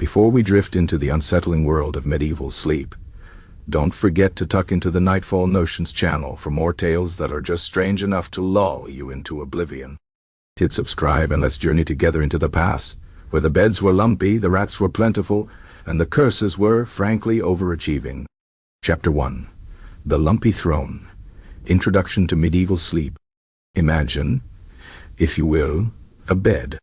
Before we drift into the unsettling world of medieval sleep, don't forget to tuck into the Nightfall Notions channel for more tales that are just strange enough to lull you into oblivion. Hit subscribe and let's journey together into the past, where the beds were lumpy, the rats were plentiful, and the curses were, frankly, overachieving. Chapter 1. The Lumpy Throne. Introduction to Medieval Sleep. Imagine, if you will, a bed.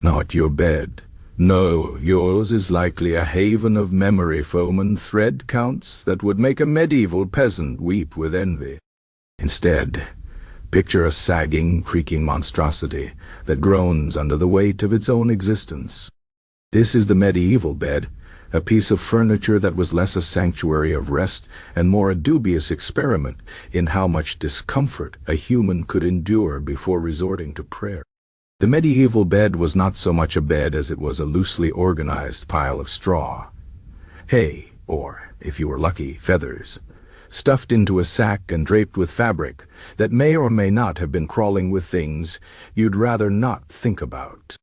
Not your bed. No, yours is likely a haven of memory foam and thread counts that would make a medieval peasant weep with envy. Instead, picture a sagging, creaking monstrosity that groans under the weight of its own existence. This is the medieval bed, a piece of furniture that was less a sanctuary of rest and more a dubious experiment in how much discomfort a human could endure before resorting to prayer. The medieval bed was not so much a bed as it was a loosely organized pile of straw, hay, or, if you were lucky, feathers, stuffed into a sack and draped with fabric that may or may not have been crawling with things you'd rather not think about.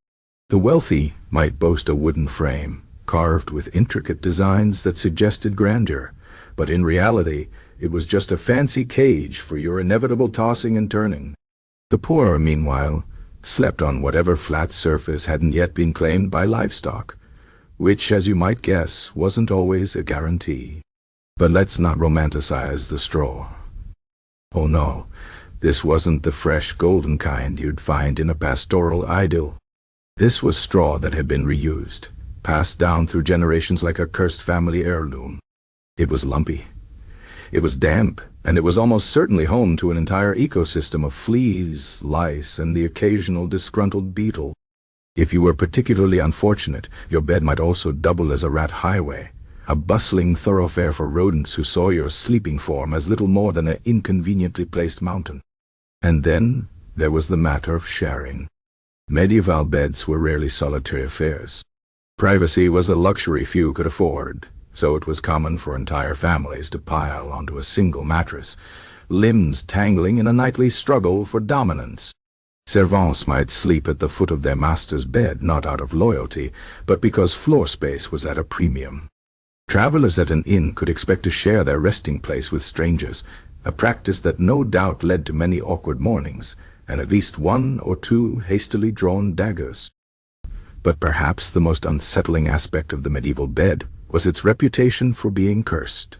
The wealthy might boast a wooden frame, carved with intricate designs that suggested grandeur, but in reality it was just a fancy cage for your inevitable tossing and turning. The poor, meanwhile, slept on whatever flat surface hadn't yet been claimed by livestock, which, as you might guess, wasn't always a guarantee. But let's not romanticize the straw. Oh no, this wasn't the fresh golden kind you'd find in a pastoral idyll. This was straw that had been reused, passed down through generations like a cursed family heirloom. It was lumpy. It was damp, and it was almost certainly home to an entire ecosystem of fleas, lice, and the occasional disgruntled beetle. If you were particularly unfortunate, your bed might also double as a rat highway, a bustling thoroughfare for rodents who saw your sleeping form as little more than an inconveniently placed mountain. And then there was the matter of sharing. Medieval beds were rarely solitary affairs. Privacy was a luxury few could afford, so it was common for entire families to pile onto a single mattress, limbs tangling in a nightly struggle for dominance. Servants might sleep at the foot of their master's bed not out of loyalty, but because floor space was at a premium. Travelers at an inn could expect to share their resting place with strangers, a practice that no doubt led to many awkward mornings, and at least one or two hastily drawn daggers. But perhaps the most unsettling aspect of the medieval bed was its reputation for being cursed.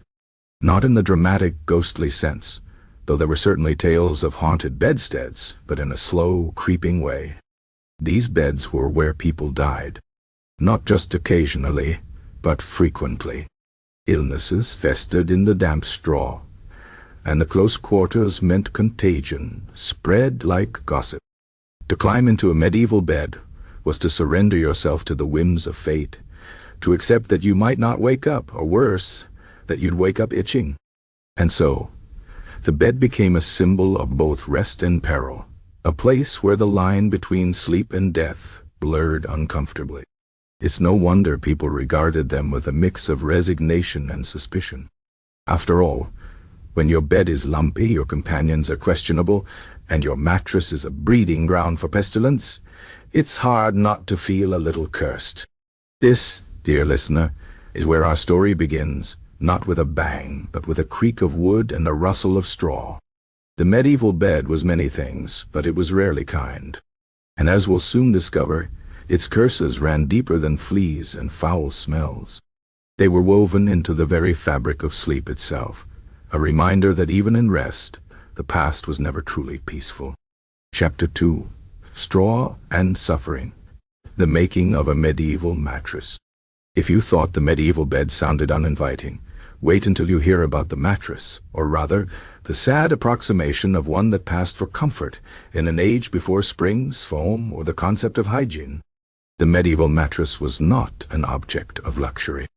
Not in the dramatic, ghostly sense, though there were certainly tales of haunted bedsteads, but in a slow, creeping way. These beds were where people died, not just occasionally, but frequently. Illnesses festered in the damp straw, and the close quarters meant contagion, spread like gossip. To climb into a medieval bed was to surrender yourself to the whims of fate, to accept that you might not wake up, or worse, that you'd wake up itching. And so, the bed became a symbol of both rest and peril, a place where the line between sleep and death blurred uncomfortably. It's no wonder people regarded them with a mix of resignation and suspicion. After all, when your bed is lumpy, your companions are questionable, and your mattress is a breeding ground for pestilence, it's hard not to feel a little cursed. This, dear listener, is where our story begins, not with a bang, but with a creak of wood and a rustle of straw. The medieval bed was many things, but it was rarely kind. And as we'll soon discover, its curses ran deeper than fleas and foul smells. They were woven into the very fabric of sleep itself, a reminder that even in rest, the past was never truly peaceful. Chapter 2. Straw and Suffering. The Making of a Medieval Mattress. If you thought the medieval bed sounded uninviting, wait until you hear about the mattress, or rather, the sad approximation of one that passed for comfort in an age before springs, foam, or the concept of hygiene. The medieval mattress was not an object of luxury.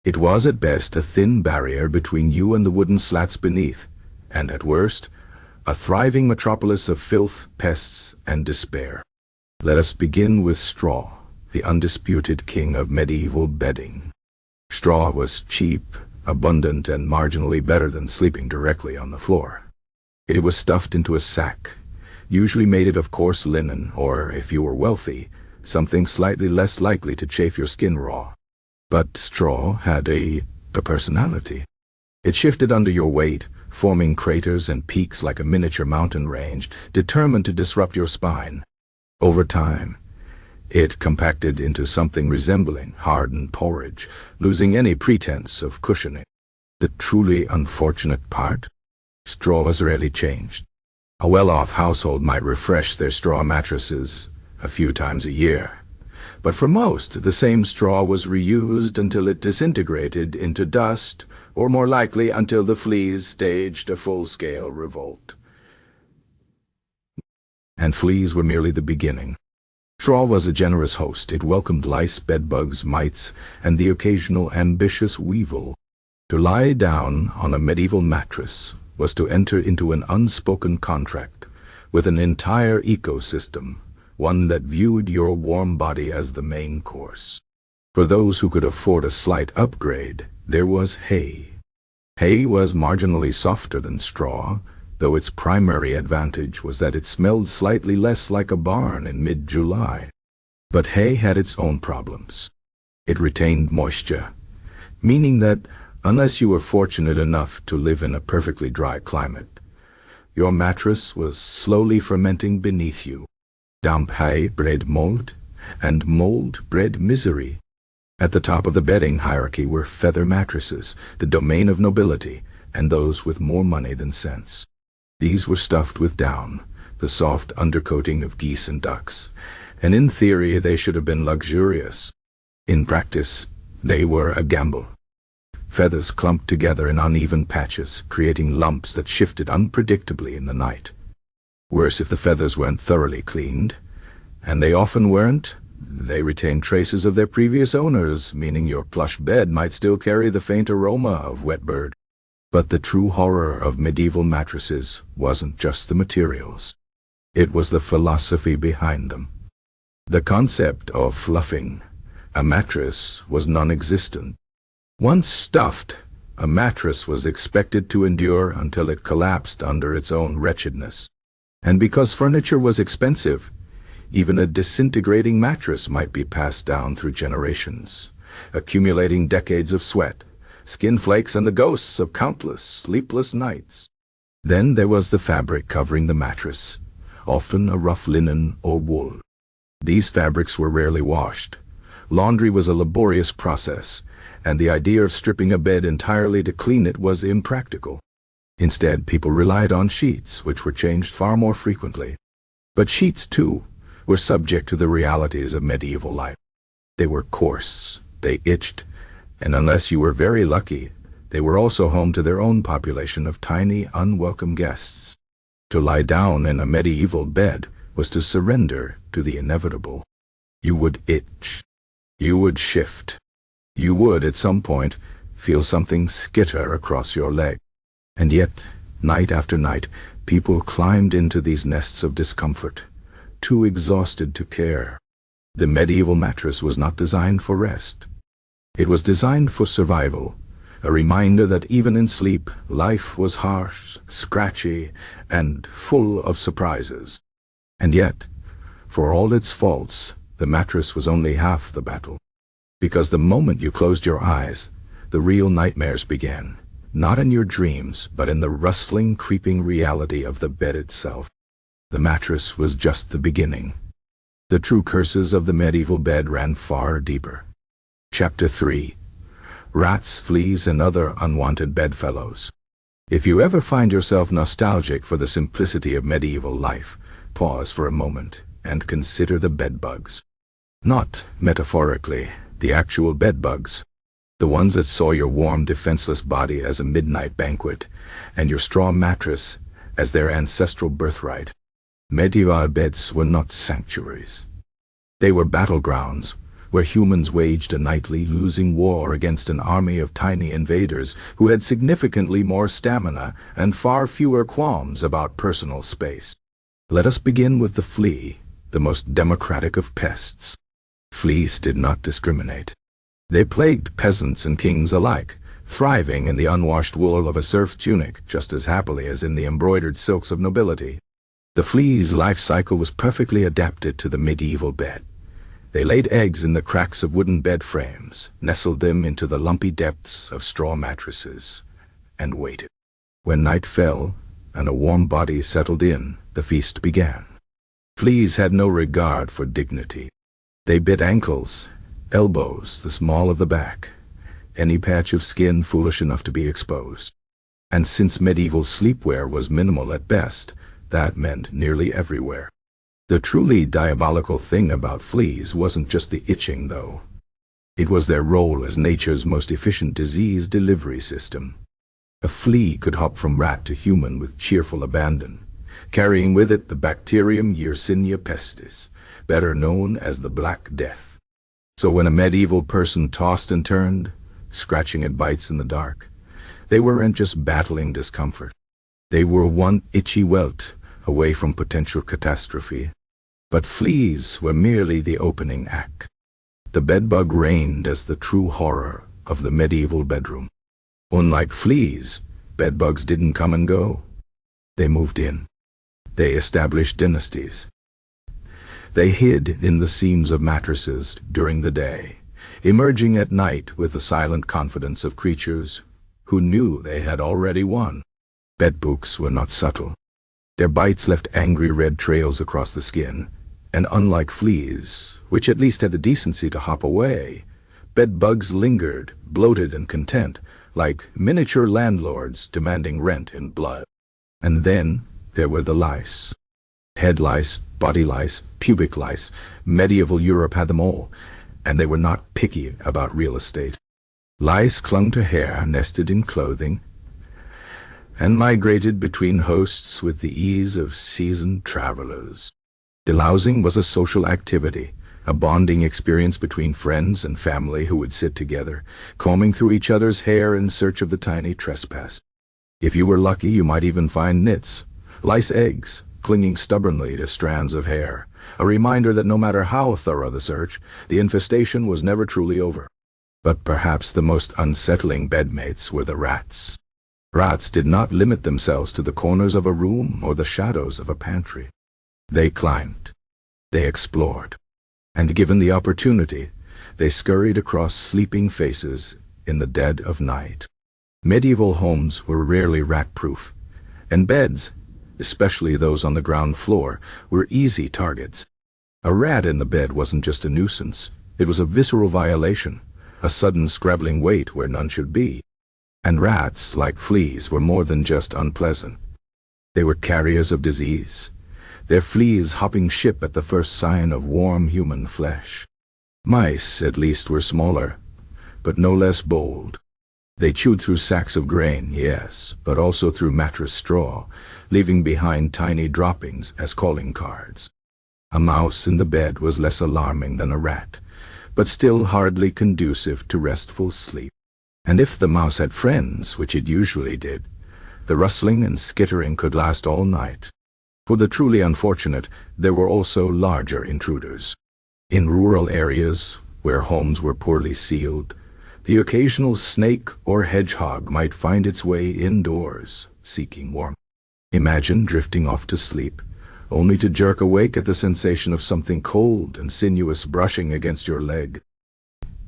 It was at best a thin barrier between you and the wooden slats beneath, and at worst, a thriving metropolis of filth, pests, and despair. Let us begin with straw, the undisputed king of medieval bedding. Straw was cheap, abundant, and marginally better than sleeping directly on the floor. It was stuffed into a sack, usually made of coarse linen, or, if you were wealthy, something slightly less likely to chafe your skin raw. But straw had a personality. It shifted under your weight, forming craters and peaks like a miniature mountain range, determined to disrupt your spine. Over time, it compacted into something resembling hardened porridge, losing any pretense of cushioning. The truly unfortunate part? Straw was rarely changed. A well-off household might refresh their straw mattresses a few times a year. But for most, the same straw was reused until it disintegrated into dust, or more likely until the fleas staged a full-scale revolt. And fleas were merely the beginning. Straw was a generous host. It welcomed lice, bedbugs, mites, and the occasional ambitious weevil. To lie down on a medieval mattress was to enter into an unspoken contract with an entire ecosystem, one that viewed your warm body as the main course. For those who could afford a slight upgrade, there was hay. Hay was marginally softer than straw, though its primary advantage was that it smelled slightly less like a barn in mid-July. But hay had its own problems. It retained moisture, meaning that unless you were fortunate enough to live in a perfectly dry climate, your mattress was slowly fermenting beneath you. Damp hay bred mold, and mold bred misery. At the top of the bedding hierarchy were feather mattresses, the domain of nobility, and those with more money than sense. These were stuffed with down, the soft undercoating of geese and ducks, and in theory they should have been luxurious. In practice, they were a gamble. Feathers clumped together in uneven patches, creating lumps that shifted unpredictably in the night. Worse if the feathers weren't thoroughly cleaned, and they often weren't. They retained traces of their previous owners, meaning your plush bed might still carry the faint aroma of wet bird. But the true horror of medieval mattresses wasn't just the materials. It was the philosophy behind them. The concept of fluffing a mattress was non-existent. Once stuffed, a mattress was expected to endure until it collapsed under its own wretchedness. And because furniture was expensive, even a disintegrating mattress might be passed down through generations, accumulating decades of sweat, skin flakes, and the ghosts of countless sleepless nights. Then there was the fabric covering the mattress, often a rough linen or wool. These fabrics were rarely washed. Laundry was a laborious process, and the idea of stripping a bed entirely to clean it was impractical. Instead, people relied on sheets, which were changed far more frequently. But sheets, too, were subject to the realities of medieval life. They were coarse, they itched, and unless you were very lucky, they were also home to their own population of tiny, unwelcome guests. To lie down in a medieval bed was to surrender to the inevitable. You would itch. You would shift. You would, at some point, feel something skitter across your leg. And yet, night after night, people climbed into these nests of discomfort, too exhausted to care. The medieval mattress was not designed for rest. It was designed for survival, a reminder that even in sleep, life was harsh, scratchy, and full of surprises. And yet, for all its faults, the mattress was only half the battle. Because the moment you closed your eyes, the real nightmares began. Not in your dreams, but in the rustling, creeping reality of the bed itself. The mattress was just the beginning. The true curses of the medieval bed ran far deeper. Chapter 3. Rats, Fleas, and Other Unwanted Bedfellows. If you ever find yourself nostalgic for the simplicity of medieval life, pause for a moment and consider the bedbugs. Not, metaphorically, the actual bedbugs. The ones that saw your warm, defenseless body as a midnight banquet, and your straw mattress as their ancestral birthright. Medieval beds were not sanctuaries. They were battlegrounds, where humans waged a nightly, losing war against an army of tiny invaders who had significantly more stamina and far fewer qualms about personal space. Let us begin with the flea, the most democratic of pests. Fleas did not discriminate. They plagued peasants and kings alike, thriving in the unwashed wool of a serf tunic just as happily as in the embroidered silks of nobility. The flea's life cycle was perfectly adapted to the medieval bed. They laid eggs in the cracks of wooden bed frames, nestled them into the lumpy depths of straw mattresses, and waited. When night fell and a warm body settled in, the feast began. Fleas had no regard for dignity. They bit ankles, elbows, the small of the back, any patch of skin foolish enough to be exposed. And since medieval sleepwear was minimal at best, that meant nearly everywhere. The truly diabolical thing about fleas wasn't just the itching, though. It was their role as nature's most efficient disease delivery system. A flea could hop from rat to human with cheerful abandon, carrying with it the bacterium Yersinia pestis, better known as the Black Death. So when a medieval person tossed and turned, scratching at bites in the dark, they weren't just battling discomfort. They were one itchy welt away from potential catastrophe. But fleas were merely the opening act. The bedbug reigned as the true horror of the medieval bedroom. Unlike fleas, bedbugs didn't come and go. They moved in. They established dynasties. They hid in the seams of mattresses during the day, emerging at night with the silent confidence of creatures who knew they had already won. Bedbugs were not subtle. Their bites left angry red trails across the skin, and unlike fleas, which at least had the decency to hop away, bedbugs lingered, bloated and content, like miniature landlords demanding rent in blood. And then there were the lice. Head lice, body lice, pubic lice. Medieval Europe had them all, and they were not picky about real estate. Lice clung to hair, nested in clothing, and migrated between hosts with the ease of seasoned travelers. Delousing was a social activity, a bonding experience between friends and family who would sit together, combing through each other's hair in search of the tiny trespass. If you were lucky, you might even find nits, lice eggs, clinging stubbornly to strands of hair, a reminder that no matter how thorough the search, the infestation was never truly over. But perhaps the most unsettling bedmates were the rats. Rats did not limit themselves to the corners of a room or the shadows of a pantry. They climbed, they explored, and given the opportunity, they scurried across sleeping faces in the dead of night. Medieval homes were rarely rat-proof, and beds, especially those on the ground floor, were easy targets. A rat in the bed wasn't just a nuisance, it was a visceral violation, a sudden scrabbling weight where none should be. And rats, like fleas, were more than just unpleasant. They were carriers of disease, their fleas hopping ship at the first sign of warm human flesh. Mice, at least, were smaller, but no less bold. They chewed through sacks of grain, yes, but also through mattress straw, leaving behind tiny droppings as calling cards. A mouse in the bed was less alarming than a rat, but still hardly conducive to restful sleep. And if the mouse had friends, which it usually did, the rustling and skittering could last all night. For the truly unfortunate, there were also larger intruders. In rural areas, where homes were poorly sealed, the occasional snake or hedgehog might find its way indoors, seeking warmth. Imagine drifting off to sleep, only to jerk awake at the sensation of something cold and sinuous brushing against your leg.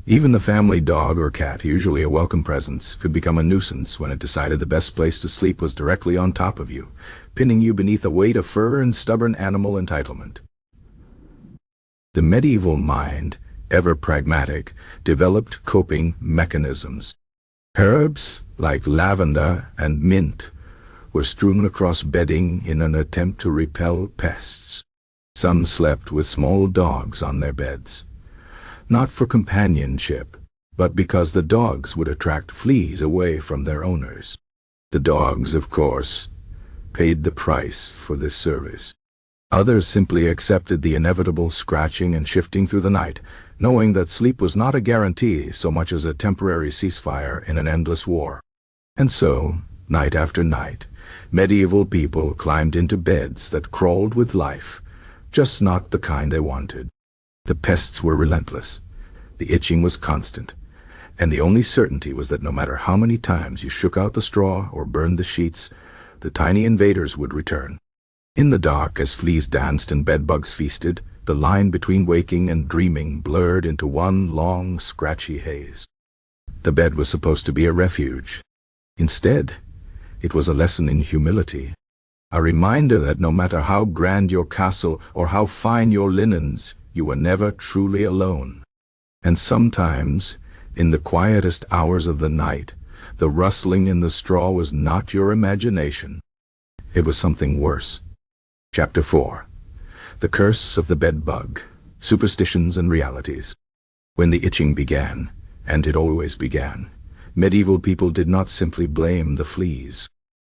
Even the family dog or cat, usually a welcome presence, could become a nuisance when it decided the best place to sleep was directly on top of you, pinning you beneath a weight of fur and stubborn animal entitlement. The medieval mind, ever pragmatic, developed coping mechanisms. Herbs, like lavender and mint, were strewn across bedding in an attempt to repel pests. Some slept with small dogs on their beds, not for companionship, but because the dogs would attract fleas away from their owners. The dogs, of course, paid the price for this service. Others simply accepted the inevitable scratching and shifting through the night, knowing that sleep was not a guarantee so much as a temporary ceasefire in an endless war. And so, night after night, medieval people climbed into beds that crawled with life, just not the kind they wanted. The pests were relentless, the itching was constant, and the only certainty was that no matter how many times you shook out the straw or burned the sheets, the tiny invaders would return. In the dark, as fleas danced and bedbugs feasted, The line between waking and dreaming blurred into one long, scratchy haze. The bed was supposed to be a refuge. Instead, it was a lesson in humility. A reminder that no matter how grand your castle or how fine your linens, you were never truly alone. And sometimes, in the quietest hours of the night, the rustling in the straw was not your imagination. It was something worse. Chapter 4. The Curse of the Bedbug, Superstitions and Realities. When the itching began, and it always began, medieval people did not simply blame the fleas.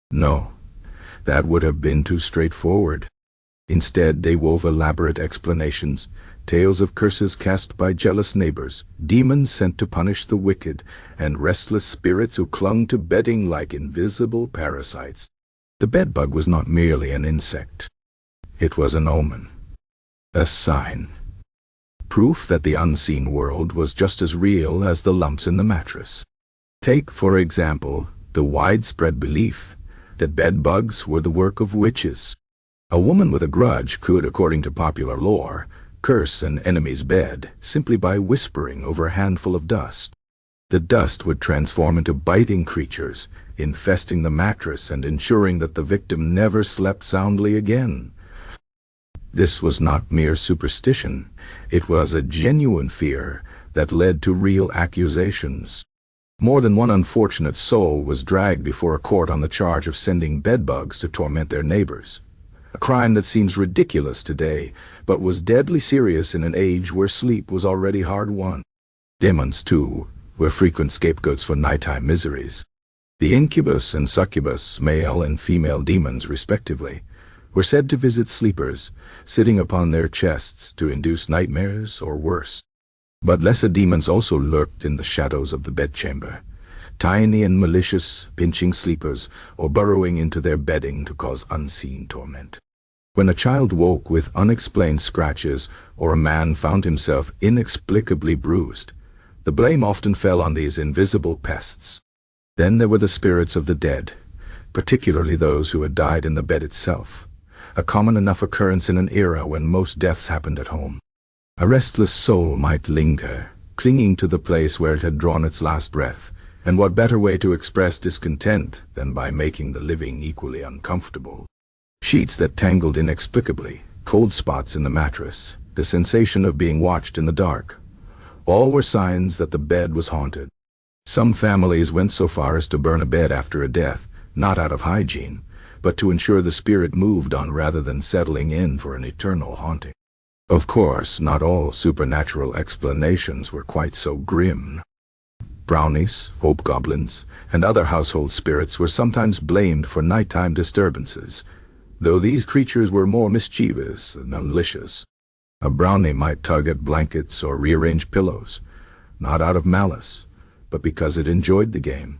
No, that would have been too straightforward. Instead, they wove elaborate explanations, tales of curses cast by jealous neighbors, demons sent to punish the wicked, and restless spirits who clung to bedding like invisible parasites. The bedbug was not merely an insect. It was an omen, a sign, proof that the unseen world was just as real as the lumps in the mattress. Take, for example, the widespread belief that bedbugs were the work of witches. A woman with a grudge could, according to popular lore, curse an enemy's bed simply by whispering over a handful of dust. The dust would transform into biting creatures, infesting the mattress and ensuring that the victim never slept soundly again. This was not mere superstition. It was a genuine fear that led to real accusations. More than one unfortunate soul was dragged before a court on the charge of sending bedbugs to torment their neighbors. A crime that seems ridiculous today, but was deadly serious in an age where sleep was already hard-won. Demons, too, were frequent scapegoats for nighttime miseries. The incubus and succubus, male and female demons respectively, were said to visit sleepers, sitting upon their chests to induce nightmares or worse. But lesser demons also lurked in the shadows of the bedchamber, tiny and malicious, pinching sleepers or burrowing into their bedding to cause unseen torment. When a child woke with unexplained scratches or a man found himself inexplicably bruised, the blame often fell on these invisible pests. Then there were the spirits of the dead, particularly those who had died in the bed itself, a common enough occurrence in an era when most deaths happened at home. A restless soul might linger, clinging to the place where it had drawn its last breath, and what better way to express discontent than by making the living equally uncomfortable? Sheets that tangled inexplicably, cold spots in the mattress, the sensation of being watched in the dark. All were signs that the bed was haunted. Some families went so far as to burn a bed after a death, not out of hygiene, but to ensure the spirit moved on rather than settling in for an eternal haunting. Of course, not all supernatural explanations were quite so grim. Brownies, hobgoblins, and other household spirits were sometimes blamed for nighttime disturbances, though these creatures were more mischievous than malicious. A brownie might tug at blankets or rearrange pillows, not out of malice, but because it enjoyed the game.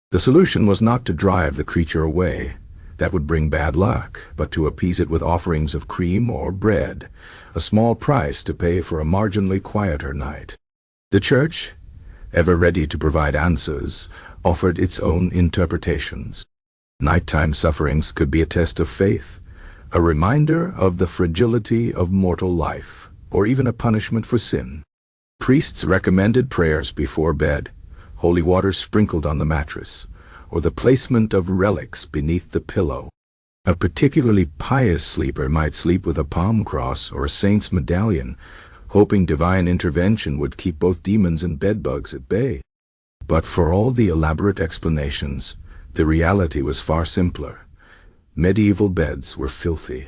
The solution was not to drive the creature away. That would bring bad luck, but to appease it with offerings of cream or bread, a small price to pay for a marginally quieter night. The church, ever ready to provide answers, offered its own interpretations. Nighttime sufferings could be a test of faith, a reminder of the fragility of mortal life, or even a punishment for sin. Priests recommended prayers before bed, holy water sprinkled on the mattress, or the placement of relics beneath the pillow. A particularly pious sleeper might sleep with a palm cross or a saint's medallion, hoping divine intervention would keep both demons and bedbugs at bay. But for all the elaborate explanations, the reality was far simpler. Medieval beds were filthy.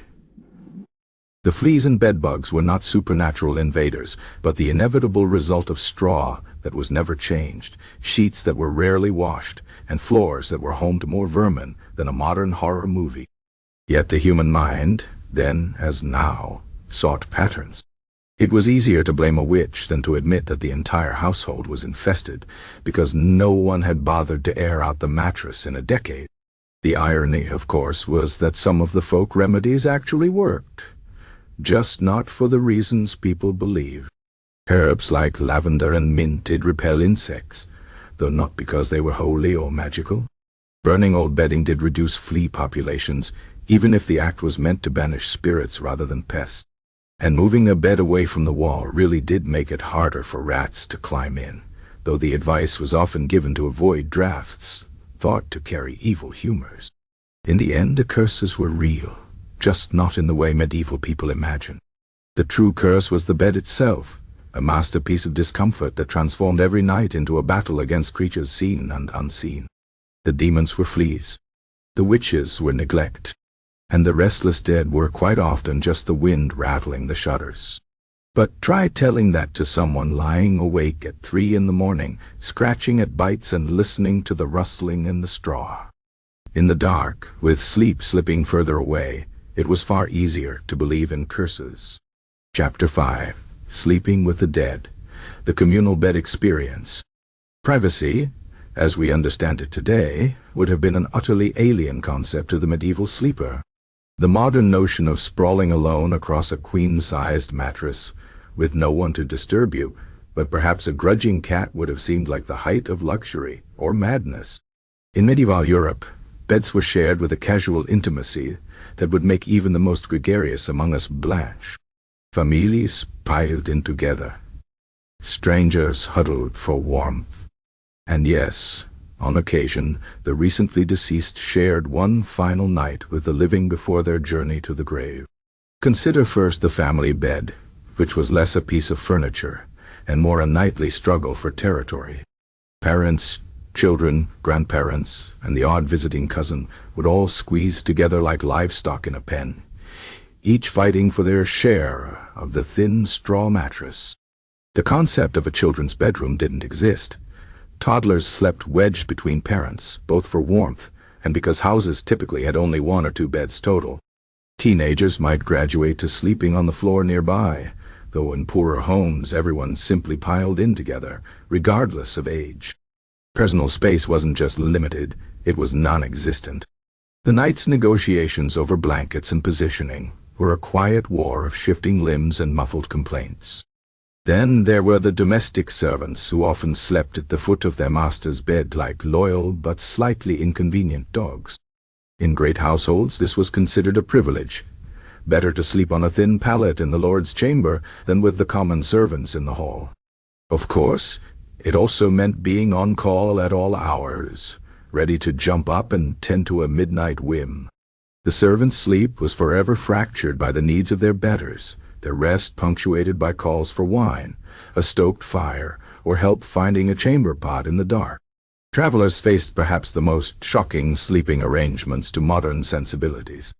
The fleas and bedbugs were not supernatural invaders, but the inevitable result of straw that was never changed, sheets that were rarely washed, and floors that were home to more vermin than a modern horror movie. Yet the human mind, then as now, sought patterns. It was easier to blame a witch than to admit that the entire household was infested, because no one had bothered to air out the mattress in a decade. The irony, of course, was that some of the folk remedies actually worked, just not for the reasons people believed. Herbs like lavender and mint did repel insects, though not because they were holy or magical. Burning old bedding did reduce flea populations, even if the act was meant to banish spirits rather than pests. And moving a bed away from the wall really did make it harder for rats to climb in, though the advice was often given to avoid drafts, thought to carry evil humors. In the end, the curses were real, just not in the way medieval people imagined. The true curse was the bed itself, a masterpiece of discomfort that transformed every night into a battle against creatures seen and unseen. The demons were fleas. The witches were neglect. And the restless dead were quite often just the wind rattling the shutters. But try telling that to someone lying awake at 3 in the morning, scratching at bites and listening to the rustling in the straw. In the dark, with sleep slipping further away, it was far easier to believe in curses. Chapter 5. Sleeping with the Dead. The Communal Bed Experience. Privacy, as we understand it today, would have been an utterly alien concept to the medieval sleeper. The modern notion of sprawling alone across a queen-sized mattress, with no one to disturb you, but perhaps a grudging cat, would have seemed like the height of luxury or madness. In medieval Europe, beds were shared with a casual intimacy that would make even the most gregarious among us blanch. Families piled in together. Strangers huddled for warmth. And yes, on occasion, the recently deceased shared one final night with the living before their journey to the grave. Consider first the family bed, which was less a piece of furniture and more a nightly struggle for territory. Parents, children, grandparents, and the odd visiting cousin would all squeeze together like livestock in a pen, each fighting for their share of the thin straw mattress. The concept of a children's bedroom didn't exist. Toddlers slept wedged between parents, both for warmth and because houses typically had only 1 or 2 beds total. Teenagers might graduate to sleeping on the floor nearby, though in poorer homes everyone simply piled in together, regardless of age. Personal space wasn't just limited, it was non-existent. The night's negotiations over blankets and positioning were a quiet war of shifting limbs and muffled complaints. Then there were the domestic servants who often slept at the foot of their master's bed like loyal but slightly inconvenient dogs. In great households this was considered a privilege. Better to sleep on a thin pallet in the Lord's chamber than with the common servants in the hall. Of course, it also meant being on call at all hours, ready to jump up and tend to a midnight whim. The servants' sleep was forever fractured by the needs of their betters, their rest punctuated by calls for wine, a stoked fire, or help finding a chamber pot in the dark. Travelers faced perhaps the most shocking sleeping arrangements to modern sensibilities.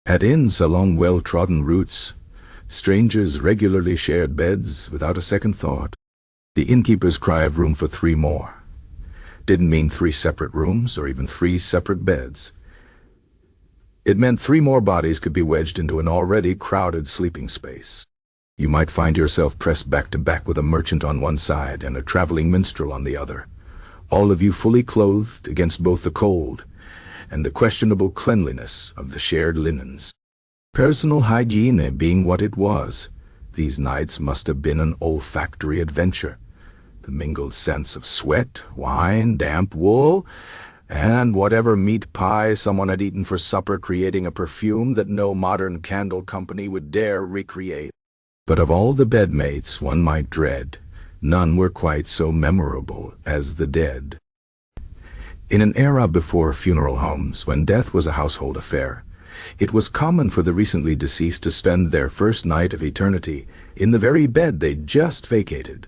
At inns along well-trodden routes, strangers regularly shared beds without a second thought. The innkeeper's cry of room for 3 more didn't mean 3 separate rooms or even 3 separate beds. It meant 3 more bodies could be wedged into an already crowded sleeping space. You might find yourself pressed back to back with a merchant on one side and a traveling minstrel on the other, all of you fully clothed against both the cold and the questionable cleanliness of the shared linens. Personal hygiene being what it was, these nights must have been an olfactory adventure. The mingled scents of sweat, wine, damp wool, and whatever meat pie someone had eaten for supper, creating a perfume that no modern candle company would dare recreate. But of all the bedmates one might dread, none were quite so memorable as the dead. In an era before funeral homes, when death was a household affair, it was common for the recently deceased to spend their first night of eternity in the very bed they'd just vacated.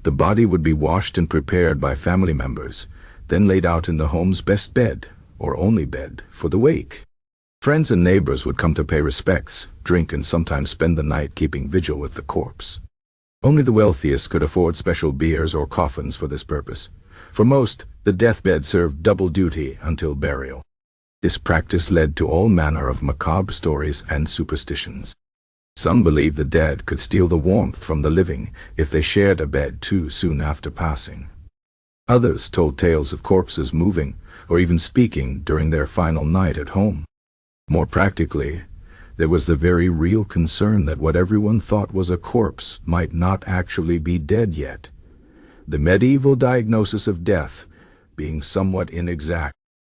The body would be washed and prepared by family members, then laid out in the home's best bed, or only bed, for the wake. Friends and neighbors would come to pay respects, drink, and sometimes spend the night keeping vigil with the corpse. Only the wealthiest could afford special biers or coffins for this purpose. For most, the deathbed served double duty until burial. This practice led to all manner of macabre stories and superstitions. Some believed the dead could steal the warmth from the living if they shared a bed too soon after passing. Others told tales of corpses moving, or even speaking during their final night at home. More practically, there was the very real concern that what everyone thought was a corpse might not actually be dead yet. The medieval diagnosis of death being somewhat inexact.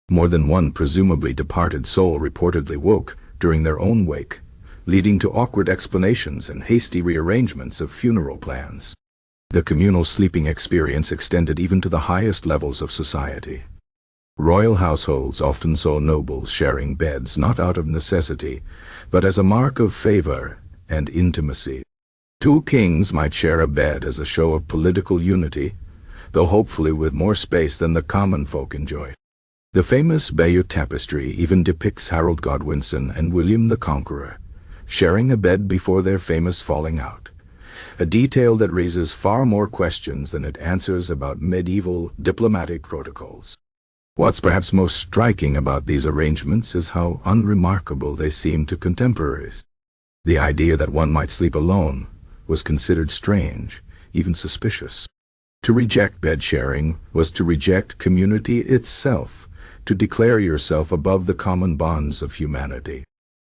More than one presumably departed soul reportedly woke during their own wake, leading to awkward explanations and hasty rearrangements of funeral plans. The communal sleeping experience extended even to the highest levels of society. Royal households often saw nobles sharing beds not out of necessity, but as a mark of favor and intimacy. Two kings might share a bed as a show of political unity, though hopefully with more space than the common folk enjoy. The famous Bayeux tapestry even depicts Harold Godwinson and William the Conqueror sharing a bed before their famous falling out, a detail that raises far more questions than it answers about medieval diplomatic protocols. What's perhaps most striking about these arrangements is how unremarkable they seem to contemporaries. The idea that one might sleep alone was considered strange, even suspicious. To reject bed sharing was to reject community itself, to declare yourself above the common bonds of humanity.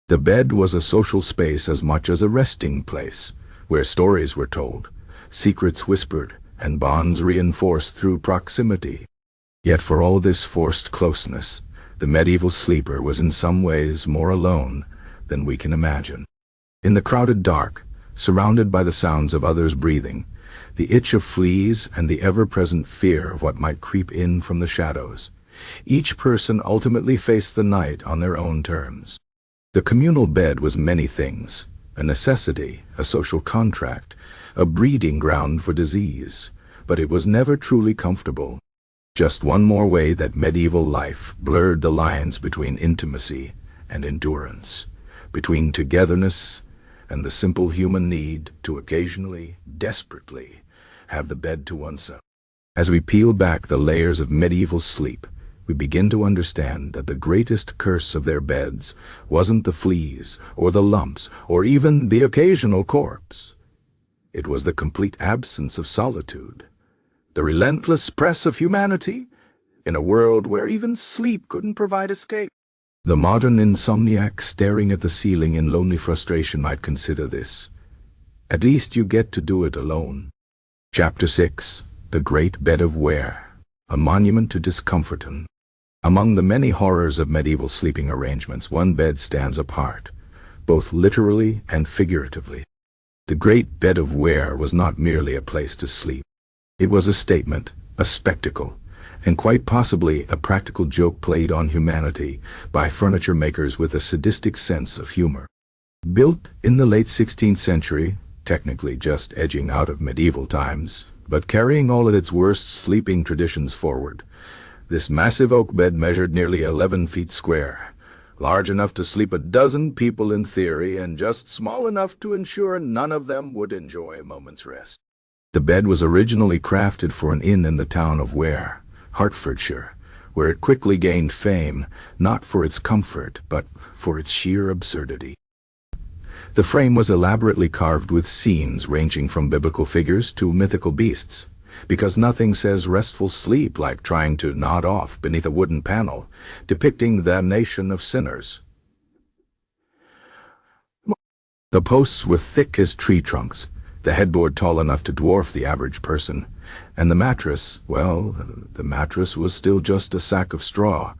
The bed was a social space as much as a resting place, where stories were told, secrets whispered, and bonds reinforced through proximity. Yet for all this forced closeness, the medieval sleeper was in some ways more alone than we can imagine. In the crowded dark, surrounded by the sounds of others breathing, the itch of fleas and the ever-present fear of what might creep in from the shadows, each person ultimately faced the night on their own terms. The communal bed was many things, a necessity, a social contract, a breeding ground for disease, but it was never truly comfortable. Just one more way that medieval life blurred the lines between intimacy and endurance, between togetherness and the simple human need to occasionally, desperately, have the bed to oneself. As we peel back the layers of medieval sleep, we begin to understand that the greatest curse of their beds wasn't the fleas, or the lumps, or even the occasional corpse. It was the complete absence of solitude, the relentless press of humanity, in a world where even sleep couldn't provide escape. The modern insomniac staring at the ceiling in lonely frustration might consider this. At least you get to do it alone. Chapter 6. The Great Bed of Ware, a monument to discomfort. Among the many horrors of medieval sleeping arrangements, one bed stands apart, both literally and figuratively. The Great Bed of Ware was not merely a place to sleep. It was a statement, a spectacle, and quite possibly a practical joke played on humanity by furniture makers with a sadistic sense of humor. Built in the late 16th century, technically just edging out of medieval times, but carrying all of its worst sleeping traditions forward, this massive oak bed measured nearly 11 feet square, large enough to sleep a dozen people in theory, and just small enough to ensure none of them would enjoy a moment's rest. The bed was originally crafted for an inn in the town of Ware, Hertfordshire, where it quickly gained fame, not for its comfort, but for its sheer absurdity. The frame was elaborately carved with scenes ranging from biblical figures to mythical beasts, because nothing says restful sleep like trying to nod off beneath a wooden panel depicting the damnation of sinners. The posts were thick as tree trunks, the headboard tall enough to dwarf the average person, and the mattress, well, the mattress was still just a sack of straw,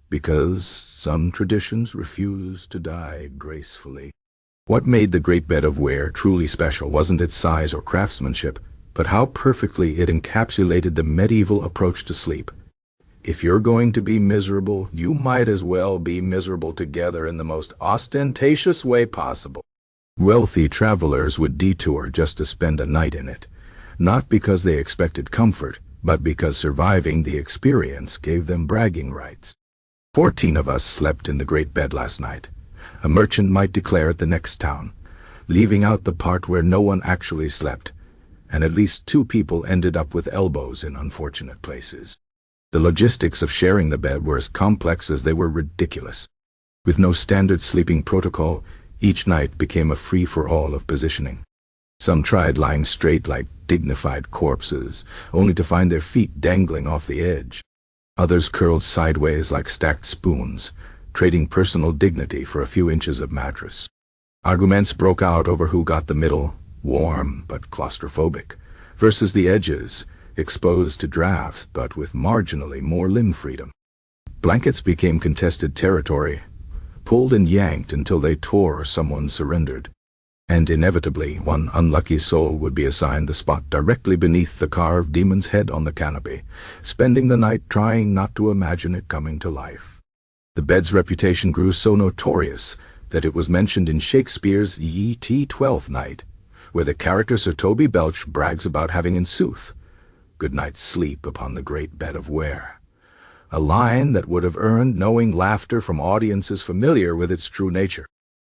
because some traditions refuse to die gracefully. What made the Great Bed of Ware truly special wasn't its size or craftsmanship, but how perfectly it encapsulated the medieval approach to sleep. If you're going to be miserable, you might as well be miserable together in the most ostentatious way possible. Wealthy travelers would detour just to spend a night in it, not because they expected comfort, but because surviving the experience gave them bragging rights. 14 of us slept in the great bed last night, a merchant might declare at the next town, leaving out the part where no one actually slept, and at least 2 people ended up with elbows in unfortunate places. The logistics of sharing the bed were as complex as they were ridiculous. With no standard sleeping protocol, each night became a free-for-all of positioning. Some tried lying straight like dignified corpses, only to find their feet dangling off the edge. Others curled sideways like stacked spoons, trading personal dignity for a few inches of mattress. Arguments broke out over who got the middle, warm but claustrophobic, versus the edges, exposed to drafts but with marginally more limb freedom. Blankets became contested territory, pulled and yanked until they tore or someone surrendered. And inevitably, one unlucky soul would be assigned the spot directly beneath the carved demon's head on the canopy, spending the night trying not to imagine it coming to life. The bed's reputation grew so notorious that it was mentioned in Shakespeare's Ye Twelfth Night, where the character Sir Toby Belch brags about having in sooth good night's sleep upon the Great Bed of Ware, a line that would have earned knowing laughter from audiences familiar with its true nature.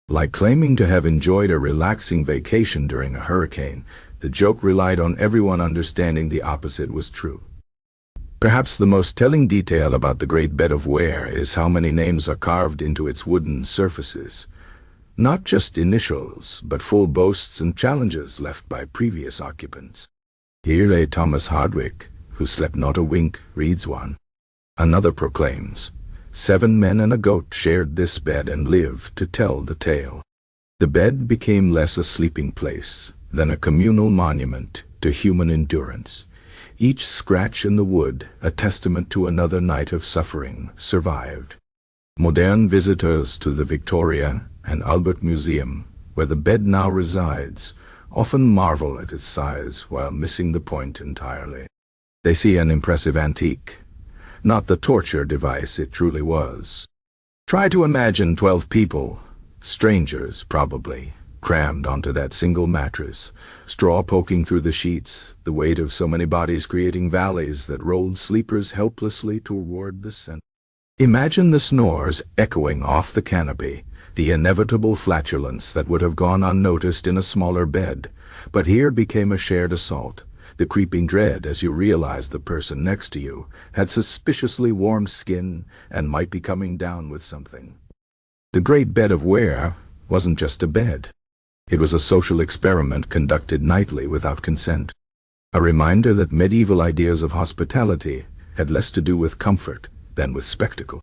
Like claiming to have enjoyed a relaxing vacation during a hurricane, the joke relied on everyone understanding the opposite was true. Perhaps the most telling detail about the Great Bed of Ware is how many names are carved into its wooden surfaces. Not just initials, but full boasts and challenges left by previous occupants. Here lay Thomas Hardwick, who slept not a wink, reads one. Another proclaims, 7 men and a goat shared this bed and lived to tell the tale. The bed became less a sleeping place than a communal monument to human endurance. Each scratch in the wood a testament to another night of suffering survived. Modern visitors to the Victoria and Albert Museum, where the bed now resides, often marvel at its size while missing the point entirely. They see an impressive antique, not the torture device it truly was. Try to imagine 12 people, strangers probably, crammed onto that single mattress, straw poking through the sheets, the weight of so many bodies creating valleys that rolled sleepers helplessly toward the center. Imagine the snores echoing off the canopy, the inevitable flatulence that would have gone unnoticed in a smaller bed, but here became a shared assault. The creeping dread as you realized the person next to you had suspiciously warm skin and might be coming down with something. The Great Bed of Ware wasn't just a bed. It was a social experiment conducted nightly without consent. A reminder that medieval ideas of hospitality had less to do with comfort than with spectacle.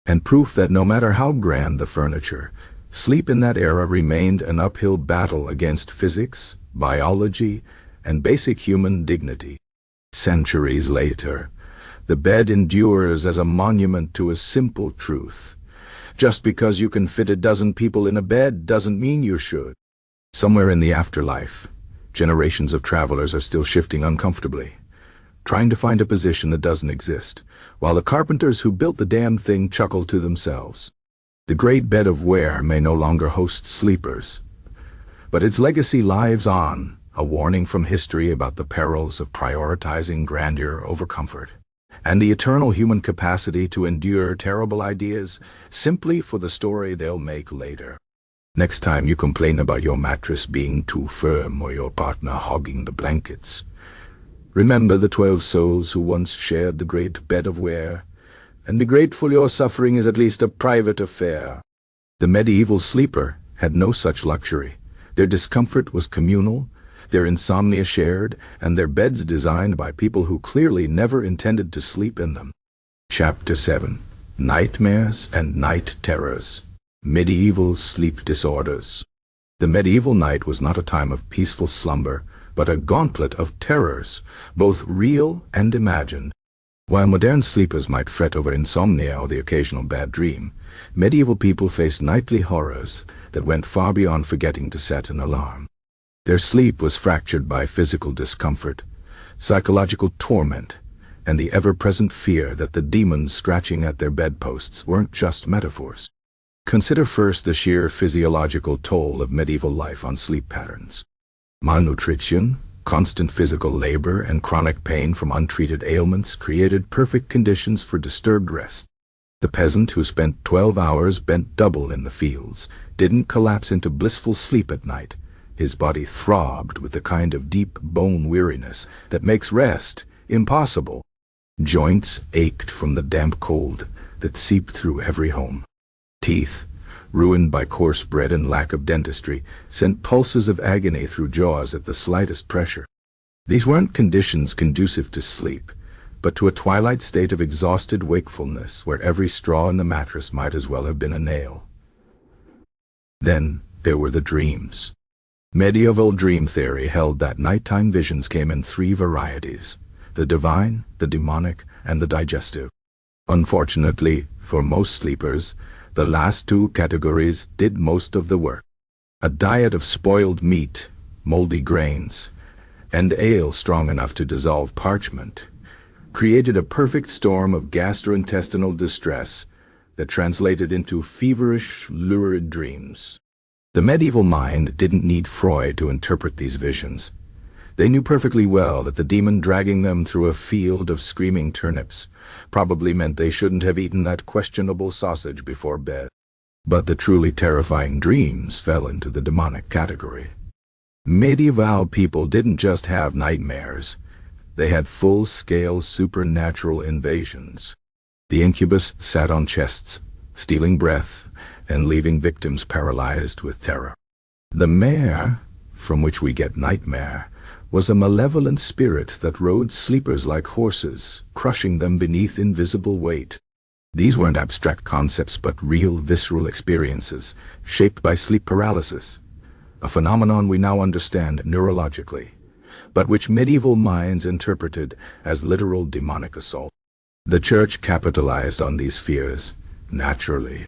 And proof that no matter how grand the furniture, sleep in that era remained an uphill battle against physics, biology, and basic human dignity. Centuries later, the bed endures as a monument to a simple truth. Just because you can fit a dozen people in a bed doesn't mean you should. Somewhere in the afterlife, generations of travelers are still shifting uncomfortably, trying to find a position that doesn't exist, while the carpenters who built the damn thing chuckle to themselves. The Great Bed of Ware may no longer host sleepers, but its legacy lives on, a warning from history about the perils of prioritizing grandeur over comfort, and the eternal human capacity to endure terrible ideas simply for the story they'll make later. Next time you complain about your mattress being too firm or your partner hogging the blankets, remember the 12 souls who once shared the Great Bed of Ware, and be grateful your suffering is at least a private affair. The medieval sleeper had no such luxury. Their discomfort was communal, their insomnia shared, and their beds designed by people who clearly never intended to sleep in them. Chapter 7. Nightmares and Night Terrors. Medieval Sleep Disorders. The medieval night was not a time of peaceful slumber, but a gauntlet of terrors, both real and imagined. While modern sleepers might fret over insomnia or the occasional bad dream, medieval people faced nightly horrors that went far beyond forgetting to set an alarm. Their sleep was fractured by physical discomfort, psychological torment, and the ever-present fear that the demons scratching at their bedposts weren't just metaphors. Consider first the sheer physiological toll of medieval life on sleep patterns. Malnutrition, constant physical labor, and chronic pain from untreated ailments created perfect conditions for disturbed rest. The peasant who spent 12 hours bent double in the fields didn't collapse into blissful sleep at night. His body throbbed with the kind of deep bone weariness that makes rest impossible. Joints ached from the damp cold that seeped through every home. Teeth, ruined by coarse bread and lack of dentistry, sent pulses of agony through jaws at the slightest pressure. These weren't conditions conducive to sleep, but to a twilight state of exhausted wakefulness where every straw in the mattress might as well have been a nail. Then there were the dreams. Medieval dream theory held that nighttime visions came in 3 varieties: the divine, the demonic, and the digestive. Unfortunately, for most sleepers, The last two categories did most of the work. A diet of spoiled meat, moldy grains, and ale strong enough to dissolve parchment created a perfect storm of gastrointestinal distress that translated into feverish, lurid dreams. The medieval mind didn't need Freud to interpret these visions. They knew perfectly well that the demon dragging them through a field of screaming turnips probably meant they shouldn't have eaten that questionable sausage before bed. But the truly terrifying dreams fell into the demonic category. Medieval people didn't just have nightmares. They had full-scale supernatural invasions. The incubus sat on chests, stealing breath and leaving victims paralyzed with terror. The mare, from which we get nightmare, was a malevolent spirit that rode sleepers like horses, crushing them beneath invisible weight. These weren't abstract concepts but real visceral experiences, shaped by sleep paralysis, a phenomenon we now understand neurologically, but which medieval minds interpreted as literal demonic assault. The church capitalized on these fears, naturally.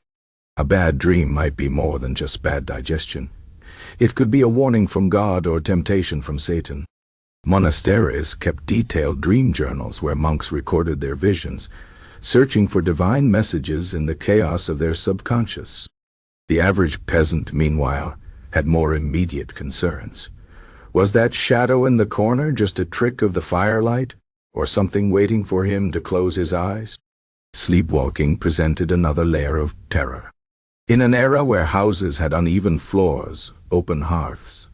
A bad dream might be more than just bad digestion. It could be a warning from God or temptation from Satan. Monasteries kept detailed dream journals where monks recorded their visions, searching for divine messages in the chaos of their subconscious. The average peasant, meanwhile, had more immediate concerns. Was that shadow in the corner just a trick of the firelight, or something waiting for him to close his eyes? Sleepwalking presented another layer of terror. In an era where houses had uneven floors, open hearths,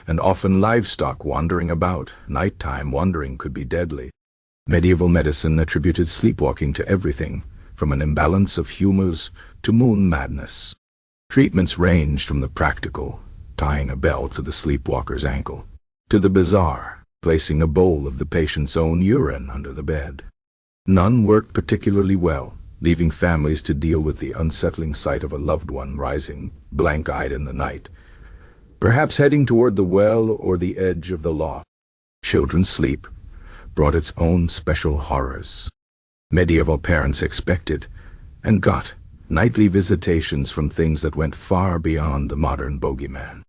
and often livestock wandering about, nighttime wandering could be deadly. Medieval medicine attributed sleepwalking to everything, from an imbalance of humors to moon madness. Treatments ranged from the practical, tying a bell to the sleepwalker's ankle, to the bizarre, placing a bowl of the patient's own urine under the bed. None worked particularly well, leaving families to deal with the unsettling sight of a loved one rising, blank-eyed in the night, perhaps heading toward the well or the edge of the loft. Children's sleep brought its own special horrors. Medieval parents expected, and got, nightly visitations from things that went far beyond the modern bogeyman.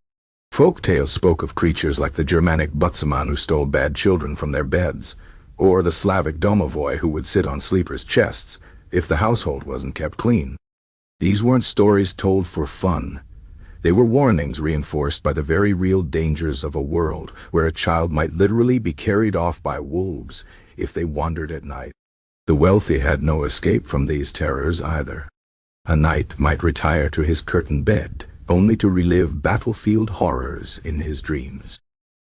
Folk tales spoke of creatures like the Germanic Butzemann who stole bad children from their beds, or the Slavic domovoi who would sit on sleepers' chests if the household wasn't kept clean. These weren't stories told for fun. They were warnings reinforced by the very real dangers of a world where a child might literally be carried off by wolves if they wandered at night. The wealthy had no escape from these terrors either. A knight might retire to his curtained bed, only to relive battlefield horrors in his dreams.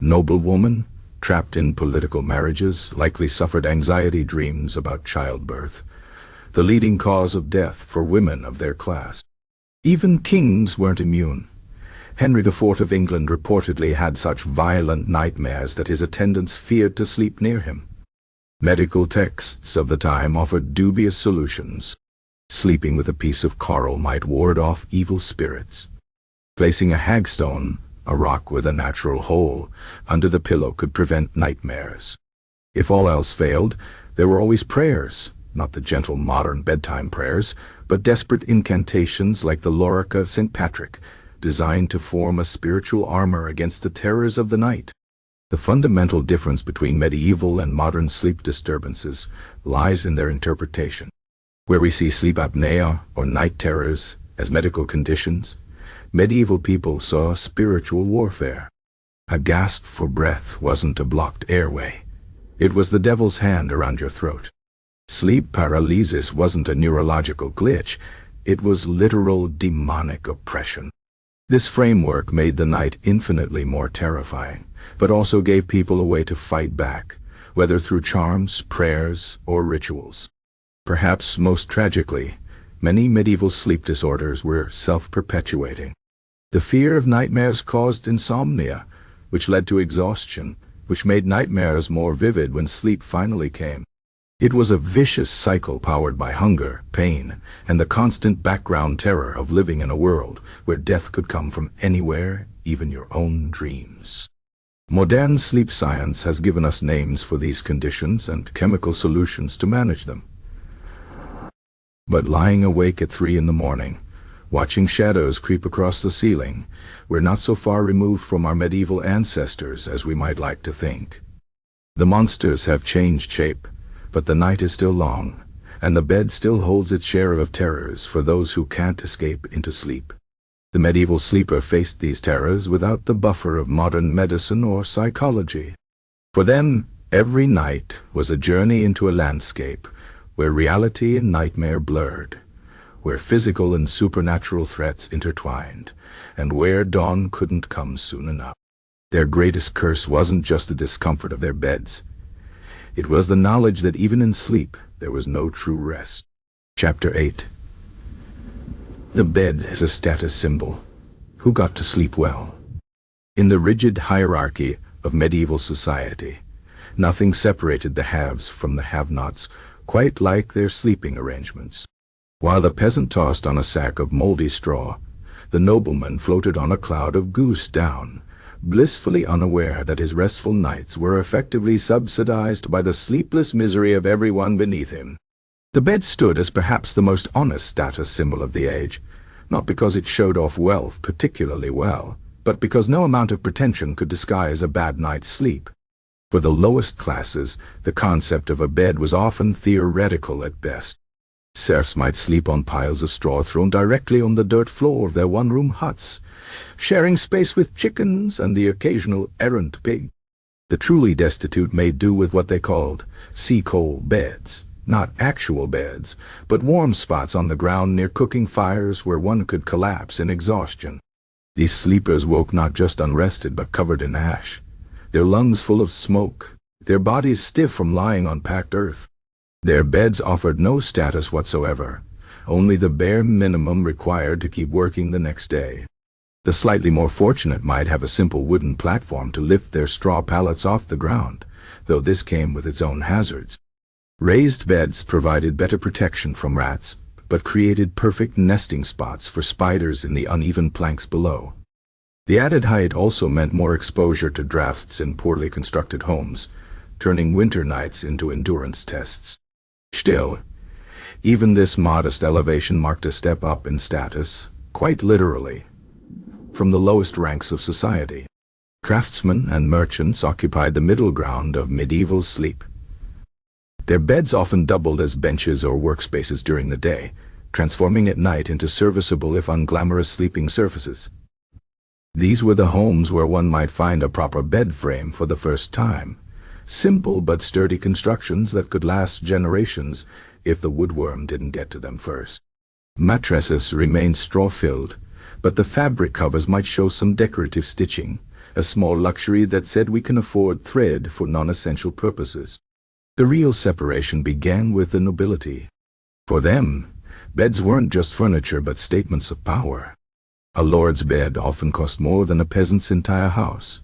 Noblewomen, trapped in political marriages, likely suffered anxiety dreams about childbirth, the leading cause of death for women of their class. Even kings weren't immune. Henry IV of England reportedly had such violent nightmares that his attendants feared to sleep near him. Medical texts of the time offered dubious solutions. Sleeping with a piece of coral might ward off evil spirits. Placing a hagstone, a rock with a natural hole, under the pillow could prevent nightmares. If all else failed, there were always prayers, not the gentle modern bedtime prayers, but desperate incantations like the Lorica of St. Patrick, designed to form a spiritual armor against the terrors of the night. The fundamental difference between medieval and modern sleep disturbances lies in their interpretation. Where we see sleep apnea or night terrors as medical conditions, medieval people saw spiritual warfare. A gasp for breath wasn't a blocked airway. It was the devil's hand around your throat. Sleep paralysis wasn't a neurological glitch. It was literal demonic oppression. This framework made the night infinitely more terrifying, but also gave people a way to fight back, whether through charms, prayers, or rituals. Perhaps most tragically, many medieval sleep disorders were self-perpetuating. The fear of nightmares caused insomnia, which led to exhaustion, which made nightmares more vivid when sleep finally came. It was a vicious cycle powered by hunger, pain, and the constant background terror of living in a world where death could come from anywhere, even your own dreams. Modern sleep science has given us names for these conditions and chemical solutions to manage them. But lying awake at 3 in the morning, Watching shadows creep across the ceiling, we're not so far removed from our medieval ancestors as we might like to think. The monsters have changed shape, but the night is still long, and the bed still holds its share of terrors for those who can't escape into sleep. The medieval sleeper faced these terrors without the buffer of modern medicine or psychology. For them, every night was a journey into a landscape where reality and nightmare blurred, where physical and supernatural threats intertwined, and where dawn couldn't come soon enough. Their greatest curse wasn't just the discomfort of their beds. It was the knowledge that even in sleep there was no true rest. Chapter 8. The bed is a status symbol. Who got to sleep well? In the rigid hierarchy of medieval society, nothing separated the haves from the have-nots, quite like their sleeping arrangements. While the peasant tossed on a sack of moldy straw, the nobleman floated on a cloud of goose down, blissfully unaware that his restful nights were effectively subsidized by the sleepless misery of everyone beneath him. The bed stood as perhaps the most honest status symbol of the age, not because it showed off wealth particularly well, but because no amount of pretension could disguise a bad night's sleep. For the lowest classes, the concept of a bed was often theoretical at best. Serfs might sleep on piles of straw thrown directly on the dirt floor of their one-room huts, sharing space with chickens and the occasional errant pig. The truly destitute made do with what they called sea-coal beds, not actual beds, but warm spots on the ground near cooking fires where one could collapse in exhaustion. These sleepers woke not just unrested but covered in ash, their lungs full of smoke, their bodies stiff from lying on packed earth. Their beds offered no status whatsoever, only the bare minimum required to keep working the next day. The slightly more fortunate might have a simple wooden platform to lift their straw pallets off the ground, though this came with its own hazards. Raised beds provided better protection from rats, but created perfect nesting spots for spiders in the uneven planks below. The added height also meant more exposure to drafts in poorly constructed homes, turning winter nights into endurance tests. Still, even this modest elevation marked a step up in status, quite literally, from the lowest ranks of society. Craftsmen and merchants occupied the middle ground of medieval sleep. Their beds often doubled as benches or workspaces during the day, transforming at night into serviceable if unglamorous sleeping surfaces. These were the homes where one might find a proper bed frame for the first time. Simple but sturdy constructions that could last generations if the woodworm didn't get to them first. Mattresses remained straw-filled, but the fabric covers might show some decorative stitching, a small luxury that said we can afford thread for non-essential purposes. The real separation began with the nobility. For them, beds weren't just furniture but statements of power. A lord's bed often cost more than a peasant's entire house,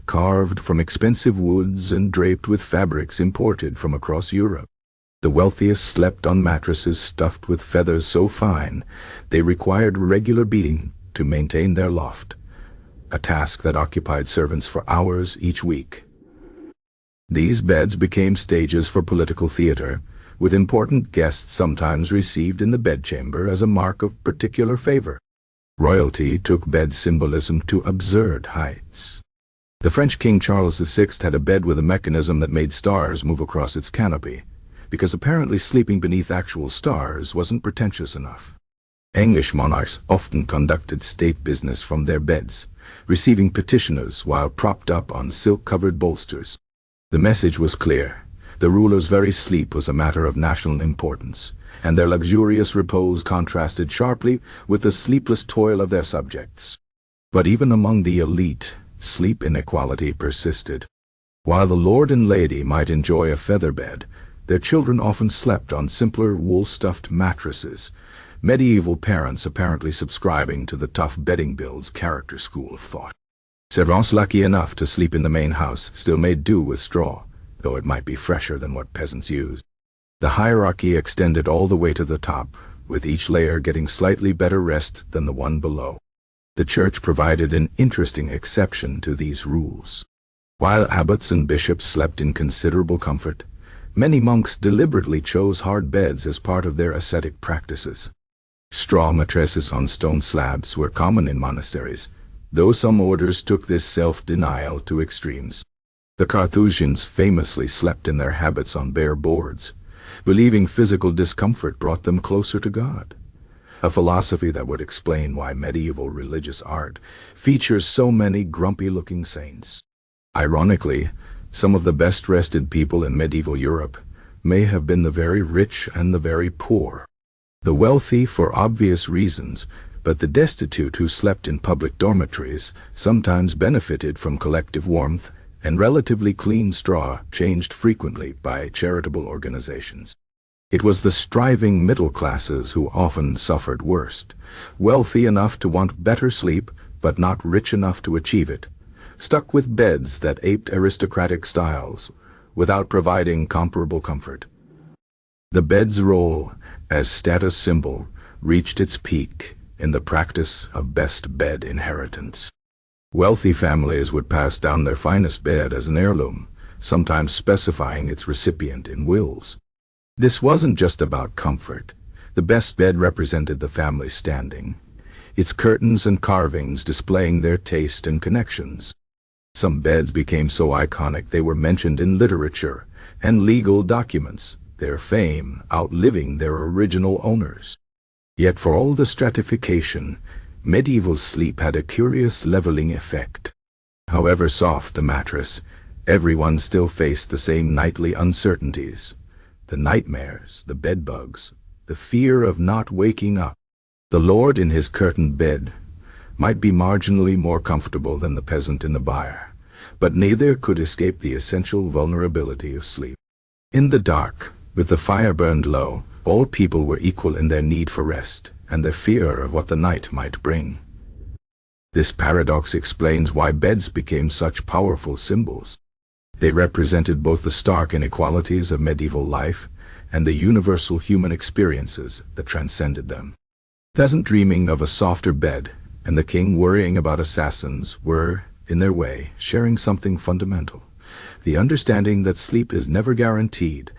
carved from expensive woods and draped with fabrics imported from across Europe. The wealthiest slept on mattresses stuffed with feathers so fine they required regular beating to maintain their loft, a task that occupied servants for hours each week. These beds became stages for political theater, with important guests sometimes received in the bedchamber as a mark of particular favor. Royalty took bed symbolism to absurd heights. The French King Charles VI had a bed with a mechanism that made stars move across its canopy, because apparently sleeping beneath actual stars wasn't pretentious enough. English monarchs often conducted state business from their beds, receiving petitioners while propped up on silk-covered bolsters. The message was clear. The ruler's very sleep was a matter of national importance, and their luxurious repose contrasted sharply with the sleepless toil of their subjects. But even among the elite, sleep inequality persisted. While the lord and lady might enjoy a feather bed, their children often slept on simpler wool-stuffed mattresses, medieval parents apparently subscribing to the tough bedding build's character school of thought. Servants lucky enough to sleep in the main house still made do with straw, though it might be fresher than what peasants used. The hierarchy extended all the way to the top, with each layer getting slightly better rest than the one below. The church provided an interesting exception to these rules. While abbots and bishops slept in considerable comfort, many monks deliberately chose hard beds as part of their ascetic practices. Straw mattresses on stone slabs were common in monasteries, though some orders took this self-denial to extremes. The Carthusians famously slept in their habits on bare boards, believing physical discomfort brought them closer to God. A philosophy that would explain why medieval religious art features so many grumpy-looking saints. Ironically, some of the best-rested people in medieval Europe may have been the very rich and the very poor. The wealthy for obvious reasons, but the destitute who slept in public dormitories sometimes benefited from collective warmth and relatively clean straw changed frequently by charitable organizations. It was the striving middle classes who often suffered worst, wealthy enough to want better sleep but not rich enough to achieve it, stuck with beds that aped aristocratic styles without providing comparable comfort. The bed's role as status symbol reached its peak in the practice of best bed inheritance. Wealthy families would pass down their finest bed as an heirloom, sometimes specifying its recipient in wills. This wasn't just about comfort. The best bed represented the family's standing, its curtains and carvings displaying their taste and connections. Some beds became so iconic they were mentioned in literature and legal documents, their fame outliving their original owners. Yet for all the stratification, medieval sleep had a curious leveling effect. However soft the mattress, everyone still faced the same nightly uncertainties. The nightmares, the bedbugs, the fear of not waking up. The lord in his curtained bed might be marginally more comfortable than the peasant in the byre, but neither could escape the essential vulnerability of sleep. In the dark, with the fire burned low, all people were equal in their need for rest and their fear of what the night might bring. This paradox explains why beds became such powerful symbols. They represented both the stark inequalities of medieval life and the universal human experiences that transcended them. Peasant dreaming of a softer bed and the king worrying about assassins were, in their way, sharing something fundamental: the understanding that sleep is never guaranteed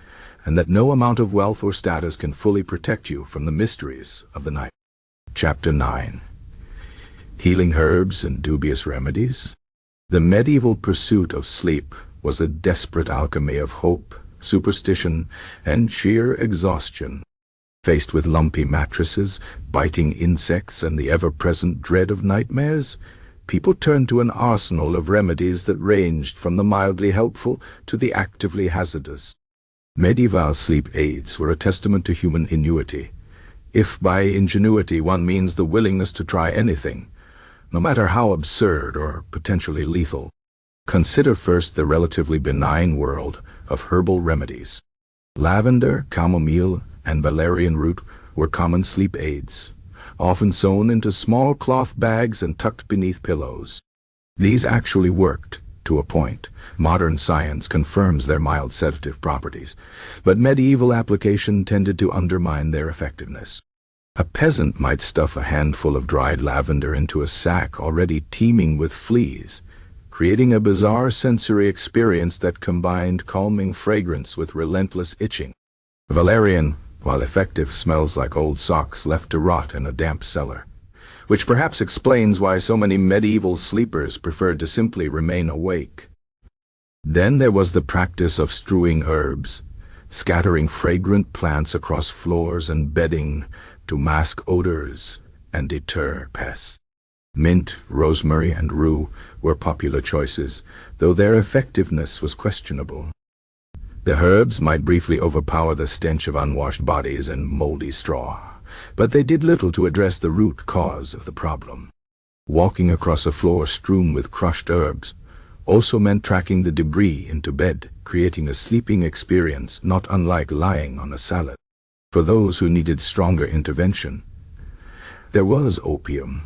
and that no amount of wealth or status can fully protect you from the mysteries of the night. Chapter 9. Healing Herbs and Dubious Remedies. The medieval pursuit of sleep was a desperate alchemy of hope, superstition, and sheer exhaustion. Faced with lumpy mattresses, biting insects, and the ever-present dread of nightmares, people turned to an arsenal of remedies that ranged from the mildly helpful to the actively hazardous. Medieval sleep aids were a testament to human ingenuity, if by ingenuity one means the willingness to try anything, no matter how absurd or potentially lethal. Consider first the relatively benign world of herbal remedies. Lavender, chamomile, and valerian root were common sleep aids, often sewn into small cloth bags and tucked beneath pillows. These actually worked, to a point. Modern science confirms their mild sedative properties, but medieval application tended to undermine their effectiveness. A peasant might stuff a handful of dried lavender into a sack already teeming with fleas, creating a bizarre sensory experience that combined calming fragrance with relentless itching. Valerian, while effective, smells like old socks left to rot in a damp cellar, which perhaps explains why so many medieval sleepers preferred to simply remain awake. Then there was the practice of strewing herbs, scattering fragrant plants across floors and bedding to mask odors and deter pests. Mint, rosemary, and rue were popular choices, though their effectiveness was questionable. The herbs might briefly overpower the stench of unwashed bodies and moldy straw, but they did little to address the root cause of the problem. Walking across a floor strewn with crushed herbs also meant tracking the debris into bed, creating a sleeping experience not unlike lying on a salad. For those who needed stronger intervention, there was opium.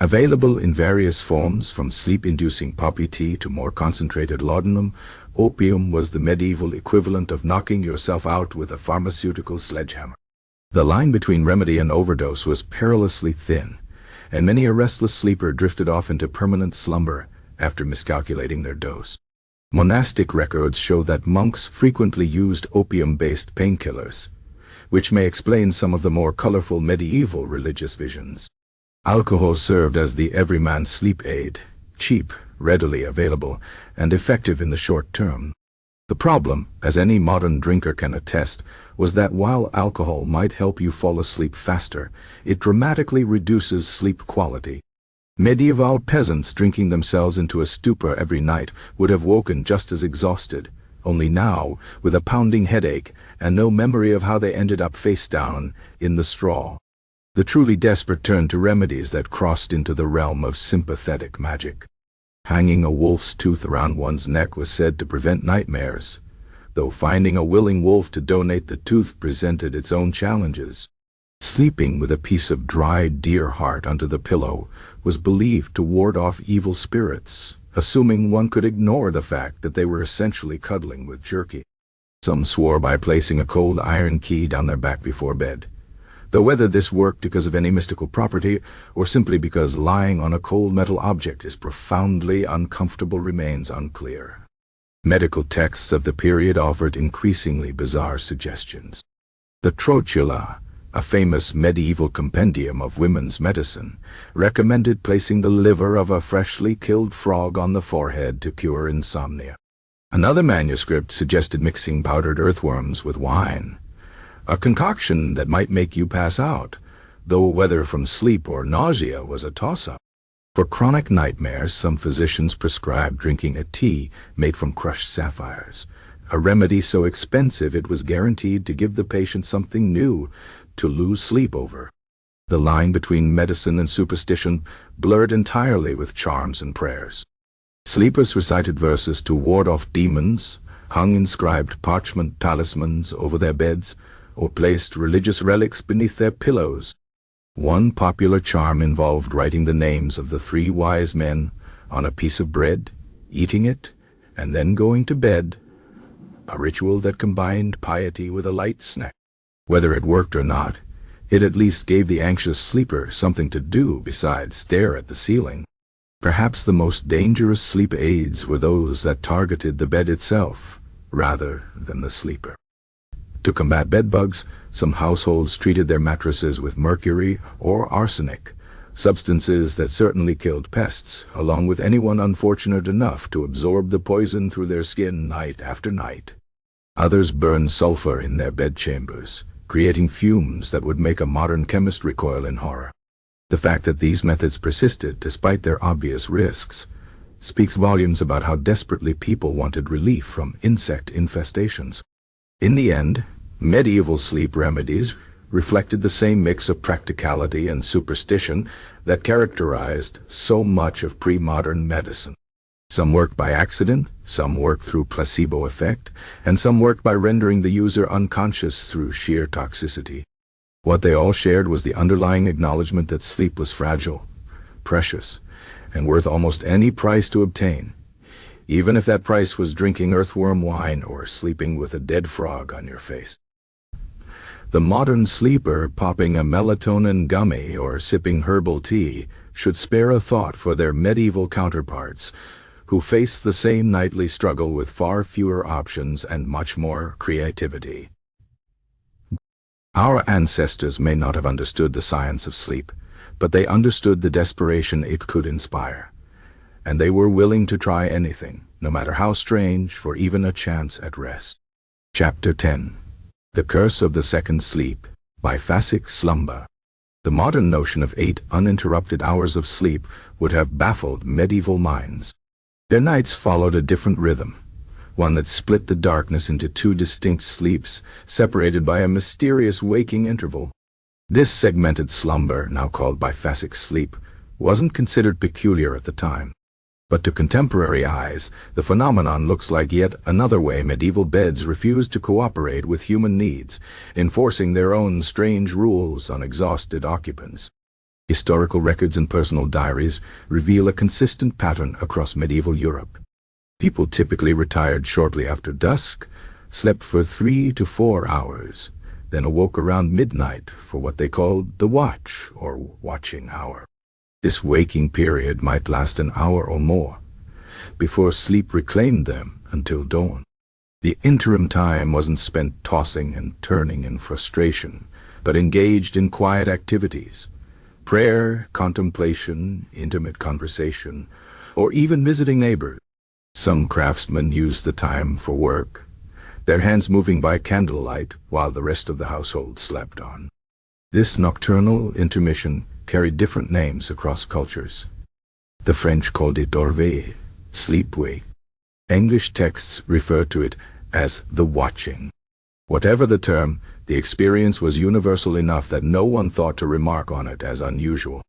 Available in various forms, from sleep-inducing poppy tea to more concentrated laudanum, opium was the medieval equivalent of knocking yourself out with a pharmaceutical sledgehammer. The line between remedy and overdose was perilously thin, and many a restless sleeper drifted off into permanent slumber after miscalculating their dose. Monastic records show that monks frequently used opium-based painkillers, which may explain some of the more colorful medieval religious visions. Alcohol served as the everyman sleep aid, cheap, readily available, and effective in the short term. The problem, as any modern drinker can attest, was that while alcohol might help you fall asleep faster, it dramatically reduces sleep quality. Medieval peasants drinking themselves into a stupor every night would have woken just as exhausted, only now with a pounding headache and no memory of how they ended up face down in the straw. The truly desperate turned to remedies that crossed into the realm of sympathetic magic. Hanging a wolf's tooth around one's neck was said to prevent nightmares, though finding a willing wolf to donate the tooth presented its own challenges. Sleeping with a piece of dried deer heart under the pillow was believed to ward off evil spirits, assuming one could ignore the fact that they were essentially cuddling with jerky. Some swore by placing a cold iron key down their back before bed, though whether this worked because of any mystical property or simply because lying on a cold metal object is profoundly uncomfortable remains unclear. Medical texts of the period offered increasingly bizarre suggestions. The Trotula, a famous medieval compendium of women's medicine, recommended placing the liver of a freshly killed frog on the forehead to cure insomnia. Another manuscript suggested mixing powdered earthworms with wine, a concoction that might make you pass out, though whether from sleep or nausea was a toss-up. For chronic nightmares, some physicians prescribed drinking a tea made from crushed sapphires, a remedy so expensive it was guaranteed to give the patient something new to lose sleep over. The line between medicine and superstition blurred entirely with charms and prayers. Sleepers recited verses to ward off demons, hung inscribed parchment talismans over their beds, or placed religious relics beneath their pillows. One popular charm involved writing the names of the 3 wise men on a piece of bread, eating it, and then going to bed, a ritual that combined piety with a light snack. Whether it worked or not, it at least gave the anxious sleeper something to do besides stare at the ceiling. Perhaps the most dangerous sleep aids were those that targeted the bed itself, rather than the sleeper. To combat bedbugs, some households treated their mattresses with mercury or arsenic, substances that certainly killed pests, along with anyone unfortunate enough to absorb the poison through their skin night after night. Others burned sulfur in their bedchambers, creating fumes that would make a modern chemist recoil in horror. The fact that these methods persisted despite their obvious risks speaks volumes about how desperately people wanted relief from insect infestations. In the end, medieval sleep remedies reflected the same mix of practicality and superstition that characterized so much of pre-modern medicine. Some worked by accident, some worked through placebo effect, and some worked by rendering the user unconscious through sheer toxicity. What they all shared was the underlying acknowledgement that sleep was fragile, precious, and worth almost any price to obtain, even if that price was drinking earthworm wine or sleeping with a dead frog on your face. The modern sleeper popping a melatonin gummy or sipping herbal tea should spare a thought for their medieval counterparts, who face the same nightly struggle with far fewer options and much more creativity. Our ancestors may not have understood the science of sleep, but they understood the desperation it could inspire, and they were willing to try anything, no matter how strange, for even a chance at rest. Chapter 10. The Curse of the Second Sleep, Biphasic Slumber. The modern notion of 8 uninterrupted hours of sleep would have baffled medieval minds. Their nights followed a different rhythm, one that split the darkness into 2 distinct sleeps, separated by a mysterious waking interval. This segmented slumber, now called Biphasic sleep, wasn't considered peculiar at the time. But to contemporary eyes, the phenomenon looks like yet another way medieval beds refused to cooperate with human needs, enforcing their own strange rules on exhausted occupants. Historical records and personal diaries reveal a consistent pattern across medieval Europe. People typically retired shortly after dusk, slept for 3 to 4 hours, then awoke around midnight for what they called the watch or watching hour. This waking period might last an hour or more, before sleep reclaimed them until dawn. The interim time wasn't spent tossing and turning in frustration, but engaged in quiet activities. Prayer, contemplation, intimate conversation, or even visiting neighbors. Some craftsmen used the time for work, their hands moving by candlelight while the rest of the household slept on. This nocturnal intermission carried different names across cultures. The French called it dorveille, sleep-wake. English texts refer to it as the watching. Whatever the term, the experience was universal enough that no one thought to remark on it as unusual.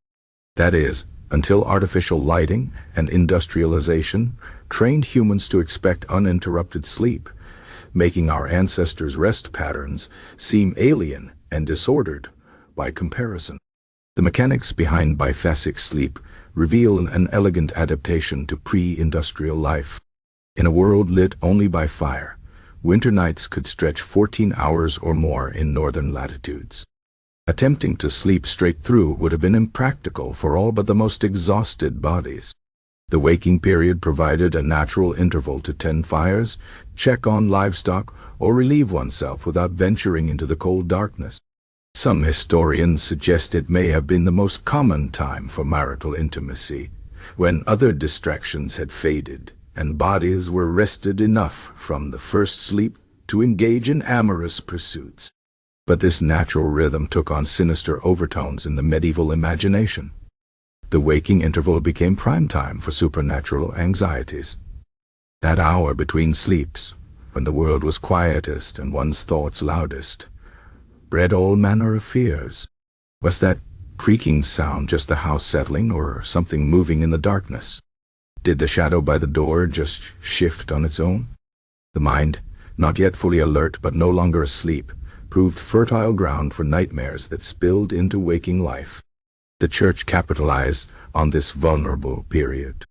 That is, until artificial lighting and industrialization trained humans to expect uninterrupted sleep, making our ancestors' rest patterns seem alien and disordered by comparison. The mechanics behind Biphasic sleep reveal an elegant adaptation to pre-industrial life. In a world lit only by fire, winter nights could stretch 14 hours or more in northern latitudes. Attempting to sleep straight through would have been impractical for all but the most exhausted bodies. The waking period provided a natural interval to tend fires, check on livestock, or relieve oneself without venturing into the cold darkness. Some historians suggest it may have been the most common time for marital intimacy, when other distractions had faded and bodies were rested enough from the first sleep to engage in amorous pursuits. But this natural rhythm took on sinister overtones in the medieval imagination. The waking interval became prime time for supernatural anxieties. That hour between sleeps, when the world was quietest and one's thoughts loudest, bred all manner of fears. Was that creaking sound just the house settling, or something moving in the darkness? Did the shadow by the door just shift on its own? The mind, not yet fully alert but no longer asleep, proved fertile ground for nightmares that spilled into waking life. The Church capitalized on this vulnerable period.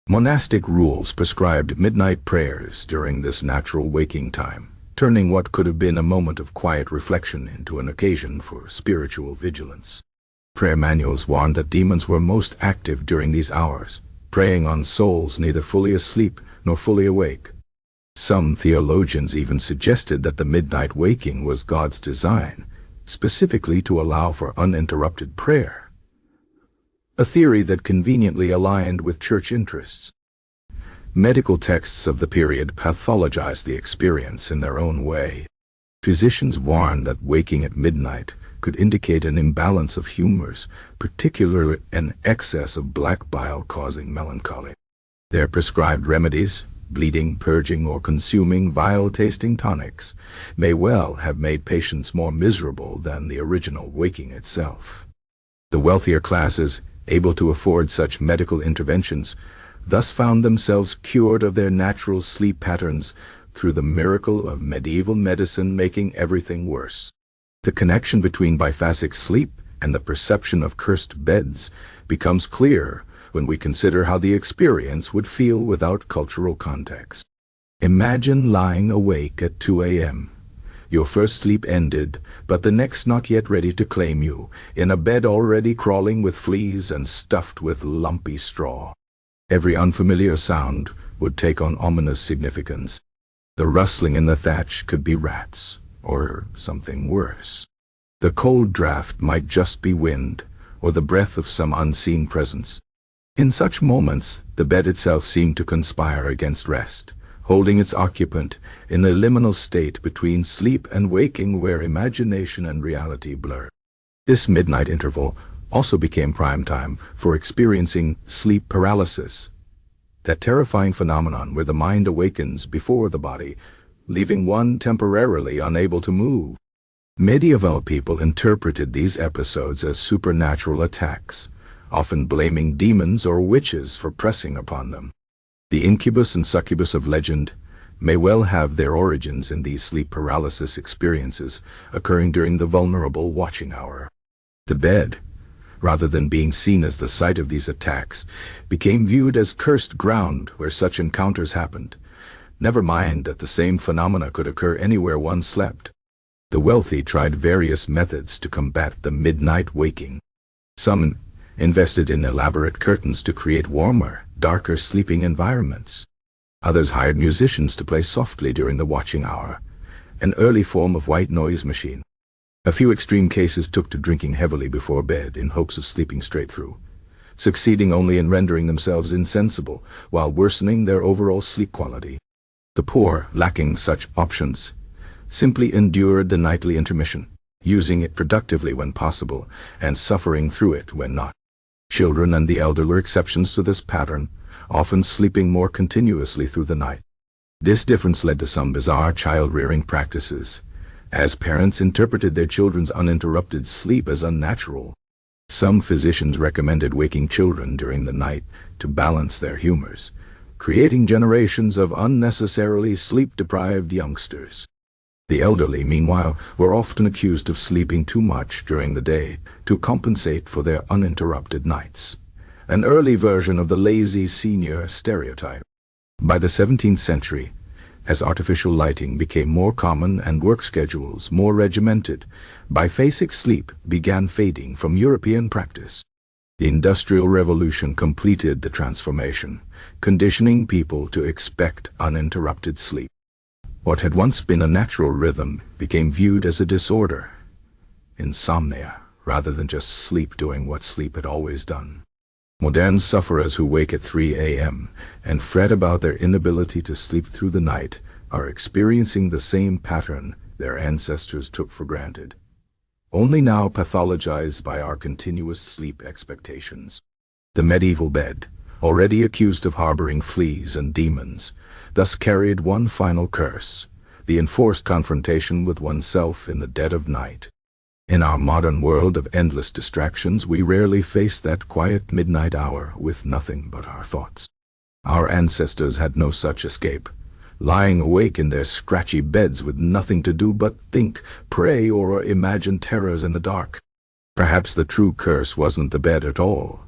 Monastic rules prescribed midnight prayers during this natural waking time, turning what could have been a moment of quiet reflection into an occasion for spiritual vigilance. Prayer manuals warned that demons were most active during these hours, preying on souls neither fully asleep nor fully awake. Some theologians even suggested that the midnight waking was God's design, specifically to allow for uninterrupted prayer, a theory that conveniently aligned with church interests. Medical texts of the period pathologized the experience in their own way. Physicians warned that waking at midnight could indicate an imbalance of humors, particularly an excess of black bile causing melancholy. Their prescribed remedies, bleeding, purging, or consuming vile-tasting tonics, may well have made patients more miserable than the original waking itself. The wealthier classes, able to afford such medical interventions, thus found themselves cured of their natural sleep patterns through the miracle of medieval medicine making everything worse. The connection between Biphasic sleep and the perception of cursed beds becomes clear when we consider how the experience would feel without cultural context. Imagine lying awake at 2 a.m. Your first sleep ended, but the next not yet ready to claim you, in a bed already crawling with fleas and stuffed with lumpy straw. Every unfamiliar sound would take on ominous significance. The rustling in the thatch could be rats, or something worse. The cold draft might just be wind, or the breath of some unseen presence. In such moments, the bed itself seemed to conspire against rest, holding its occupant in a liminal state between sleep and waking where imagination and reality blur. This midnight interval also became prime time for experiencing sleep paralysis, that terrifying phenomenon where the mind awakens before the body, leaving one temporarily unable to move. Medieval people interpreted these episodes as supernatural attacks, often blaming demons or witches for pressing upon them. The incubus and succubus of legend may well have their origins in these sleep paralysis experiences occurring during the vulnerable watching hour. The bed, rather than being seen as the site of these attacks, became viewed as cursed ground where such encounters happened. Never mind that the same phenomena could occur anywhere one slept. The wealthy tried various methods to combat the midnight waking. Some invested in elaborate curtains to create warmer, darker sleeping environments. Others hired musicians to play softly during the watching hour, an early form of white noise machine. A few extreme cases took to drinking heavily before bed in hopes of sleeping straight through, succeeding only in rendering themselves insensible while worsening their overall sleep quality. The poor, lacking such options, simply endured the nightly intermission, using it productively when possible and suffering through it when not. Children and the elder were exceptions to this pattern, often sleeping more continuously through the night. This difference led to some bizarre child-rearing practices, as parents interpreted their children's uninterrupted sleep as unnatural. Some physicians recommended waking children during the night to balance their humors, creating generations of unnecessarily sleep-deprived youngsters. The elderly, meanwhile, were often accused of sleeping too much during the day to compensate for their uninterrupted nights, an early version of the lazy senior stereotype. By the 17th century, as artificial lighting became more common and work schedules more regimented, Biphasic sleep began fading from European practice. The Industrial Revolution completed the transformation, conditioning people to expect uninterrupted sleep. What had once been a natural rhythm became viewed as a disorder, insomnia, rather than just sleep doing what sleep had always done. Modern sufferers who wake at 3 a.m. and fret about their inability to sleep through the night are experiencing the same pattern their ancestors took for granted, only now pathologized by our continuous sleep expectations. The medieval bed, already accused of harboring fleas and demons, thus carried one final curse: the enforced confrontation with oneself in the dead of night. In our modern world of endless distractions, we rarely face that quiet midnight hour with nothing but our thoughts. Our ancestors had no such escape, lying awake in their scratchy beds with nothing to do but think, pray, or imagine terrors in the dark. Perhaps the true curse wasn't the bed at all,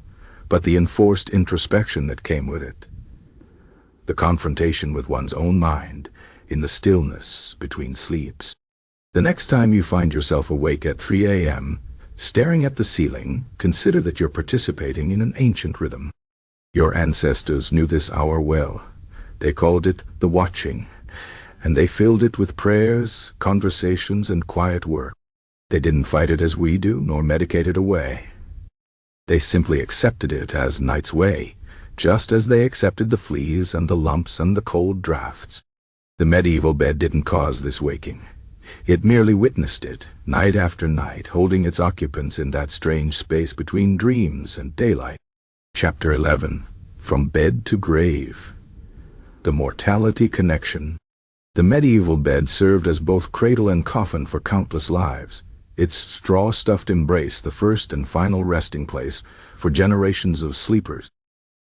but the enforced introspection that came with it. The confrontation with one's own mind in the stillness between sleeps. The next time you find yourself awake at 3 a.m., staring at the ceiling, consider that you're participating in an ancient rhythm. Your ancestors knew this hour well. They called it the watching, and they filled it with prayers, conversations, and quiet work. They didn't fight it as we do, nor medicate it away. They simply accepted it as night's way, just as they accepted the fleas and the lumps and the cold drafts. The medieval bed didn't cause this waking. It merely witnessed it, night after night, holding its occupants in that strange space between dreams and daylight. Chapter 11. From Bed to Grave. The Mortality Connection. The medieval bed served as both cradle and coffin for countless lives, its straw-stuffed embrace the first and final resting place for generations of sleepers.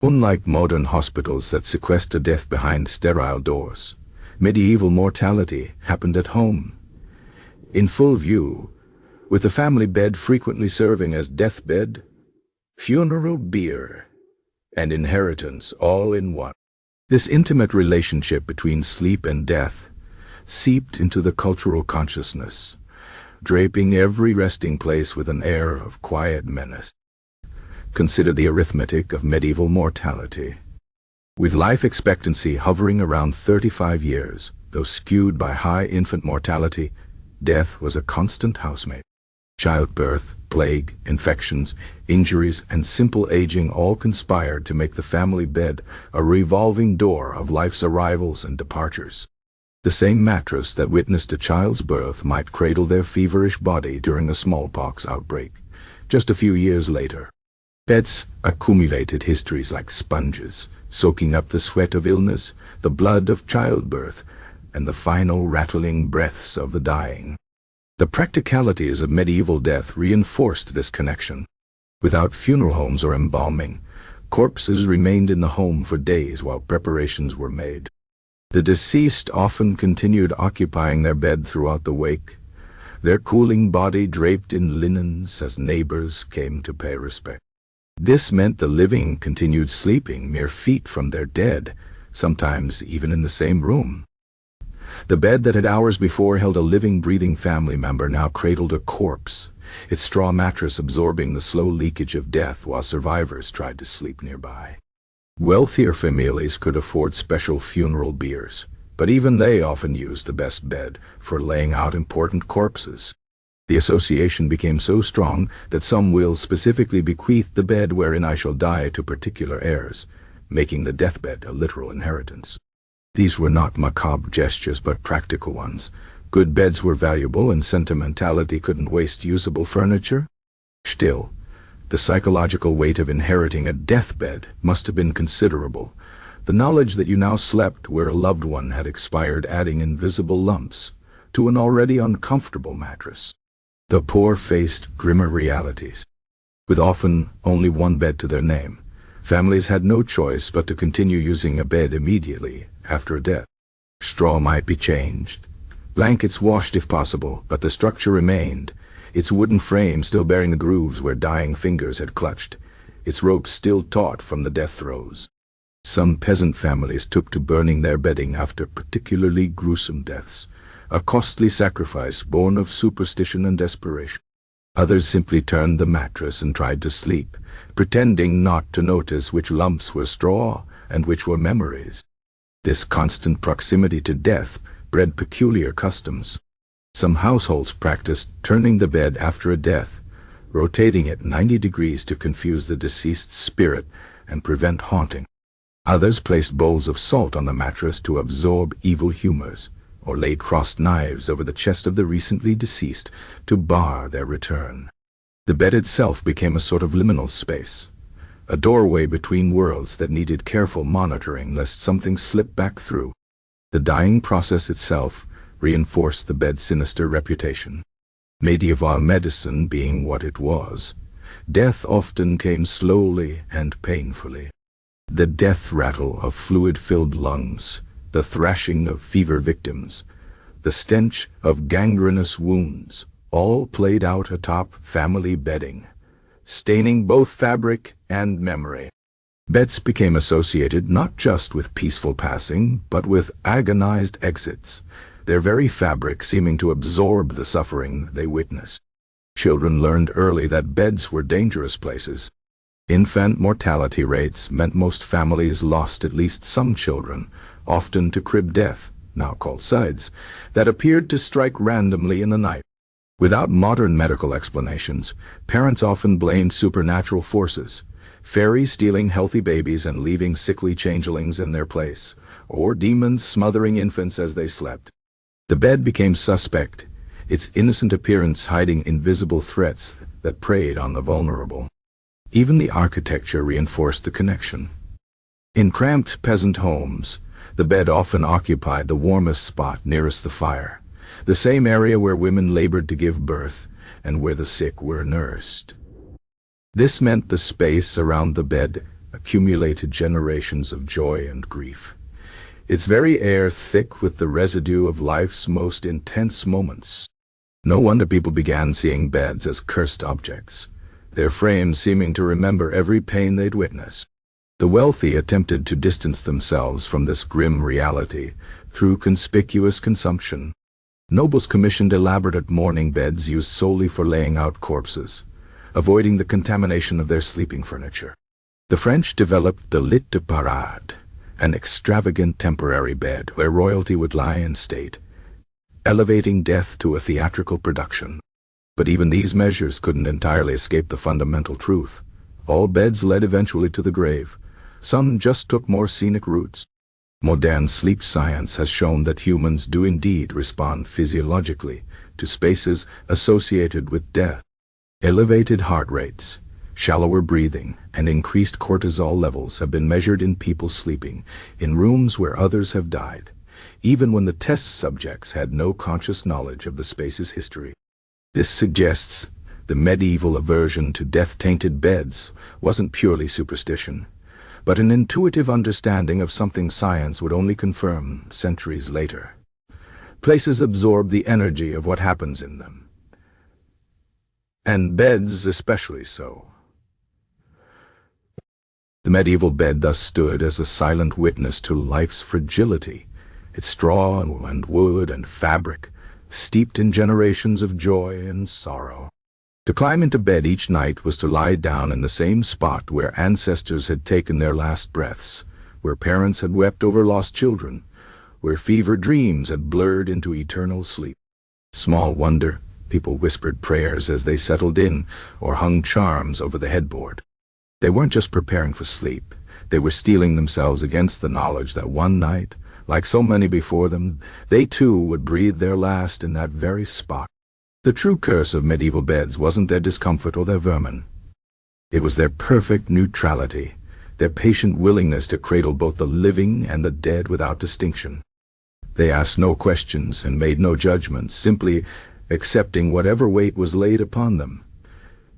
Unlike modern hospitals that sequester death behind sterile doors, medieval mortality happened at home, in full view, with the family bed frequently serving as deathbed, funeral bier, and inheritance all in one. This intimate relationship between sleep and death seeped into the cultural consciousness, draping every resting place with an air of quiet menace. Consider the arithmetic of medieval mortality. With life expectancy hovering around 35 years, though skewed by high infant mortality, death was a constant housemate. Childbirth, plague, infections, injuries, and simple aging all conspired to make the family bed a revolving door of life's arrivals and departures. The same mattress that witnessed a child's birth might cradle their feverish body during a smallpox outbreak, just a few years later. Beds accumulated histories like sponges, soaking up the sweat of illness, the blood of childbirth, and the final rattling breaths of the dying. The practicalities of medieval death reinforced this connection. Without funeral homes or embalming, corpses remained in the home for days while preparations were made. The deceased often continued occupying their bed throughout the wake, their cooling body draped in linens as neighbors came to pay respect. This meant the living continued sleeping mere feet from their dead, sometimes even in the same room. The bed that had hours before held a living, breathing family member now cradled a corpse, its straw mattress absorbing the slow leakage of death while survivors tried to sleep nearby. Wealthier families could afford special funeral biers, but even they often used the best bed for laying out important corpses. The association became so strong that some wills specifically bequeathed the bed wherein I shall die to particular heirs, making the deathbed a literal inheritance. These were not macabre gestures but practical ones. Good beds were valuable and sentimentality couldn't waste usable furniture. Still, the psychological weight of inheriting a deathbed must have been considerable. The knowledge that you now slept where a loved one had expired adding invisible lumps to an already uncomfortable mattress. The poor faced grimmer realities. With often only one bed to their name, families had no choice but to continue using a bed immediately after a death. Straw might be changed, blankets washed if possible, but the structure remained, its wooden frame still bearing the grooves where dying fingers had clutched, its ropes still taut from the death throes. Some peasant families took to burning their bedding after particularly gruesome deaths, a costly sacrifice born of superstition and desperation. Others simply turned the mattress and tried to sleep, pretending not to notice which lumps were straw and which were memories. This constant proximity to death bred peculiar customs. Some households practiced turning the bed after a death, rotating it 90 degrees to confuse the deceased's spirit and prevent haunting. Others placed bowls of salt on the mattress to absorb evil humors, or laid crossed knives over the chest of the recently deceased to bar their return. The bed itself became a sort of liminal space, a doorway between worlds that needed careful monitoring lest something slip back through. The dying process itself reinforced the bed's sinister reputation. Medieval medicine being what it was, death often came slowly and painfully. The death rattle of fluid-filled lungs, the thrashing of fever victims, the stench of gangrenous wounds, all played out atop family bedding, staining both fabric and memory. Beds became associated not just with peaceful passing, but with agonized exits, their very fabric seeming to absorb the suffering they witnessed. Children learned early that beds were dangerous places. Infant mortality rates meant most families lost at least some children, often to crib death, now called SIDS, that appeared to strike randomly in the night. Without modern medical explanations, parents often blamed supernatural forces, fairies stealing healthy babies and leaving sickly changelings in their place, or demons smothering infants as they slept. The bed became suspect, its innocent appearance hiding invisible threats that preyed on the vulnerable. Even the architecture reinforced the connection. In cramped peasant homes, the bed often occupied the warmest spot nearest the fire, the same area where women labored to give birth and where the sick were nursed. This meant the space around the bed accumulated generations of joy and grief, its very air thick with the residue of life's most intense moments. No wonder people began seeing beds as cursed objects, their frames seeming to remember every pain they'd witnessed. The wealthy attempted to distance themselves from this grim reality through conspicuous consumption. Nobles commissioned elaborate mourning beds used solely for laying out corpses, avoiding the contamination of their sleeping furniture. The French developed the lit de parade, an extravagant temporary bed where royalty would lie in state, elevating death to a theatrical production. But even these measures couldn't entirely escape the fundamental truth. All beds led eventually to the grave. Some just took more scenic routes. Modern sleep science has shown that humans do indeed respond physiologically to spaces associated with death. Elevated heart rates, shallower breathing, and increased cortisol levels have been measured in people sleeping in rooms where others have died, even when the test subjects had no conscious knowledge of the space's history. This suggests the medieval aversion to death-tainted beds wasn't purely superstition, but an intuitive understanding of something science would only confirm centuries later. Places absorb the energy of what happens in them, and beds especially so. The medieval bed thus stood as a silent witness to life's fragility, its straw and wood and fabric, steeped in generations of joy and sorrow. To climb into bed each night was to lie down in the same spot where ancestors had taken their last breaths, where parents had wept over lost children, where fevered dreams had blurred into eternal sleep. Small wonder people whispered prayers as they settled in or hung charms over the headboard. They weren't just preparing for sleep. They were steeling themselves against the knowledge that one night, like so many before them, they too would breathe their last in that very spot. The true curse of medieval beds wasn't their discomfort or their vermin. It was their perfect neutrality, their patient willingness to cradle both the living and the dead without distinction. They asked no questions and made no judgments, simply accepting whatever weight was laid upon them,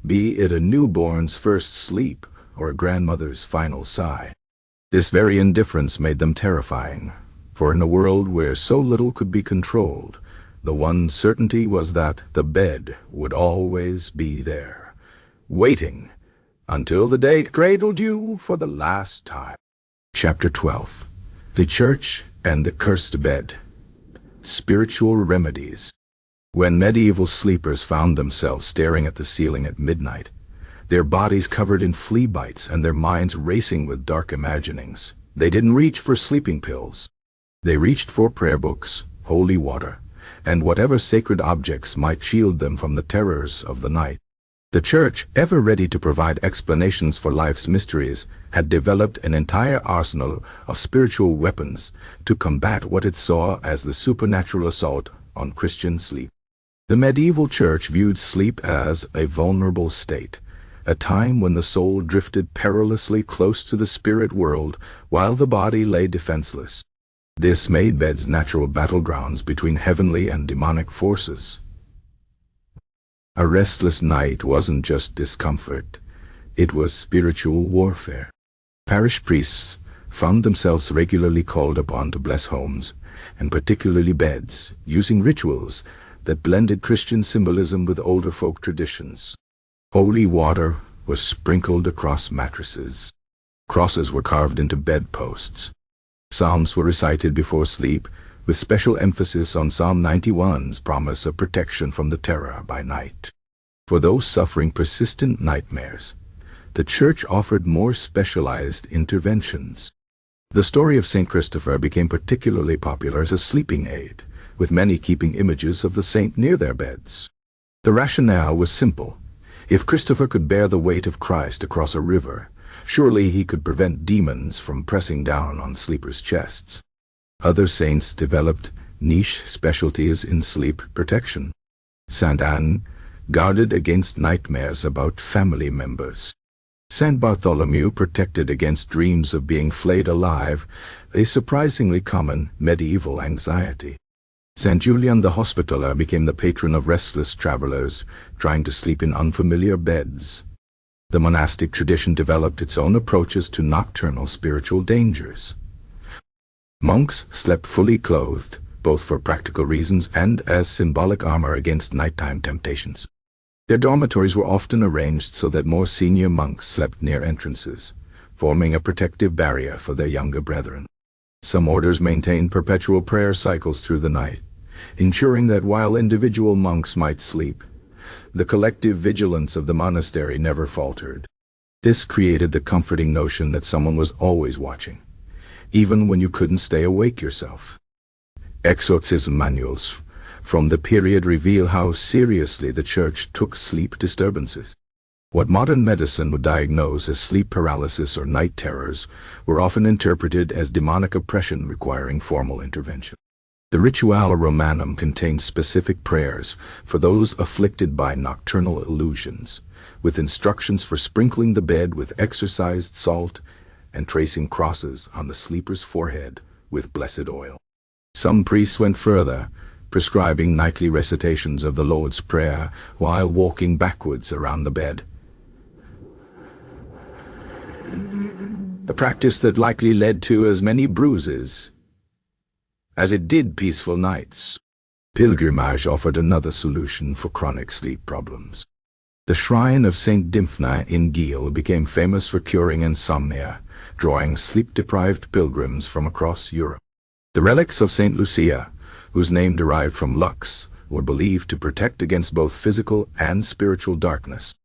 be it a newborn's first sleep or a grandmother's final sigh. This very indifference made them terrifying, for in a world where so little could be controlled, the one certainty was that the bed would always be there, waiting until the day cradled you for the last time. Chapter 12. The Church and the Cursed Bed. Spiritual Remedies. When medieval sleepers found themselves staring at the ceiling at midnight, their bodies covered in flea bites and their minds racing with dark imaginings, they didn't reach for sleeping pills. They reached for prayer books, holy water, and whatever sacred objects might shield them from the terrors of the night. The Church, ever ready to provide explanations for life's mysteries, had developed an entire arsenal of spiritual weapons to combat what it saw as the supernatural assault on Christian sleep. The medieval Church viewed sleep as a vulnerable state, a time when the soul drifted perilously close to the spirit world while the body lay defenseless. This made beds natural battlegrounds between heavenly and demonic forces. A restless night wasn't just discomfort, it was spiritual warfare. Parish priests found themselves regularly called upon to bless homes, and particularly beds, using rituals that blended Christian symbolism with older folk traditions. Holy water was sprinkled across mattresses. Crosses were carved into bedposts. Psalms were recited before sleep, with special emphasis on Psalm 91's promise of protection from the terror by night. For those suffering persistent nightmares, the Church offered more specialized interventions. The story of St. Christopher became particularly popular as a sleeping aid, with many keeping images of the saint near their beds. The rationale was simple. If Christopher could bear the weight of Christ across a river, surely he could prevent demons from pressing down on sleepers' chests. Other saints developed niche specialties in sleep protection. Saint Anne guarded against nightmares about family members. Saint Bartholomew protected against dreams of being flayed alive, a surprisingly common medieval anxiety. Saint Julian the Hospitaller became the patron of restless travelers trying to sleep in unfamiliar beds. The monastic tradition developed its own approaches to nocturnal spiritual dangers. Monks slept fully clothed, both for practical reasons and as symbolic armor against nighttime temptations. Their dormitories were often arranged so that more senior monks slept near entrances, forming a protective barrier for their younger brethren. Some orders maintained perpetual prayer cycles through the night, ensuring that while individual monks might sleep, the collective vigilance of the monastery never faltered. This created the comforting notion that someone was always watching, even when you couldn't stay awake yourself. Exorcism manuals from the period reveal how seriously the Church took sleep disturbances. What modern medicine would diagnose as sleep paralysis or night terrors were often interpreted as demonic oppression requiring formal intervention. The Rituale Romanum contained specific prayers for those afflicted by nocturnal illusions, with instructions for sprinkling the bed with exorcised salt and tracing crosses on the sleeper's forehead with blessed oil. Some priests went further, prescribing nightly recitations of the Lord's Prayer while walking backwards around the bed. A practice that likely led to as many bruises as it did peaceful nights. Pilgrimage offered another solution for chronic sleep problems. The shrine of Saint Dymphna in Geel became famous for curing insomnia, drawing sleep-deprived pilgrims from across Europe. The relics of Saint Lucia, whose name derived from Lux, were believed to protect against both physical and spiritual darkness.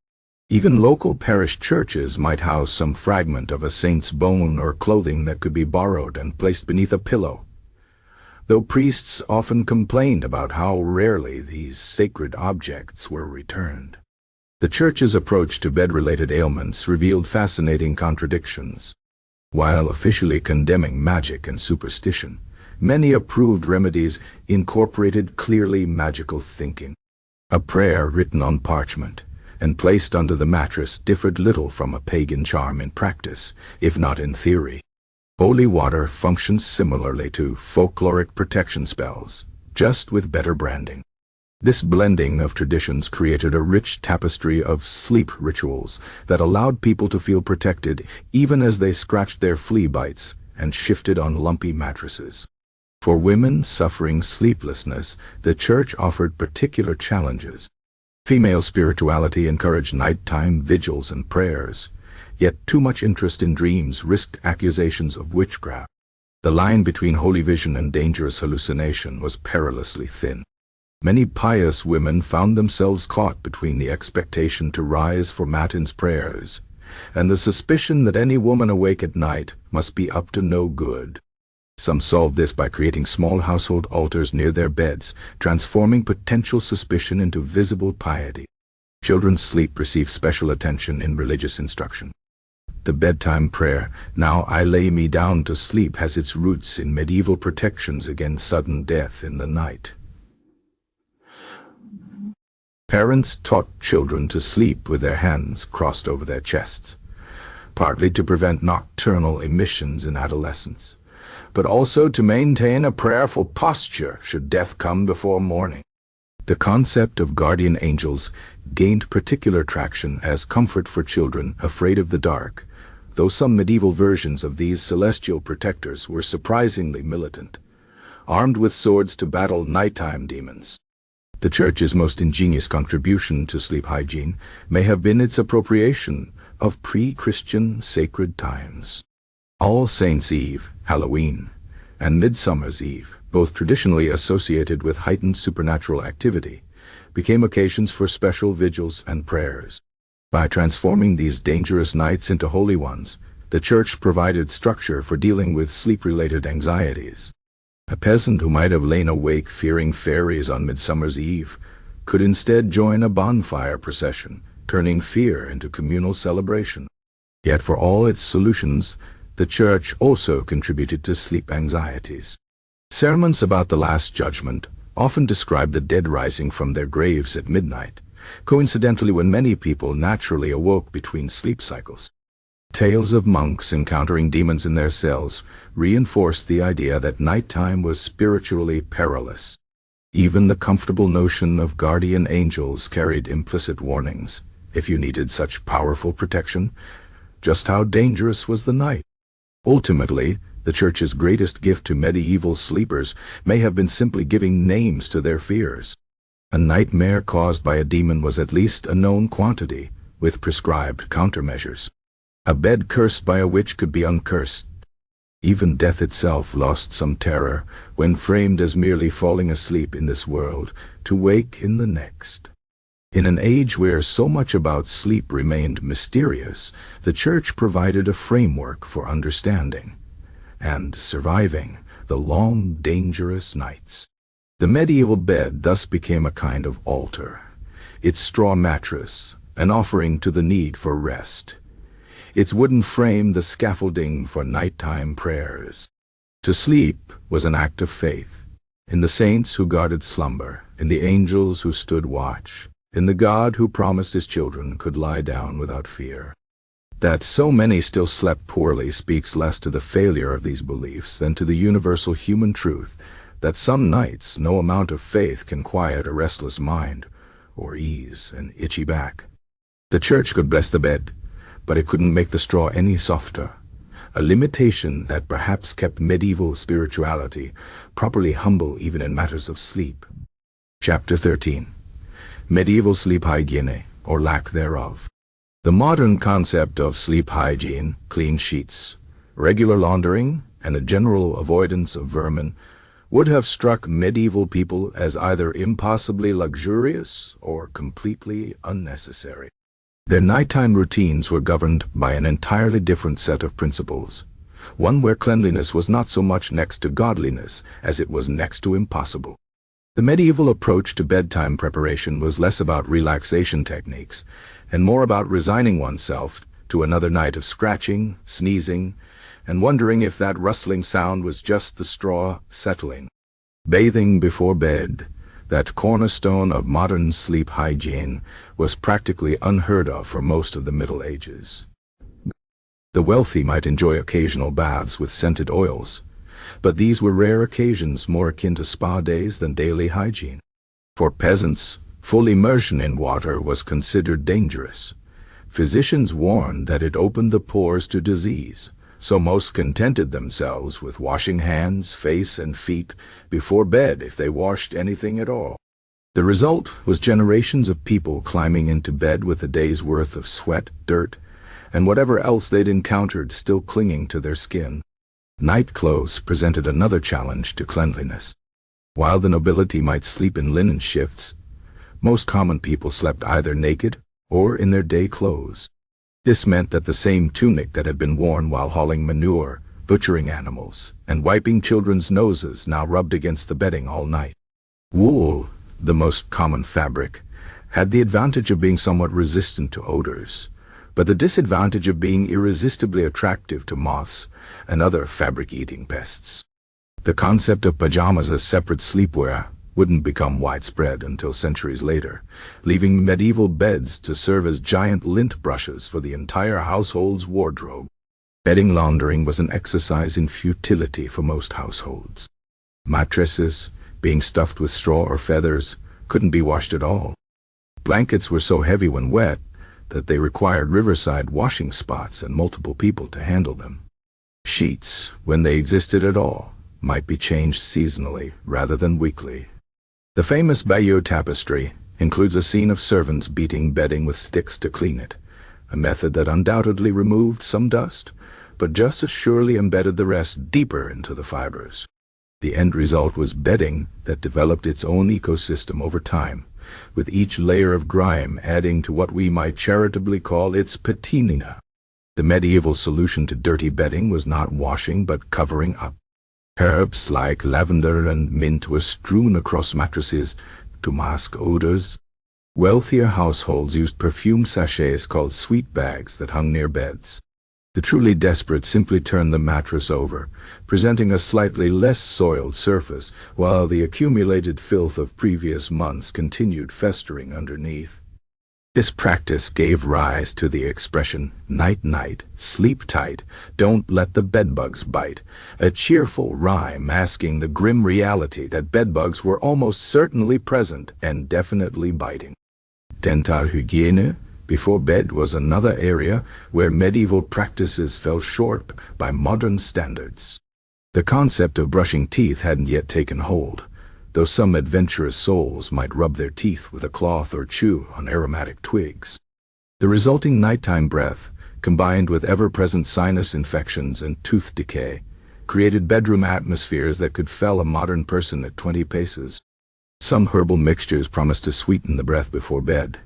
Even local parish churches might house some fragment of a saint's bone or clothing that could be borrowed and placed beneath a pillow, though priests often complained about how rarely these sacred objects were returned. The Church's approach to bed-related ailments revealed fascinating contradictions. While officially condemning magic and superstition, many approved remedies incorporated clearly magical thinking. A prayer written on parchment and placed under the mattress differed little from a pagan charm in practice, if not in theory. Holy water functioned similarly to folkloric protection spells, just with better branding. This blending of traditions created a rich tapestry of sleep rituals that allowed people to feel protected even as they scratched their flea bites and shifted on lumpy mattresses. For women suffering sleeplessness, the Church offered particular challenges. Female spirituality encouraged nighttime vigils and prayers, yet too much interest in dreams risked accusations of witchcraft. The line between holy vision and dangerous hallucination was perilously thin. Many pious women found themselves caught between the expectation to rise for Matins prayers and the suspicion that any woman awake at night must be up to no good. Some solved this by creating small household altars near their beds, transforming potential suspicion into visible piety. Children's sleep received special attention in religious instruction. The bedtime prayer, "Now I lay me down to sleep," has its roots in medieval protections against sudden death in the night. Parents taught children to sleep with their hands crossed over their chests, partly to prevent nocturnal emissions in adolescence, but also to maintain a prayerful posture should death come before morning. The concept of guardian angels gained particular traction as comfort for children afraid of the dark, though some medieval versions of these celestial protectors were surprisingly militant, armed with swords to battle nighttime demons. The Church's most ingenious contribution to sleep hygiene may have been its appropriation of pre-Christian sacred times. All Saints' Eve, Halloween, and Midsummer's Eve, both traditionally associated with heightened supernatural activity, became occasions for special vigils and prayers. By transforming these dangerous nights into holy ones, the Church provided structure for dealing with sleep-related anxieties. A peasant who might have lain awake fearing fairies on Midsummer's Eve could instead join a bonfire procession, turning fear into communal celebration. Yet for all its solutions, the Church also contributed to sleep anxieties. Sermons about the Last Judgment often describe the dead rising from their graves at midnight, coincidentally when many people naturally awoke between sleep cycles. Tales of monks encountering demons in their cells reinforced the idea that nighttime was spiritually perilous. Even the comfortable notion of guardian angels carried implicit warnings. If you needed such powerful protection, just how dangerous was the night? Ultimately, the Church's greatest gift to medieval sleepers may have been simply giving names to their fears. A nightmare caused by a demon was at least a known quantity, with prescribed countermeasures. A bed cursed by a witch could be uncursed. Even death itself lost some terror when framed as merely falling asleep in this world to wake in the next. In an age where so much about sleep remained mysterious, the Church provided a framework for understanding and surviving the long, dangerous nights. The medieval bed thus became a kind of altar, its straw mattress an offering to the need for rest, its wooden frame the scaffolding for nighttime prayers. To sleep was an act of faith, in the saints who guarded slumber, in the angels who stood watch, in the God who promised his children could lie down without fear. That so many still slept poorly speaks less to the failure of these beliefs than to the universal human truth that some nights no amount of faith can quiet a restless mind or ease an itchy back. The Church could bless the bed, but it couldn't make the straw any softer, a limitation that perhaps kept medieval spirituality properly humble even in matters of sleep. Chapter 13. Medieval Sleep Hygiene, or lack thereof. The modern concept of sleep hygiene, clean sheets, regular laundering, and a general avoidance of vermin would have struck medieval people as either impossibly luxurious or completely unnecessary. Their nighttime routines were governed by an entirely different set of principles, one where cleanliness was not so much next to godliness as it was next to impossible. The medieval approach to bedtime preparation was less about relaxation techniques and more about resigning oneself to another night of scratching, sneezing, and wondering if that rustling sound was just the straw settling. Bathing before bed, that cornerstone of modern sleep hygiene, was practically unheard of for most of the Middle Ages. The wealthy might enjoy occasional baths with scented oils, but these were rare occasions more akin to spa days than daily hygiene. For peasants, full immersion in water was considered dangerous. Physicians warned that it opened the pores to disease, so most contented themselves with washing hands, face, and feet before bed if they washed anything at all. The result was generations of people climbing into bed with a day's worth of sweat, dirt, and whatever else they'd encountered still clinging to their skin. Night clothes presented another challenge to cleanliness. While the nobility might sleep in linen shifts, most common people slept either naked or in their day clothes. This meant that the same tunic that had been worn while hauling manure, butchering animals, and wiping children's noses now rubbed against the bedding all night. Wool, the most common fabric, had the advantage of being somewhat resistant to odors, but the disadvantage of being irresistibly attractive to moths and other fabric-eating pests. The concept of pajamas as separate sleepwear wouldn't become widespread until centuries later, leaving medieval beds to serve as giant lint brushes for the entire household's wardrobe. Bedding laundering was an exercise in futility for most households. Mattresses, being stuffed with straw or feathers, couldn't be washed at all. Blankets were so heavy when wet that they required riverside washing spots and multiple people to handle them. Sheets, when they existed at all, might be changed seasonally rather than weekly. The famous Bayeux tapestry includes a scene of servants beating bedding with sticks to clean it, a method that undoubtedly removed some dust, but just as surely embedded the rest deeper into the fibers. The end result was bedding that developed its own ecosystem over time, with each layer of grime adding to what we might charitably call its patina. The medieval solution to dirty bedding was not washing but covering up. Herbs like lavender and mint were strewn across mattresses to mask odors. Wealthier households used perfume sachets called sweet bags that hung near beds. The truly desperate simply turned the mattress over, presenting a slightly less soiled surface, while the accumulated filth of previous months continued festering underneath. This practice gave rise to the expression, "Night-night, sleep tight, don't let the bedbugs bite," a cheerful rhyme masking the grim reality that bedbugs were almost certainly present and definitely biting. Dental hygiene before bed was another area where medieval practices fell short by modern standards. The concept of brushing teeth hadn't yet taken hold, though some adventurous souls might rub their teeth with a cloth or chew on aromatic twigs. The resulting nighttime breath, combined with ever-present sinus infections and tooth decay, created bedroom atmospheres that could fell a modern person at 20 paces. Some herbal mixtures promised to sweeten the breath before bed,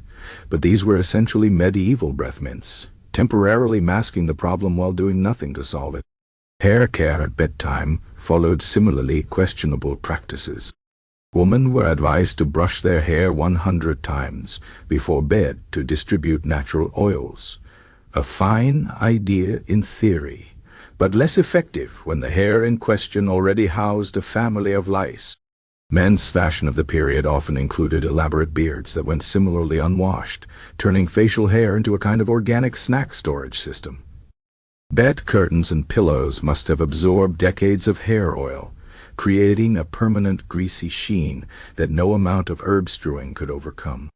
but these were essentially medieval breath mints, temporarily masking the problem while doing nothing to solve it. Hair care at bedtime followed similarly questionable practices. Women were advised to brush their hair 100 times before bed to distribute natural oils. A fine idea in theory, but less effective when the hair in question already housed a family of lice. Men's fashion of the period often included elaborate beards that went similarly unwashed, turning facial hair into a kind of organic snack storage system. Bed curtains and pillows must have absorbed decades of hair oil, creating a permanent greasy sheen that no amount of herb strewing could overcome.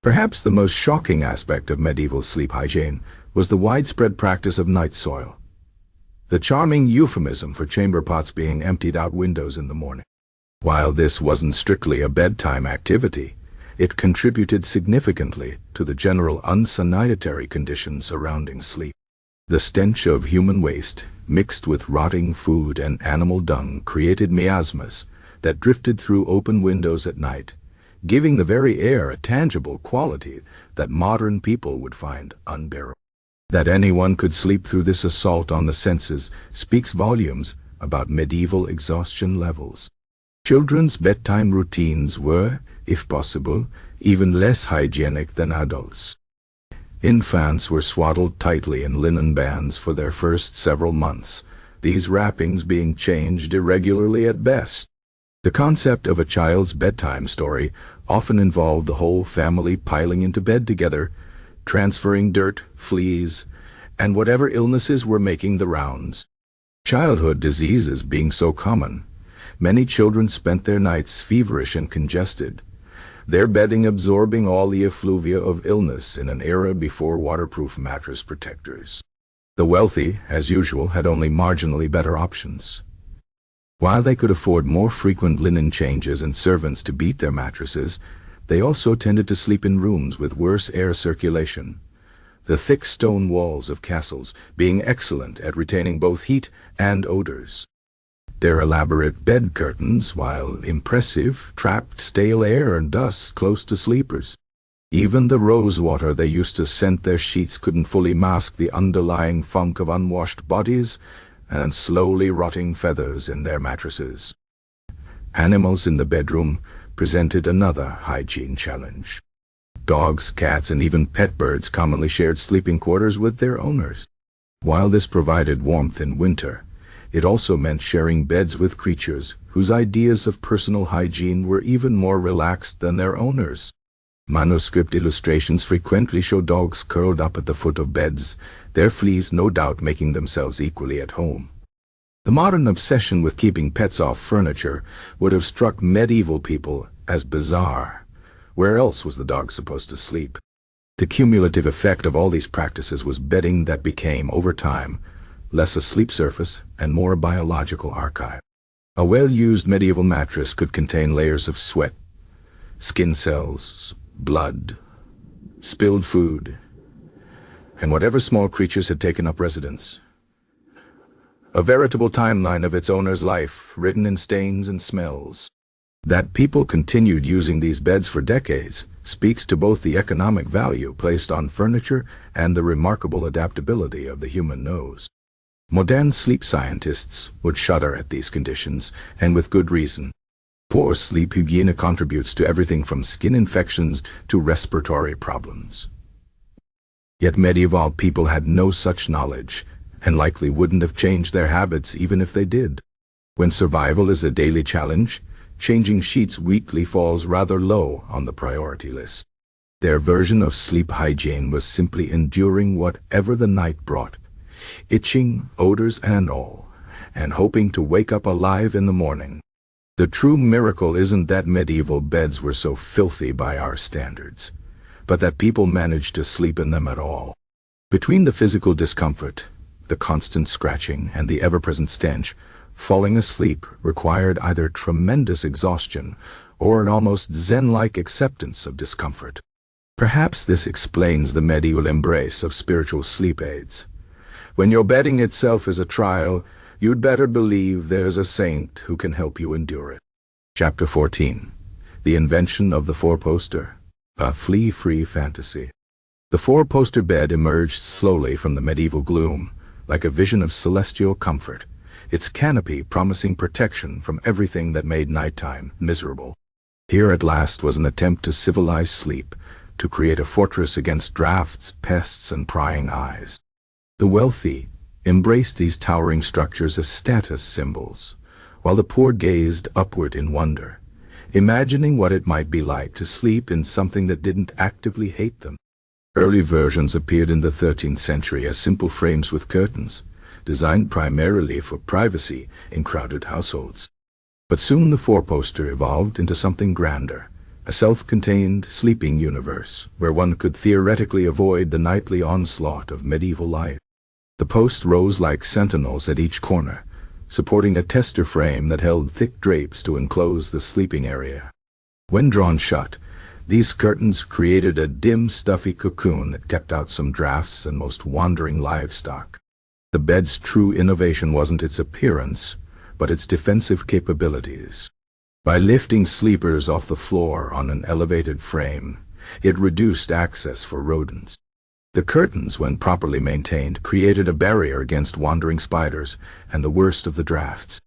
Perhaps the most shocking aspect of medieval sleep hygiene was the widespread practice of night soil, the charming euphemism for chamber pots being emptied out windows in the morning. While this wasn't strictly a bedtime activity, it contributed significantly to the general unsanitary conditions surrounding sleep. The stench of human waste, mixed with rotting food and animal dung, created miasmas that drifted through open windows at night, giving the very air a tangible quality that modern people would find unbearable. That anyone could sleep through this assault on the senses speaks volumes about medieval exhaustion levels. Children's bedtime routines were, if possible, even less hygienic than adults. Infants were swaddled tightly in linen bands for their first several months, these wrappings being changed irregularly at best. The concept of a child's bedtime story often involved the whole family piling into bed together, transferring dirt, fleas, and whatever illnesses were making the rounds. Childhood diseases being so common, many children spent their nights feverish and congested, their bedding absorbing all the effluvia of illness in an era before waterproof mattress protectors. The wealthy, as usual, had only marginally better options. While they could afford more frequent linen changes and servants to beat their mattresses, they also tended to sleep in rooms with worse air circulation, the thick stone walls of castles being excellent at retaining both heat and odors. Their elaborate bed curtains, while impressive, trapped stale air and dust close to sleepers. Even the rose water they used to scent their sheets couldn't fully mask the underlying funk of unwashed bodies and slowly rotting feathers in their mattresses. Animals in the bedroom presented another hygiene challenge. Dogs, cats, and even pet birds commonly shared sleeping quarters with their owners. While this provided warmth in winter, it also meant sharing beds with creatures whose ideas of personal hygiene were even more relaxed than their owners. Manuscript illustrations frequently show dogs curled up at the foot of beds, their fleas no doubt making themselves equally at home. The modern obsession with keeping pets off furniture would have struck medieval people as bizarre. Where else was the dog supposed to sleep? The cumulative effect of all these practices was bedding that became, over time, less a sleep surface and more a biological archive. A well-used medieval mattress could contain layers of sweat, skin cells, blood, spilled food, and whatever small creatures had taken up residence. A veritable timeline of its owner's life, written in stains and smells. That people continued using these beds for decades speaks to both the economic value placed on furniture and the remarkable adaptability of the human nose. Modern sleep scientists would shudder at these conditions, and with good reason. Poor sleep hygiene contributes to everything from skin infections to respiratory problems. Yet medieval people had no such knowledge, and likely wouldn't have changed their habits even if they did. When survival is a daily challenge, changing sheets weekly falls rather low on the priority list. Their version of sleep hygiene was simply enduring whatever the night brought, itching, odors and all, and hoping to wake up alive in the morning. The true miracle isn't that medieval beds were so filthy by our standards, but that people managed to sleep in them at all. Between the physical discomfort, the constant scratching, and the ever-present stench, falling asleep required either tremendous exhaustion or an almost zen-like acceptance of discomfort. Perhaps this explains the medieval embrace of spiritual sleep aids. When your bedding itself is a trial, you'd better believe there's a saint who can help you endure it. Chapter 14. The Invention of the Four-Poster, a flea-free fantasy. The four-poster bed emerged slowly from the medieval gloom, like a vision of celestial comfort, its canopy promising protection from everything that made nighttime miserable. Here at last was an attempt to civilize sleep, to create a fortress against drafts, pests, and prying eyes. The wealthy embraced these towering structures as status symbols, while the poor gazed upward in wonder, imagining what it might be like to sleep in something that didn't actively hate them. Early versions appeared in the 13th century as simple frames with curtains, designed primarily for privacy in crowded households. But soon the four-poster evolved into something grander, a self-contained sleeping universe where one could theoretically avoid the nightly onslaught of medieval life. The posts rose like sentinels at each corner, supporting a tester frame that held thick drapes to enclose the sleeping area. When drawn shut, these curtains created a dim, stuffy cocoon that kept out some drafts and most wandering livestock. The bed's true innovation wasn't its appearance, but its defensive capabilities. By lifting sleepers off the floor on an elevated frame, it reduced access for rodents. The curtains, when properly maintained, created a barrier against wandering spiders and the worst of the drafts.